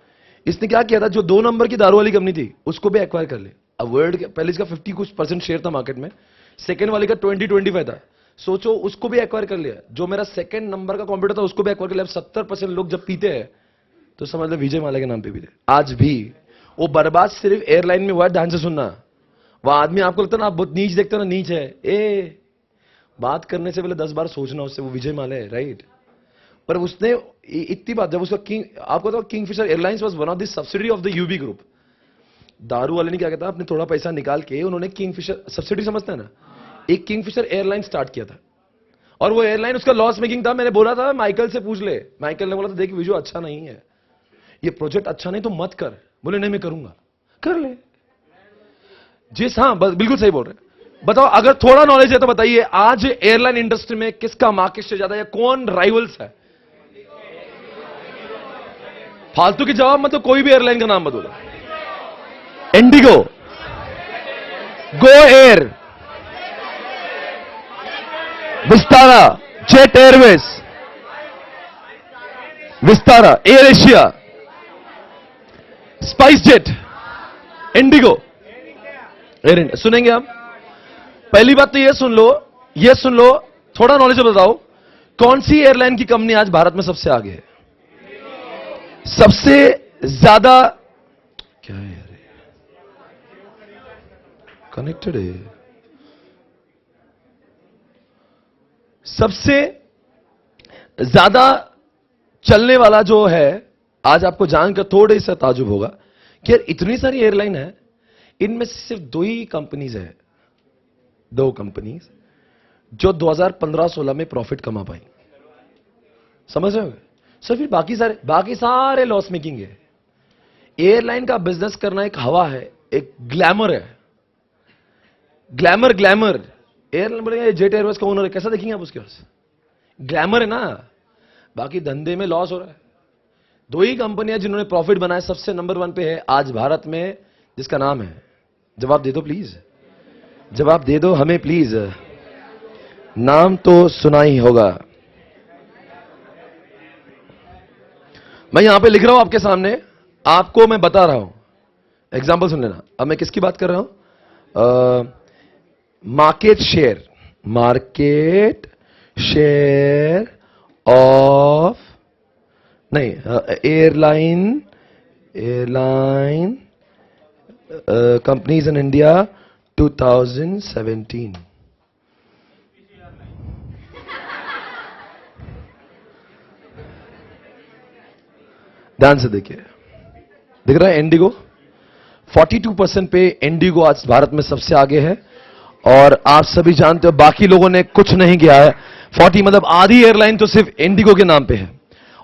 इसने क्या किया था, जो 2 नंबर की दारू वाली कंपनी थी उसको भी एक्वायर कर ले। अब वर्ल्ड के पहले इसका 50 कुछ % शेयर था मार्केट में, सेकंड वाले का 20-25 था। सोचो उसको भी एक्वायर कर लिया। जो मेरा सेकंड नंबर का कॉम्पिटिटर था उसको भी एक्वायर कर लिया। अब 70% लोग जब पीते हैं तो समझ लो विजय माल्या के नाम पे भी थे। आज भी वो बर्बाद सिर्फ एयरलाइन में हुआ है। ध्यान से सुनना, वह आदमी आपको लगता है ना आप बहुत नीच देखते हो ना, नीच है, ए बात करने से पहले 10 बार सोचना उससे, वो विजय माल्या है, राइट। पर उसने इतनी बात, जब उसका किंग, आपको तो Kingfisher airlines was one of the subsidy of the UB group. दारू वाले ने क्या कहता, अपने थोड़ा पैसा निकाल के उन्होंने किंगफिशर, सब्सिडी समझते हैं ना, एक किंगफिशर एयरलाइन स्टार्ट किया था। और वो एयरलाइन उसका लॉस मेकिंग था। मैंने बोला था माइकल से पूछ ले, माइकल ने बोला था देख विजू अच्छा नहीं है, ये प्रोजेक्ट अच्छा नहीं तो मत कर। बोले नहीं मैं करूंगा, कर ले जिस, हाँ बिल्कुल सही बोल रहे। बताओ अगर थोड़ा नॉलेज है तो बताइए, आज एयरलाइन इंडस्ट्री में किसका मार्केट शेयर ज्यादा है, कौन राइवल्स है? फालतू के जवाब मतलब कोई भी एयरलाइन का नाम मत बोलो। Indigo, Go Air, Vistara, jet Airways, Vistara, air Asia, spice jet, Indigo, air India. सुनेंगे आप? पहली बात तो ये सुन लो, थोड़ा नॉलेज बताओ, कौन सी एयरलाइन की कंपनी आज भारत में सबसे आगे है? सबसे ज्यादा क्या है यार, कनेक्टेड है। सबसे ज्यादा चलने वाला जो है, आज आपको जानकर थोड़े सा ताजुब होगा कि यार इतनी सारी एयरलाइन है, इनमें से सिर्फ 2 ही कंपनीज है, 2 कंपनीज जो 2015-16 में प्रॉफिट कमा पाई। समझ रहे हो? सर फिर बाकी सारे लॉस मेकिंग है। एयरलाइन का बिजनेस करना एक हवा है, एक ग्लैमर है, ग्लैमर। एयरलाइन बोलेंगे जेट एयरवेज का ओनर है, कैसा देखेंगे आप उसके पास? ग्लैमर है ना, बाकी धंधे में लॉस हो रहा है। 2 ही कंपनियां जिन्होंने प्रॉफिट बनाया, सबसे नंबर 1 पे है आज भारत में, जिसका नाम है, जवाब दे दो प्लीज, जवाब दे दो हमें प्लीज, नाम तो सुना ही होगा। मैं यहां पे लिख रहा हूं आपके सामने, आपको मैं बता रहा हूं, एग्जांपल सुन लेना। अब मैं किसकी बात कर रहा हूं? मार्केट शेयर ऑफ, नहीं, एयरलाइन कंपनीज इन इंडिया 2017। ध्यान से देखिए, दिख रहा है इंडिगो 42% पे, इंडिगो आज भारत में सबसे आगे है। और आप सभी जानते हो बाकी लोगों ने कुछ नहीं किया है। 40 मतलब आधी एयरलाइन तो सिर्फ इंडिगो के नाम पे है।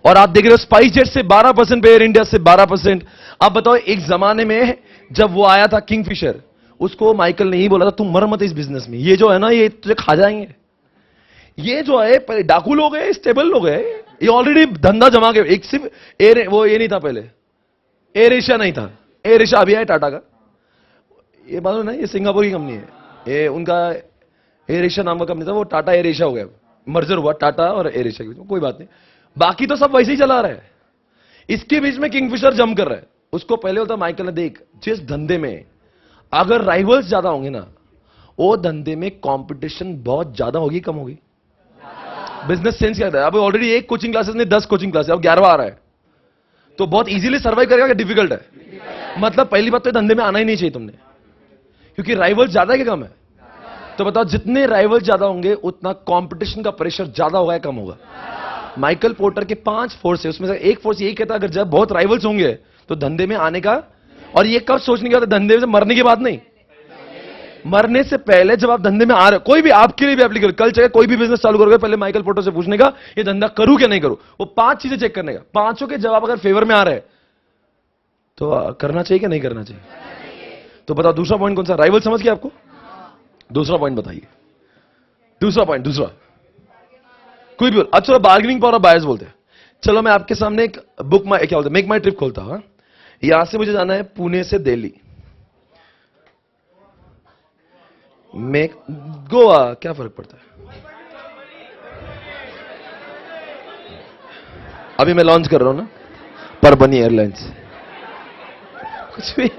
और आप देख रहे हो स्पाइस जेट से 12% पे, एयर इंडिया से 12%। आप बताओ एक जमाने में जब वो आया था किंगफिशर, उसको माइकल ने ही बोला था तुम मर मत इस बिजनेस में, ये जो है ना ये तुझे खा जाएंगे। ये जो है डाकू लोग हैं, स्टेबल लोग हैं, ये ऑलरेडी धंधा जमा के, एक सिर्फ एयर, वो ये नहीं था पहले, एयर एशिया नहीं था, एयर एशिया अभी है टाटा का, ये मालूम ना, ये सिंगापुर की कंपनी है, ये उनका एयर एशिया नाम का कंपनी था, वो टाटा एयर एशिया हो गया, मर्जर हुआ टाटा और एयर एशिया के बीच में, कोई बात नहीं। बाकी तो सब वैसे ही चला रहा है, इसके बीच में किंगफिशर जम कर रहा है। उसको पहले होता माइकल ने, देख जिस धंधे में अगर राइवल्स ज्यादा होंगे ना, वो धंधे में कंपटीशन बहुत ज्यादा होगी, कम होगी? बिजनेस सेंस क्या है? अब ऑलरेडी एक कोचिंग क्लासेस ने 10 कोचिंग क्लासेस, अब 11वां आ रहा है, तो बहुत इजीली सर्वाइव करेगा कि डिफिकल्ट है? मतलब पहली बात तो धंधे में आना ही नहीं चाहिए तुमने, क्योंकि राइवल्स ज्यादा है कि कम है? तो बताओ जितने राइवल्स ज्यादा होंगे उतना कंपटीशन का प्रेशर ज्यादा होगा या कम होगा? माइकल पोर्टर के 5 फोर्स है, उसमें से एक फोर्स यही कहता है अगर जब बहुत राइवल्स होंगे तो धंधे में आने का, और ये कब सोचने की बात है? धंधे से मरने की बात नहीं, मरने से पहले जब आप धंधे में आ रहे हो, कोई भी आपके लिए भी एप्लीकेबल, कल चाहे कोई भी बिजनेस चालू करोगे, पहले माइकल पोर्टर से पूछने का ये धंधा करूं क्या नहीं करूं, वो 5 चीजें चेक करने का, 5 के जवाब अगर फेवर में आ रहे हैं तो करना चाहिए क्या नहीं करना चाहिए? तो बताओ दूसरा पॉइंट कौन सा? राइवल समझ गया आपको? दूसरा पॉइंट बताइए, दूसरा पॉइंट, दूसरा कोई भी बोल। अब चलो बार्गेनिंग पावर ऑफ बायर्स बोलते हैं। चलो मैं आपके सामने एक बुक माई क्या बोलते हैं, मेक माई ट्रिप खोलता हूं। यहां से मुझे जाना है पुणे से दिल्ली, मेक गोवा, क्या फर्क पड़ता है? अभी मैं लॉन्च कर रहा हूं ना परबनी एयरलाइंस, कुछ भी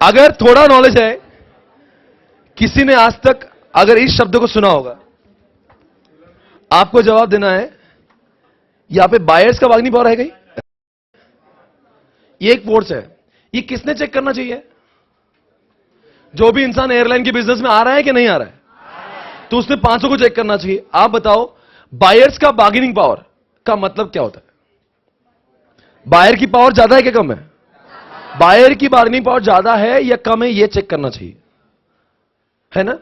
अगर थोड़ा नॉलेज है, किसी ने आज तक अगर इस शब्द को सुना होगा, आपको जवाब देना है। यहां पे बायर्स का बार्गेनिंग पावर है कहीं? ये एक फोर्स है, ये किसने चेक करना चाहिए? जो भी इंसान एयरलाइन के बिजनेस में आ रहा है कि नहीं आ रहा है, तो उसने 500 को चेक करना चाहिए। आप बताओ बायर्स का बार्गेनिंग पावर का मतलब क्या होता है? बायर की पावर ज्यादा है कि कम है? बायर की बार्गेनिंग पावर ज्यादा है या कम है, यह चेक करना चाहिए, है ना?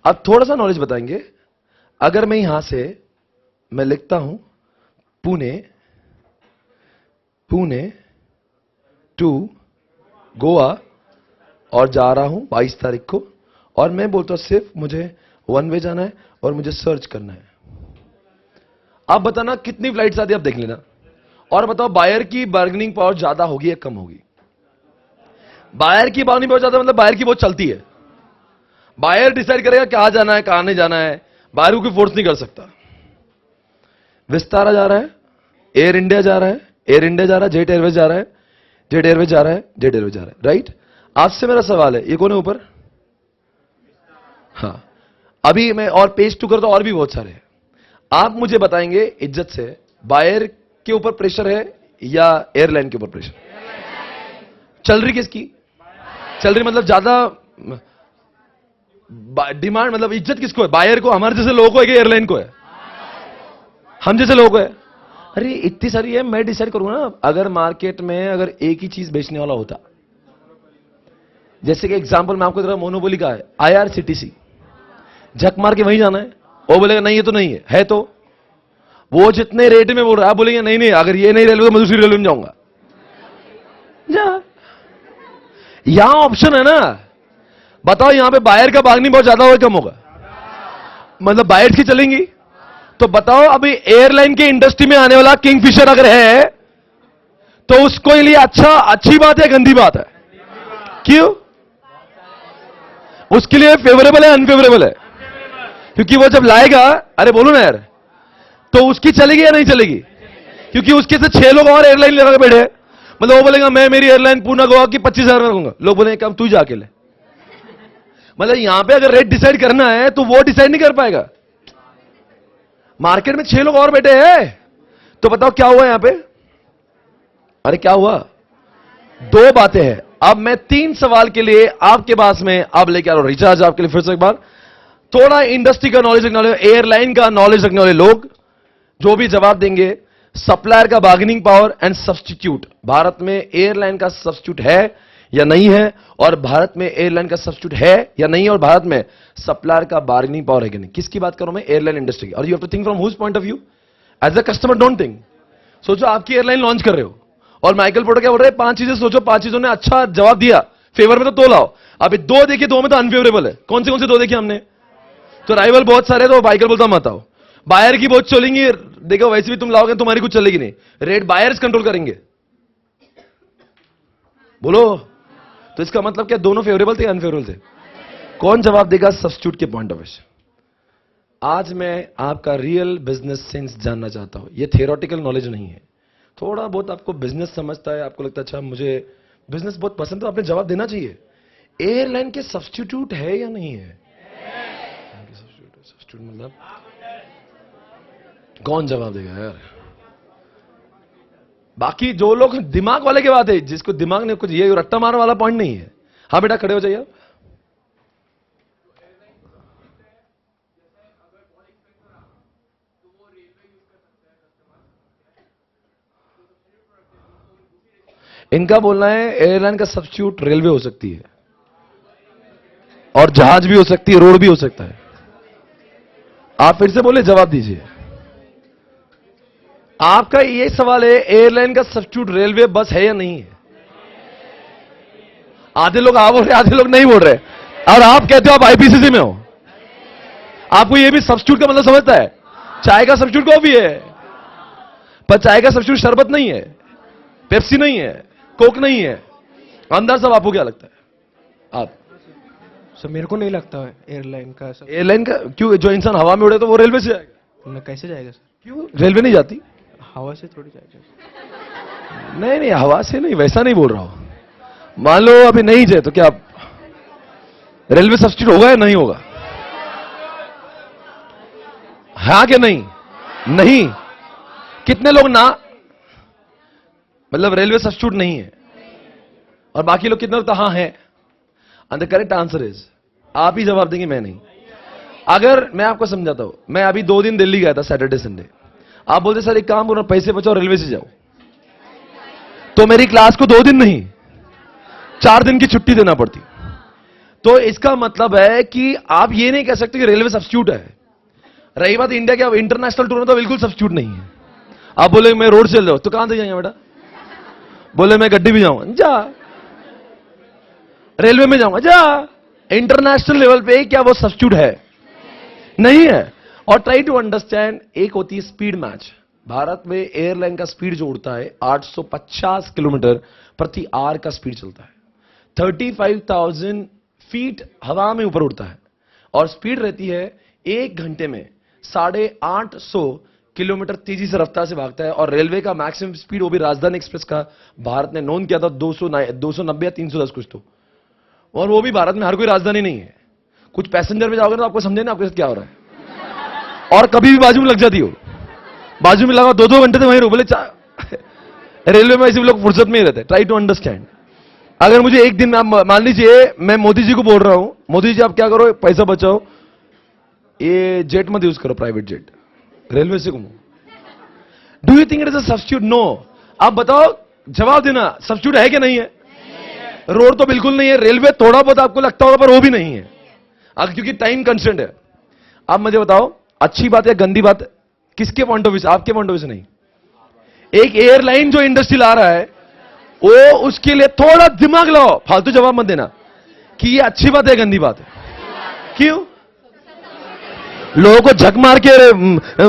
अब थोड़ा सा नॉलेज बताएंगे। अगर मैं यहां से मैं लिखता हूं पुणे टू गोवा और जा रहा हूं 22 तारीख को, और मैं बोलता हूं सिर्फ मुझे वन वे जाना है और मुझे सर्च करना है। आप बताना कितनी फ्लाइट्स आती है, आप देख लेना, और बताओ बायर की बार्गेनिंग पावर ज्यादा होगी या कम होगी? बायर की बार्गेनिंग पावर ज्यादा मतलब बायर की बहुत चलती है। बायर डिसाइड करेगा कहां जाना है कहां नहीं जाना है, बायर को कोई फोर्स नहीं कर सकता। विस्तारा जा रहा है, एयर इंडिया जा रहा है, एयर इंडिया जा रहा है, जेट एयरवेज जा रहा है, जेट एयरवेज जा रहा है, जेट एयरवेज जा रहा है, राइट? आपसे मेरा सवाल है, ये कौन है ऊपर? हाँ, अभी मैं और पेज 2 कर, तो और भी बहुत सारे हैं। आप मुझे बताएंगे इज्जत से, बायर के ऊपर प्रेशर है या एयरलाइन के ऊपर प्रेशर? चल रही किसकी? चल रही मतलब ज्यादा डिमांड, मतलब इज्जत किसको है? बायर को, हमारे जैसे लोगों को है कि एयरलाइन को है? हम जैसे लोगों को है। अरे इतनी सारी है, मैं डिसाइड करूंगा ना। अगर मार्केट में अगर एक ही चीज बेचने वाला होता, जैसे कि एग्जांपल मैं आपको दे रहा हूं, मोनोपोली का है IRCTC, झक मार के वहीं जाना है, वो बोलेगा नहीं ये तो नहीं है तो वो जितने रेट में बोल रहा है, आप बोलेंगे नहीं नहीं अगर ये नहीं रेलवे तो मैं दूसरी रेलवे में जाऊंगा। जा, यहां ऑप्शन है ना। बताओ यहां पे बायर का बार्गेनिंग बहुत ज्यादा होगा कम होगा? मतलब बायर्स की चलेंगी। तो बताओ अभी एयरलाइन के इंडस्ट्री में आने वाला किंगफिशर अगर है तो उसको लिए अच्छी बात है गंदी बात है? क्यों? उसके लिए फेवरेबल है अनफेवरेबल है? क्योंकि वो जब लाएगा, अरे बोलो ना यार, तो उसकी चलेगी या नहीं चलेगी? क्योंकि उसके से 6 लोग और एयरलाइन लगा के बैठे, मतलब वो बोलेगा मैं मेरी एयरलाइन पूना गोवा की 25,000 में रखूंगा, लोग बोलेंगे कम तू जाके ले। मतलब यहां पे अगर रेट डिसाइड करना है तो वो डिसाइड नहीं कर पाएगा, मार्केट में 6 लोग और बैठे हैं। तो बताओ क्या हुआ यहां पे? अरे क्या हुआ? 2 बातें हैं। अब मैं 3 सवाल के लिए आपके पास में अब लेके आ रहा हूं रिचार्ज आपके लिए। फिर से एक बार थोड़ा इंडस्ट्री का नॉलेज रखने वाले, एयरलाइन का नॉलेज रखने वाले लोग जो भी जवाब देंगे, सप्लायर का bargaining power and substitute, Bharat में एयरलाइन का सब्स्टिट्यूट है या नहीं है, और भारत में एयरलाइन का सब्स्टिट्यूट है या नहीं है, और भारत में सप्लायर का बार्गेनिंग पावर है कि नहीं। किसकी बात करूं मैं? एयरलाइन इंडस्ट्री की। और you have to think from whose point of view? As a customer don't think. सोचो आपकी एयरलाइन लॉन्च कर रहे हो और माइकल पोर्टर क्या बोल रहे हैं, 5 चीजें सोचो, 5 चीजों ने अच्छा जवाब दिया फेवर में तो लाओ। अभी 2 देखिए, 2 में तो अनफेवरेबल है। कौन से 2 देखिए हमने? तो राइवल बहुत सारे, तो माइकल बोलता मत आओ। बायर की बहुत चलेंगी, देखो वैसे भी तुम लाओगे तुम्हारी कुछ चलेगी नहीं, रेट बायर्स कंट्रोल करेंगे। बोलो, तो इसका मतलब क्या दोनों फेवरेबल थे अनफेवरेबल थे? कौन जवाब देगा सब्स्टिट्यूट के पॉइंट ऑफ व्यू से? आज मैं आपका रियल बिजनेस सेंस जानना चाहता हूं। यह थियोरेटिकल नॉलेज नहीं है, थोड़ा बहुत आपको बिजनेस समझता है, आपको लगता है अच्छा मुझे बिजनेस बहुत पसंद है, तो आपने जवाब देना चाहिए। एयरलाइन के सब्स्टिट्यूट है या नहीं है? सब्स्टिट्यूट मतलब कौन जवाब देगा यार? बाकी जो लोग दिमाग वाले की बात है, जिसको दिमाग ने कुछ ये रट्टा मारने वाला पॉइंट नहीं है। हाँ बेटा खड़े हो जाइए आप। इनका बोलना है एयरलाइन का सब्स्टिट्यूट रेलवे हो सकती है, और जहाज भी हो सकती है, रोड भी हो सकता है। आप फिर से बोले, जवाब दीजिए। आपका ये सवाल है एयरलाइन का सब्स्टिट्यूट रेलवे बस है या नहीं है? आधे लोग हाँ बोल रहे, आधे लोग नहीं बोल रहे, और आप कहते हो आप आईपीसीसी में हो। आपको ये भी सब्स्टिट्यूट का मतलब समझता है? चाय का सब्स्टिट्यूट कॉफी है, पर चाय का सब्स्टिट्यूट शरबत नहीं है, पेप्सी नहीं है, कोक नहीं है। अंदर सब आपको क्या लगता है? आप सर मेरे को नहीं लगता है एयरलाइन का ऐसा। एयरलाइन का क्यों? जो इंसान हवा में उड़े तो वो रेलवे से जाएगा। न कैसे जाएगा सर? क्यों रेलवे नहीं जाती? हवा से थोड़ी जाएगा। नहीं नहीं, हवा से नहीं, वैसा नहीं बोल रहा हूं। मान लो अभी नहीं जाए तो क्या रेलवे सब्स्टिट्यूट होगा या नहीं होगा? हाँ कि नहीं? नहीं। कितने लोग ना, मतलब रेलवे सब्स्टिट्यूट नहीं है, और बाकी लोग कितने लोग हाँ है? And the correct answer is, आप ही जवाब देंगे, मैं नहीं। अगर मैं आपको समझाता हूं, मैं अभी 2 दिन दिल्ली गया था, सैटरडे संडे। आप बोलते सर एक काम करो, पैसे बचाओ, रेलवे से जाओ, तो मेरी क्लास को 2 दिन नहीं 4 दिन की छुट्टी देना पड़ती। तो इसका मतलब है कि आप ये नहीं कह सकते कि रेलवे सब्स्टिट्यूट है। रही बात इंडिया के, अब इंटरनेशनल टूर में तो बिल्कुल सब्स्टिट्यूट नहीं है। आप बोले मैं रोड से चल जाऊं, तो कहां से जाएंगे बेटा? बोले मैं गड्डी भी जाऊंगा, जा। रेलवे में जाऊंगा, जा। इंटरनेशनल लेवल पे क्या वो सब्स्टिट्यूट है? नहीं है। और ट्राई टू अंडरस्टैंड, एक होती है स्पीड मैच। भारत में एयरलाइन का स्पीड जो उड़ता है 850 किलोमीटर प्रति आवर का स्पीड चलता है। 35,000 फीट हवा में ऊपर उड़ता है, और स्पीड रहती है 1 घंटे में 850 किलोमीटर तेजी से रफ्तार से भागता है। और रेलवे का मैक्सिमम स्पीड, वो भी राजधानी एक्सप्रेस का, भारत ने नोन किया था 290 या 310 कुछ तो। और वो भी भारत में हर कोई राजधानी नहीं है। कुछ पैसेंजर में जाओगे तो आपको समझे ना आपके साथ क्या हो रहा है। और कभी भी बाजू में लग जाती हो, बाजू में लगा 2-2 घंटे तो वहीं रुक बोले। रेलवे में ऐसे लोग फुर्सत में ही रहते हैं। Try to understand. अगर मुझे एक दिन मान लीजिए मैं मोदी जी को बोल रहा हूं, मोदी जी आप क्या करो, पैसा बचाओ, ये जेट मत यूज करो, प्राइवेट जेट, रेलवे से घूमो। Do you think it is a substitute? No. आप बताओ, जवाब देना, सब्स्टिट्यूट है कि नहीं है? रोड तो बिल्कुल नहीं है, रेलवे थोड़ा बहुत आपको लगता होगा पर वो भी नहीं है, क्योंकि टाइम कंस्ट्रेंट है। आप मुझे बताओ, अच्छी बात है गंदी बात, किसके पॉइंट ऑफ व्यू से? आपके पॉइंट ऑफ व्यू से नहीं। एक एयरलाइन जो इंडस्ट्री ला रहा है, वो उसके लिए थोड़ा दिमाग लगाओ, फालतू जवाब मत देना कि ये अच्छी बात है गंदी बात है। क्यों? लोगों को झक मार के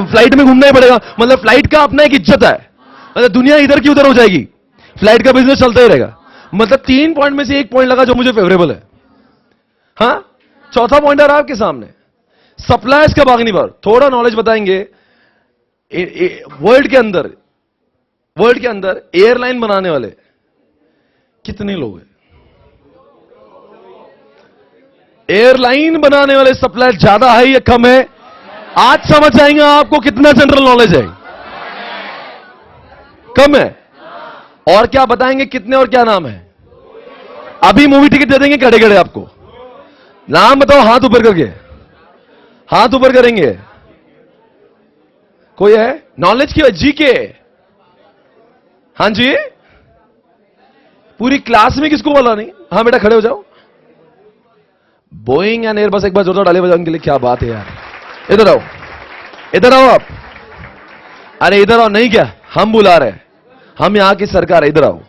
फ्लाइट में घूमना ही पड़ेगा, मतलब फ्लाइट का अपना एक इज्जत है, मतलब दुनिया इधर की उधर हो जाएगी, फ्लाइट का बिजनेस चलता ही रहेगा। मतलब 3 पॉइंट में से 1 पॉइंट लगा जो मुझे फेवरेबल है। हां, चौथा पॉइंट आ रहा है आपके सामने, सप्लायर्स का बार्गेनिंग पावर। थोड़ा नॉलेज बताएंगे, वर्ल्ड के अंदर एयरलाइन बनाने वाले कितने लोग हैं? एयरलाइन बनाने वाले सप्लायर ज्यादा है या कम है? आज समझ आएंगे आपको कितना जनरल नॉलेज है। कम है। और क्या बताएंगे कितने, और क्या नाम है? अभी मूवी टिकट दे देंगे खड़े खड़े आपको। नाम बताओ, हाथ ऊपर करके, हाथ ऊपर करेंगे। कोई है? नॉलेज की जीके? हां जी, पूरी क्लास में किसको बोला नहीं? हां बेटा खड़े हो जाओ। बोइंग एंड एयरबस एक बार जोरदार ताली बजाने के लिए, क्या बात है यार। इधर आओ, इधर आओ आप। अरे इधर आओ, नहीं क्या हम बुला रहे हैं, हम यहां की सरकार है, इधर आओ।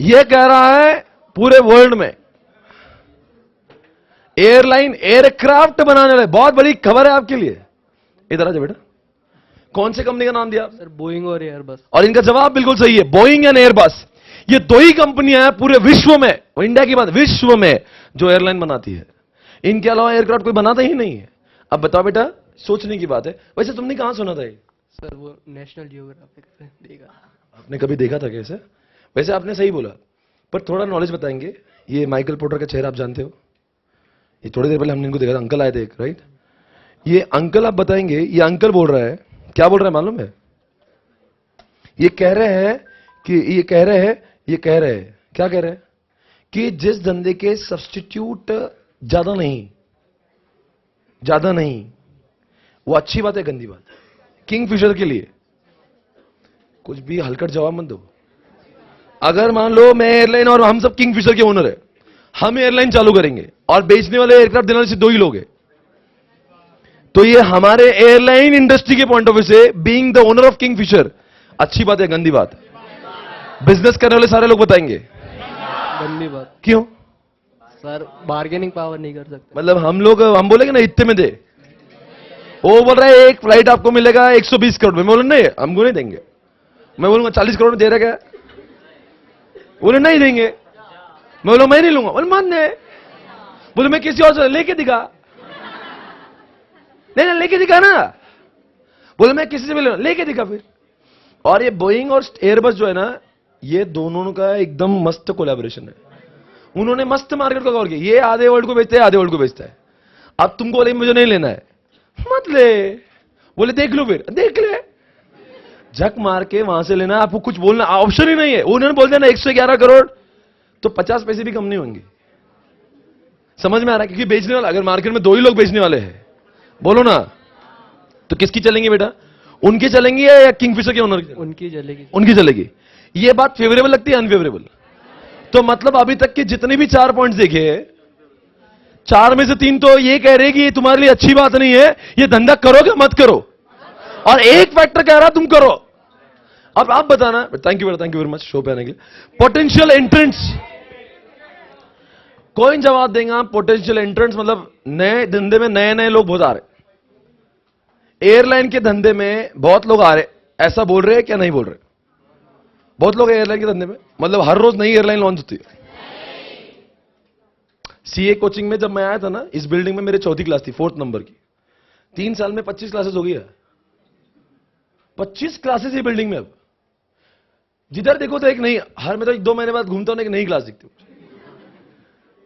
यह कह रहा है पूरे वर्ल्ड में एयरलाइन, एयरक्राफ्ट बनाने वाले, बहुत बड़ी खबर है आपके लिए। इधर आ जाओ बेटा। कौन से कंपनी का नाम दिया? सर बोइंग और एयरबस। और इनका जवाब बिल्कुल सही है, बोइंग एंड एयरबस। ये 2 ही कंपनियां हैं पूरे विश्व में, इंडिया की बात, विश्व में जो एयरलाइन बनाती है। इनके अलावा एयरक्राफ्ट कोई बनाता ही नहीं है। अब बताओ बेटा, सोचने की बात है। वैसे तुमने कहां सुना था ये? सर वो नेशनल जियोग्राफिक पे देखा। आपने कभी देखा था कैसे? वैसे आपने सही बोला, पर थोड़ा नॉलेज बताएंगे। ये माइकल पोर्टर का चेहरा आप जानते हो? ये थोड़ी देर पहले हमने इनको देखा था, अंकल आए थे एक, राइट? ये अंकल आप बताएंगे, ये अंकल बोल रहा है, क्या बोल रहा है मालूम है? ये कह रहे हैं क्या कह रहे हैं कि जिस धंधे के सब्स्टिट्यूट ज्यादा नहीं, वो अच्छी बात है गंदी बात? किंगफिशर के लिए कुछ भी हलकट जवाब मत दो। अगर मान लो मैं एयरलाइन और हम सब किंगफिशर के ओनर है, हम एयरलाइन चालू करेंगे और बेचने वाले एयरक्राफ्ट देने वाले सिर्फ 2 ही लोग हैं, तो ये हमारे एयरलाइन इंडस्ट्री के पॉइंट ऑफ व्यू से being the owner of Kingfisher अच्छी बात है गंदी बात? बिजनेस करने वाले सारे लोग बताएंगे। गंदी बात क्यों? सर, बार्गेनिंग पावर नहीं कर सकते। मतलब हम बोलेंगे ना इतने में दे, वो बोल रहा है एक फ्लाइट आपको मिलेगा 120 करोड़ में, मैं बोलूँ नहीं हमको नहीं देंगे। मैं बोलूंगा 40 करोड़ में दे रहा क्या? बोले नहीं देंगे। मैं बोलूँ मैं नहीं लूंगा। बोले मान दे। बोले मैं किसी और से लेके दिखा। नहीं लेके दिखा ना। बोले मैं किसी से भी लेके दिखा फिर। और ये बोइंग और एयरबस जो है ना, ये दोनों का एकदम मस्त कोलैबोरेशन है। उन्होंने मस्त मार्केट को कवर किया। ये आधे वर्ल्ड को बेचते हैं, आधे वर्ल्ड को बेचता है। अब तुमको बोले मुझे नहीं लेना है, मत ले। बोले देख लो, फिर देख ले, झक मार के वहां से लेना। आपको कुछ बोलना ऑप्शन ही नहीं है। उन्होंने बोल दिया ना 111 करोड़, तो 50 पैसे भी कम नहीं होंगे। समझ में आ रहा है? क्योंकि बेचने वाला, अगर मार्केट में 2 ही लोग बेचने वाले हैं, बोलो ना, तो किसकी चलेंगे बेटा? उनकी चलेंगी या किंगफिशर के ओनर की? उनकी चलेगी। उनकी चलेगी। ये बात फेवरेबल लगती है अनफेवरेबल? तो मतलब अभी तक के जितने भी 4 पॉइंट्स देखे, 4 में से 3 तो ये कह रहे कि ये तुम्हारे लिए अच्छी बात नहीं है, ये धंधा करो क्या मत करो, और एक फैक्टर कह रहा तुम करो। अब आप बताना। थैंक यू बेटा, thank you very much show पे आने के लिए। पोटेंशियल एंट्रेंट्स, कोई जवाब देंगे? पोटेंशियल एंट्रेंट्स मतलब नए धंधे में नए लोग बहुत आ रहे। एयरलाइन के धंधे में बहुत लोग आ रहे, ऐसा बोल रहे हैं क्या? नहीं बोल रहे? बहुत लोग एयरलाइन के धंधे में, मतलब हर रोज नई एयरलाइन लॉन्च होती है। सीए कोचिंग में जब मैं आया था ना, इस बिल्डिंग में मेरे 4th क्लास थी, 4th नंबर की। 3 साल में 25 क्लासेस हो गई है। 25 क्लासेस ये बिल्डिंग में। अब जिधर देखो तो एक नई, हर में तो 1-2 महीने बाद घूमता हूं, एक नई क्लास दिखती है।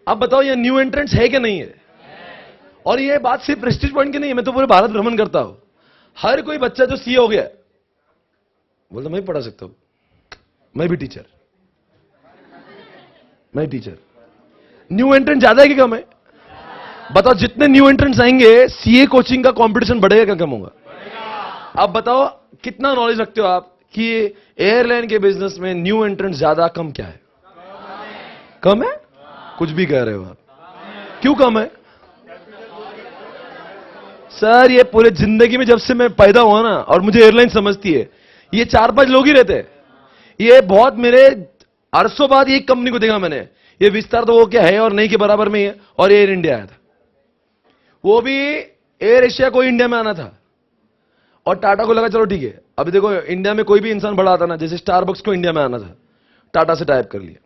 अब बताओ ये न्यू एंट्रेंट्स है कि नहीं है? और ये बात सिर्फ प्रेस्टीज पॉइंट की नहीं है, मैं तो पूरे भारत भ्रमण करता हूं। हर कोई बच्चा जो सीए हो गया बोलता मैं भी पढ़ा सकता हूं, मैं भी टीचर, मैं टीचर। न्यू एंट्रेंट ज्यादा है कि कम है? बताओ, जितने न्यू एंट्रेंट्स आएंगे सीए कोचिंग का कंपटीशन बढ़ेगा क्या कम होगा? अब बताओ कितना नॉलेज रखते हो आप कि एयरलाइन के बिजनेस में न्यू एंट्रेंट्स ज्यादा कम क्या है? कम है? कुछ भी कह रहे हो आप। क्यों कम है सर? ये पूरे जिंदगी में जब से मैं पैदा हुआ ना, और मुझे एयरलाइन समझती है, ये 4-5 लोग ही रहते हैं। ये बहुत मेरे अरसों बाद एक कंपनी को देखा मैंने। ये विस्तार तो वो क्या है और नहीं के बराबर में ही है। और एयर इंडिया आया था, वो भी एयर एशिया को इंडिया में आना था, और टाटा को लगा चलो ठीक है। अभी देखो इंडिया में कोई भी इंसान बड़ा आता ना, जैसे स्टारबक्स को इंडिया में आना था, टाटा से टाइप कर लिया।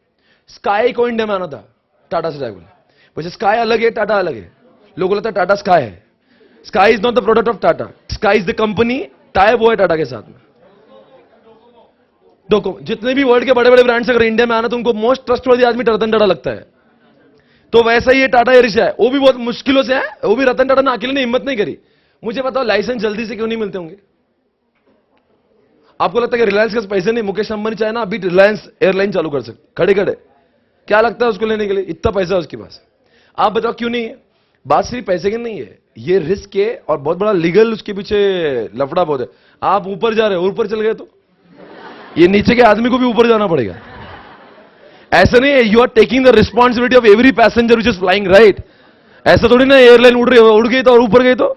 स्काई को इंडिया में आना था, टाटा से टाइप कर लिया। वैसे स्काई अलग है, टाटा अलग है। लोगों को लगता है टाटा स्काई है। Sky is not the product of Tata, sky is the company, type वो है टाटा के साथ में। देखो जितने भी वर्ल्ड के बड़े बड़े ब्रांड्स अगर इंडिया में आना तो उनको मोस्ट ट्रस्टवर्दी आदमी रतन टाटा लगता है। तो वैसा ही ये टाटा एयर एशिया है, वो भी बहुत मुश्किलों से है। वो भी रतन टाटा ने अकेले ने हिम्मत नहीं करी। मुझे बताओ लाइसेंस जल्दी से क्यों नहीं मिलते होंगे? आपको लगता है कि रिलायंस के पैसे नहीं? मुकेश अंबानी चाहे ना अभी रिलायंस एयरलाइन चालू कर सकते खड़े खड़े। क्या लगता है उसको लेने के लिए? इतना पैसा है उसके पास। आप बताओ क्यों नहीं है? बात सिर्फ पैसे की नहीं है, ये रिस्क है और बहुत बड़ा लीगल उसके पीछे लफड़ा बहुत है। आप ऊपर जा रहे हो, ऊपर चल गए तो ये नीचे के आदमी को भी ऊपर जाना पड़ेगा। ऐसा नहीं है, you are taking the responsibility of every passenger which is flying, right? ऐसा थोड़ी ना एयरलाइन उड़ गई तो और ऊपर गई तो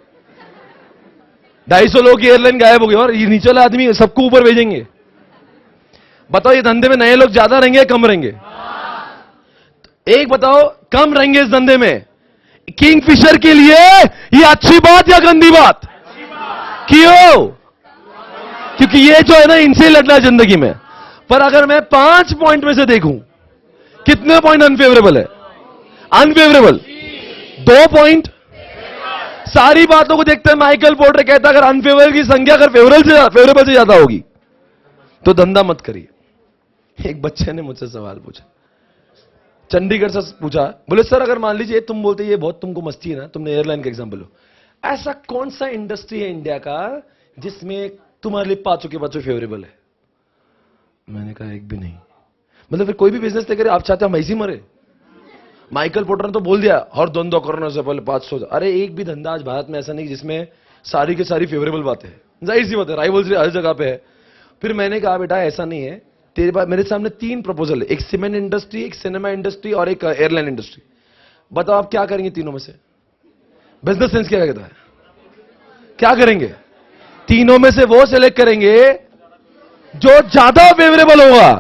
250 लोग की एयरलाइन गायब हो गई और ये नीचे वाले आदमी सबको ऊपर भेजेंगे। बताओ ये धंधे में नए लोग ज्यादा रहेंगे या कम रहेंगे? एक बताओ, कम रहेंगे इस धंधे में। किंगफिशर के लिए ये अच्छी बात या गंदी बात? क्यों? क्योंकि ये जो है ना, इनसे लड़ना है जिंदगी में। पर अगर मैं 5 पॉइंट में से देखूं, कितने पॉइंट अनफेवरेबल है? Unfavourable 2 point. सारी बातों को देखते हैं माइकल पोर्टर कहता है अगर अनफेवरेबल की संख्या अगर फेवरेबल से ज्यादा होगी तो धंधा मत करिए। एक बच्चे ने मुझसे सवाल पूछा, चंडीगढ़ से पूछा, बोले सर अगर मान लीजिए तुम बोलते ये बहुत तुमको मस्ती है ना, तुमने एयरलाइन का एग्जांपल लो, ऐसा कौन सा इंडस्ट्री है इंडिया का जिसमें तुम्हारे लिए 5 फेवरेबल है? मैंने कहा एक भी नहीं। मतलब फिर कोई भी बिजनेस लेकर आप चाहते हम ऐसी मरे? माइकल पोर्टर ने तो बोल दिया हर धंधा करने से पहले 500। अरे एक भी धंधा आज भारत में ऐसा नहीं जिसमें सारी की सारी फेवरेबल बातें हैं। जाहिर सी बात है, राइवल्स हर जगह पे है। फिर मैंने कहा बेटा ऐसा नहीं है, तेरे पास मेरे सामने 3 प्रपोजल है, एक सीमेंट इंडस्ट्री, एक सिनेमा इंडस्ट्री और एक एयरलाइन इंडस्ट्री। बताओ आप क्या करेंगे तीनों में से? बिजनेस सेंस क्या कहता है? क्या करेंगे? तीनों में से वो सिलेक्ट करेंगे जो ज्यादा फेवरेबल होगा।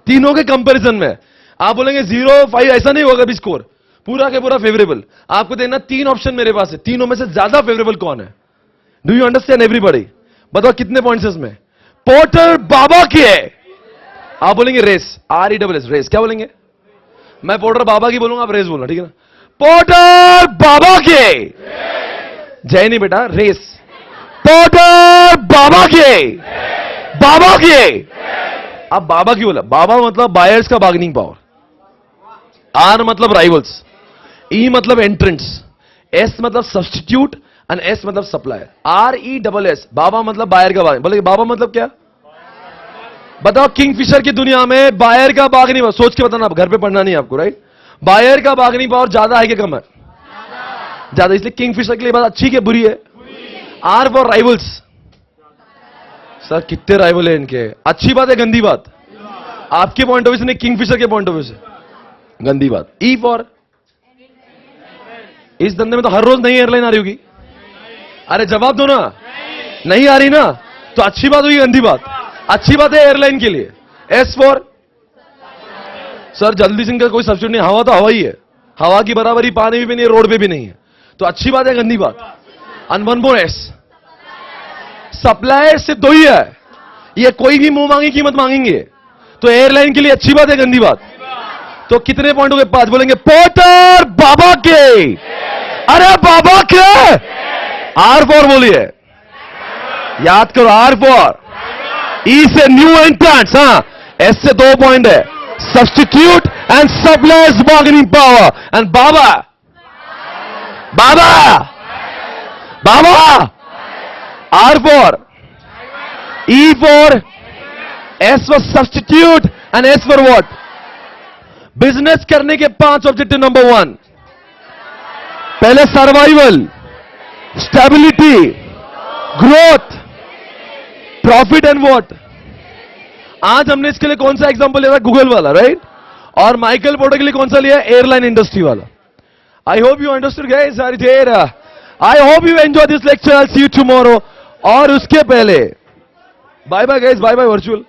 तीनों के कंपैरिजन में आप बोलेंगे 0, 5 ऐसा नहीं होगा अभी स्कोर, पूरा के पूरा फेवरेबल। आपको देना 3 ऑप्शन मेरे पास है, तीनों में से ज्यादा फेवरेबल कौन है? Do you understand everybody? बताओ कितने पॉइंट्स इसमें? पोर्टर बाबा के। आप बोलेंगे रेस, RESS रेस, क्या बोलेंगे? मैं पोर्टर बाबा की बोलूंगा, आप रेस बोलना, ठीक है ना? पोर्टर बाबा के। जय नहीं बेटा, रेस। पोर्टर बाबा के, बाबा के। अब बाबा की बोला, बाबा मतलब बायर्स का बार्गेनिंग पावर, R मतलब राइवल्स, E मतलब एंट्रेंट्स, S मतलब सब्स्टिट्यूट एंड S मतलब सप्लायर। RESS, बाबा मतलब बायर का बार्गेनिंग। बोले बाबा मतलब क्या? बताओ किंगफिशर की दुनिया में बायर का बार्गेनिंग, सोच के बताना, घर पे पढ़ना नहीं आपको, राइट? बायर का बार्गेनिंग पावर ज्यादा है कि कम है? ज्यादा। इसलिए किंगफिशर के लिए बात अच्छी क्या बुरी है? R for rivals. सर कितने राइवल है इनके? अच्छी बात है गंदी बात? आपके पॉइंट ऑफ व्यू से नहीं, किंगफिशर के पॉइंट ऑफ व्यू से गंदी बात। E फॉर, इस धंधे में तो हर रोज नई एयरलाइन आ रही होगी। अरे जवाब दो ना, नहीं आ रही ना, तो अच्छी बात होगी गंदी बात? अच्छी बात है एयरलाइन के लिए। S फॉर, सर जल्दी सिंह का कोई सब्सिट्यूट नहीं, हवा तो हवा ही है, हवा की बराबरी पानी भी नहीं है, रोड पे भी नहीं है, तो अच्छी बात है गंदी बात? And one more S, supplier सिर्फ 2 ही है, ये कोई भी मुंह मांगी कीमत मांगेंगे, तो एयरलाइन के लिए अच्छी बात है गंदी बात? तो कितने पॉइंट हो गए? 5। बोलेंगे पोर्टर बाबा के। अरे बाबा के। R फॉर बोलिए, याद करो, R फॉर। E से न्यू एंट्रेंट्स, हाँ। S से 2 पॉइंट है, substitute and suppliers bargaining power. And Baba, Baba, Baba. R for, E for, S for substitute and S for what? Business करने के 5 ऑब्जेक्टिव। नंबर 1, पहले survival, stability, growth, profit and what? आज हमने इसके लिए कौन सा एग्जांपल लिया था? गूगल वाला, राइट? और माइकल पोर्टर के लिए कौन सा लिया? एयरलाइन इंडस्ट्री वाला। I hope you understood guys. I hope you enjoy this lecture. I see you tomorrow. और उसके पहले bye bye guys, bye bye virtual.